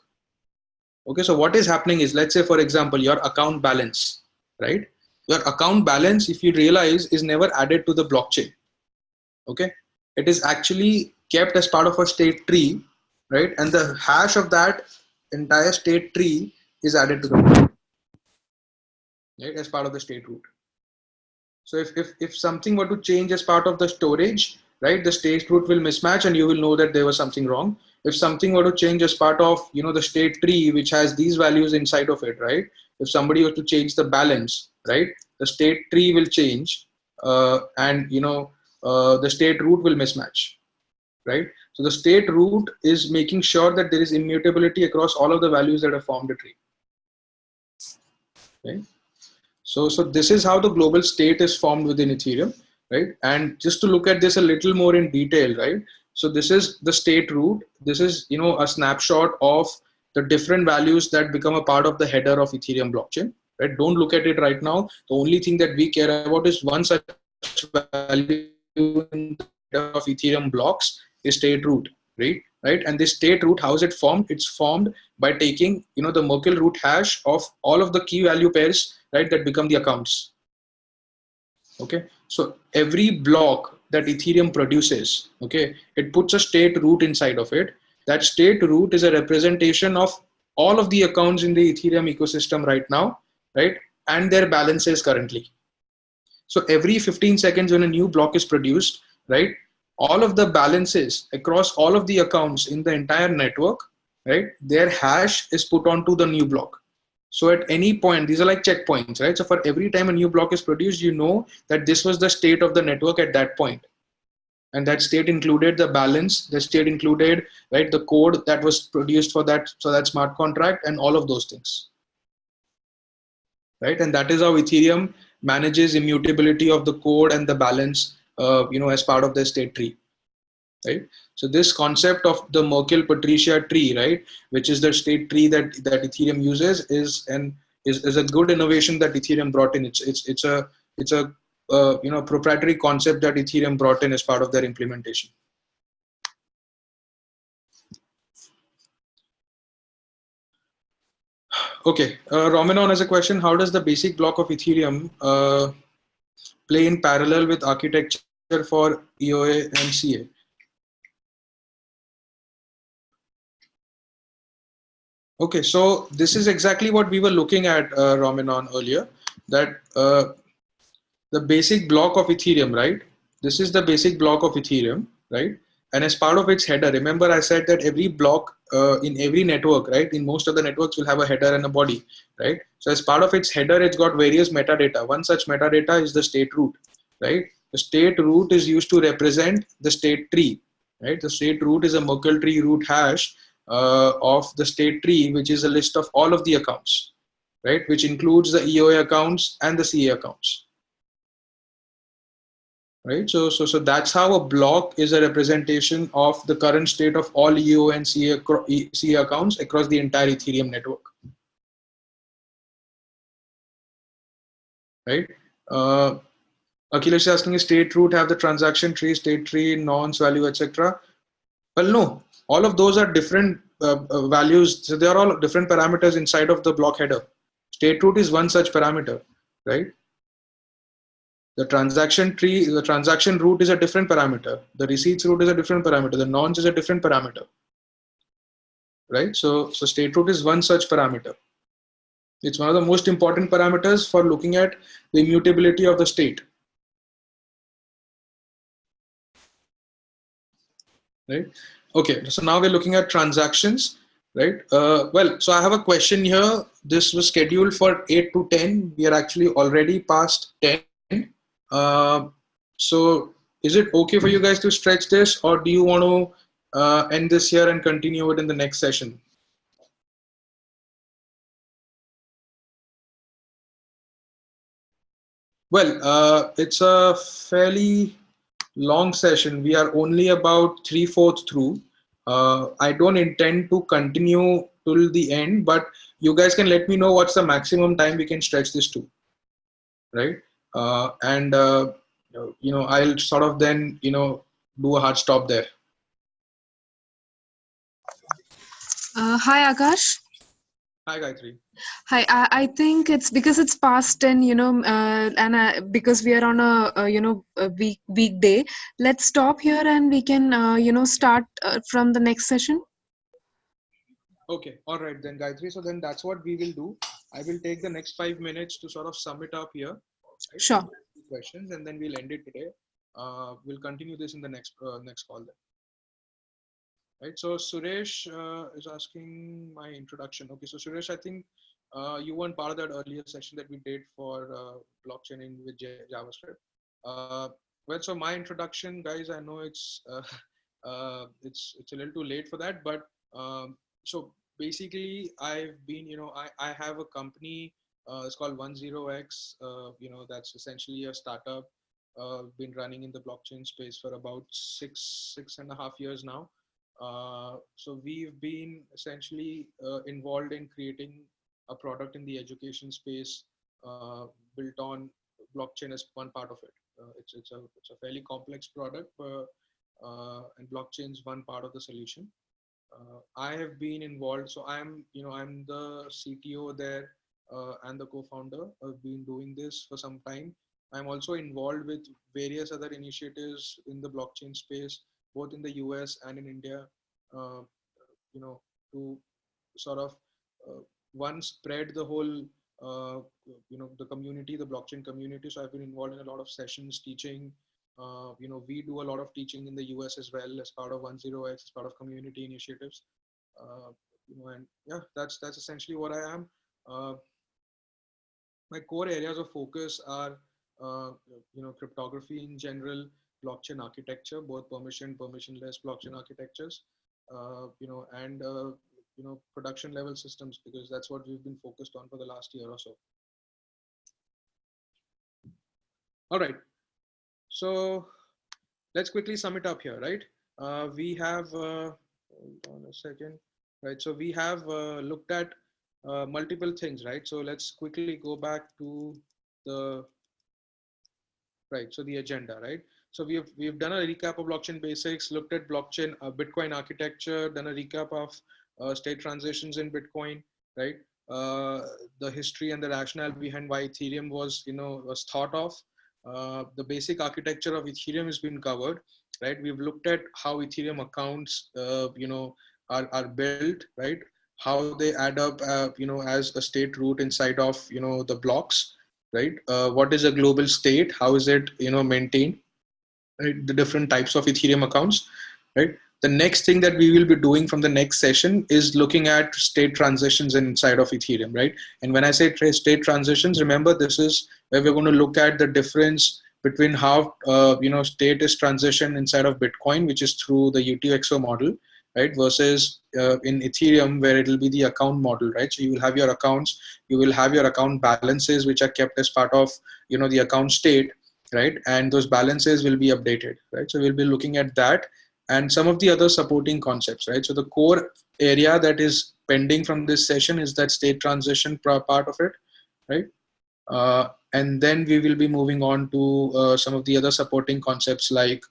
Okay, so what is happening is, let's say for example, your account balance, right? Your account balance, if you realize, is never added to the blockchain. Okay, it is actually kept as part of a state tree, right? And the hash of that entire state tree is added to the block, right, as part of the state root. So if something were to change as part of the storage, right, the state root will mismatch and you will know that there was something wrong. If something were to change as part of, the state tree, which has these values inside of it, right? If somebody were to change the balance, right, the state tree will change, and the state root will mismatch, right? So the state root is making sure that there is immutability across all of the values that have formed a tree. Okay? So this is how the global state is formed within Ethereum, right? And just to look at this a little more in detail, right? So this is the state root. This is, a snapshot of the different values that become a part of the header of Ethereum blockchain, right? Don't look at it right now. The only thing that we care about is one such value in the header of Ethereum blocks is state root, right? Right. And this state root, how is it formed? It's formed by taking, the Merkle root hash of all of the key value pairs, right, that become the accounts. Okay. So every block that Ethereum produces, okay, it puts a state root inside of it. That state root is a representation of all of the accounts in the Ethereum ecosystem right now, right, and their balances currently. So every 15 seconds when a new block is produced, right, all of the balances across all of the accounts in the entire network, right, their hash is put onto the new block. So at any point, these are like checkpoints, right? So for every time a new block is produced, you know that this was the state of the network at that point. And that state included the balance, the state included, right, the code that was produced for that, so that smart contract and all of those things. Right? And that is how Ethereum manages immutability of the code and the balance, as part of the state tree. Right. So this concept of the Merkle Patricia tree, right, which is the state tree that Ethereum uses, is a good innovation that Ethereum brought in. It's a proprietary concept that Ethereum brought in as part of their implementation. Okay, Romanon has a question. How does the basic block of Ethereum play in parallel with architecture for EOA and CA? Okay, so this is exactly what we were looking at, Romanon, earlier, that the basic block of Ethereum, right? This is the basic block of Ethereum, right? And as part of its header, remember I said that every block in every network, right? In most of the networks will have a header and a body, right? So as part of its header, it's got various metadata. One such metadata is the state root, right? The state root is used to represent the state tree, right? The state root is a Merkle tree root hash of the state tree, which is a list of all of the accounts, right? Which includes the EOA accounts and the CA accounts. Right, so that's how a block is a representation of the current state of all EO and CA accounts across the entire Ethereum network. Right, Akhilesh is asking, is state root have the transaction tree, state tree, nonce value, etc.? Well, no, all of those are different values. So they are all different parameters inside of the block header. State root is one such parameter, right? The transaction tree, the transaction root is a different parameter. The receipts root is a different parameter. The nonce is a different parameter, right? So state root is one such parameter. It's one of the most important parameters for looking at the immutability of the state, right? Okay, so now we're looking at transactions, right? Well, so I have a question here. This was scheduled for 8 to 10. We are actually already past 10. So is it okay for you guys to stretch this, or do you want to end this here and continue it in the next session? Well, it's a fairly long session. We are only about 3/4 through. I don't intend to continue till the end, but you guys can let me know what's the maximum time we can stretch this to, right? I'll sort of then, do a hard stop there. Hi, Aakash. Hi, Gayatri. Hi, I think it's because it's past 10, and because we are on a weekday. Let's stop here and we can, start from the next session. Okay, all right then, Gayatri. So then that's what we will do. I will take the next 5 minutes to sort of sum it up here, right? Sure. Questions, and then we'll end it today. We'll continue this in the next call then. Right. So Suresh is asking my introduction. Okay. So Suresh, I think you weren't part of that earlier session that we did for blockchaining with JavaScript. Well, so my introduction, guys, I know it's a little too late for that, but so basically, I've been, I have a company. It's called 10x. That's essentially a startup. Been running in the blockchain space for about six and a half years now. So we've been essentially involved in creating a product in the education space built on blockchain as one part of it. It's a fairly complex product, and blockchain is one part of the solution. I have been involved, so I'm the CTO there and the co-founder. I've been doing this for some time. I'm also involved with various other initiatives in the blockchain space, both in the US and in India, uh, to sort of uh, one spread the whole, the community, the blockchain community. So I've been involved in a lot of sessions teaching. We do a lot of teaching in the US as well as part of 10x, as part of community initiatives. And yeah, that's essentially what I am. Uh, my core areas of focus are, cryptography in general, blockchain architecture, both permissionless blockchain architectures, and production level systems, because that's what we've been focused on for the last year or so. All right, so let's quickly sum it up here, right? We have, hold on a second, right? So we have looked at multiple things, right? So let's quickly go back to the, right, so the agenda, right? So we've done a recap of blockchain basics, looked at blockchain, Bitcoin architecture, done a recap of state transitions in Bitcoin, right? The history and the rationale behind why Ethereum was thought of. The basic architecture of Ethereum has been covered, right? We've looked at how Ethereum accounts, are built, right? How they add up, as a state root inside of, the blocks, right? What is a global state? How is it, maintained? Right? The different types of Ethereum accounts, right? The next thing that we will be doing from the next session is looking at state transitions inside of Ethereum, right? And when I say state transitions, remember this is where we're going to look at the difference between how state is transitioned inside of Bitcoin, which is through the UTXO model, right? Versus in Ethereum, where it will be the account model, right? So you will have your accounts, you will have your account balances, which are kept as part of the account state, right? And those balances will be updated, right? So we'll be looking at that and some of the other supporting concepts, right? So the core area that is pending from this session is that state transition part of it, right? And then we will be moving on to some of the other supporting concepts like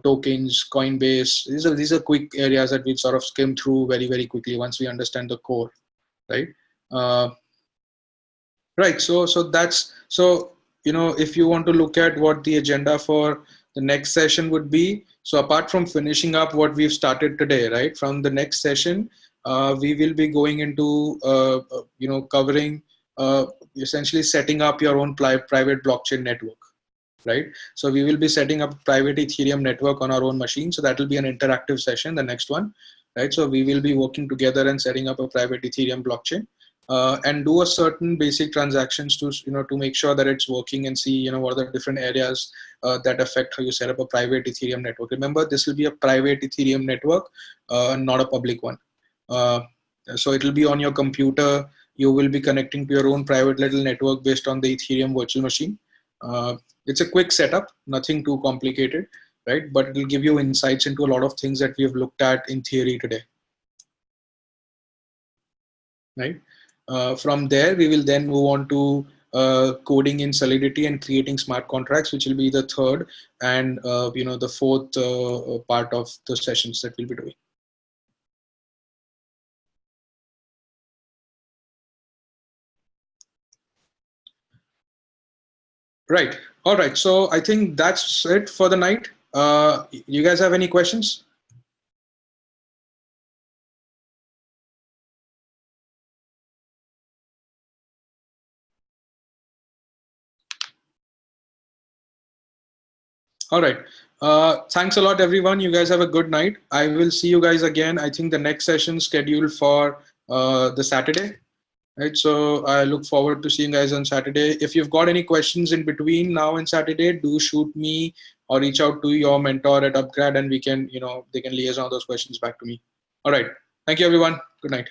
tokens, Coinbase. These are quick areas that we sort of skim through very quickly once we understand the core, right? Right. So if you want to look at what the agenda for the next session would be, so apart from finishing up what we've started today, right, from the next session, we will be going into covering essentially setting up your own private blockchain network, right? So we will be setting up a private Ethereum network on our own machine. So that will be an interactive session, the next one, right? So we will be working together and setting up a private Ethereum blockchain. And do a certain basic transactions to make sure that it's working, and see what are the different areas that affect how you set up a private Ethereum network. Remember, this will be a private Ethereum network, not a public one. Uh, so it will be on your computer. You will be connecting to your own private little network based on the Ethereum virtual machine. Uh, it's a quick setup, nothing too complicated, right? But it will give you insights into a lot of things that we have looked at in theory today, right? From there, we will then move on to coding in Solidity and creating smart contracts, which will be the third and the fourth part of the sessions that we'll be doing. Right. All right. So I think that's it for the night. You guys have any questions? All right. Thanks a lot, everyone. You guys have a good night. I will see you guys again. I think the next session scheduled for the Saturday. Right. So I look forward to seeing you guys on Saturday. If you've got any questions in between now and Saturday, do shoot me or reach out to your mentor at upGrad, and we can, they can liaison those questions back to me. All right. Thank you, everyone. Good night.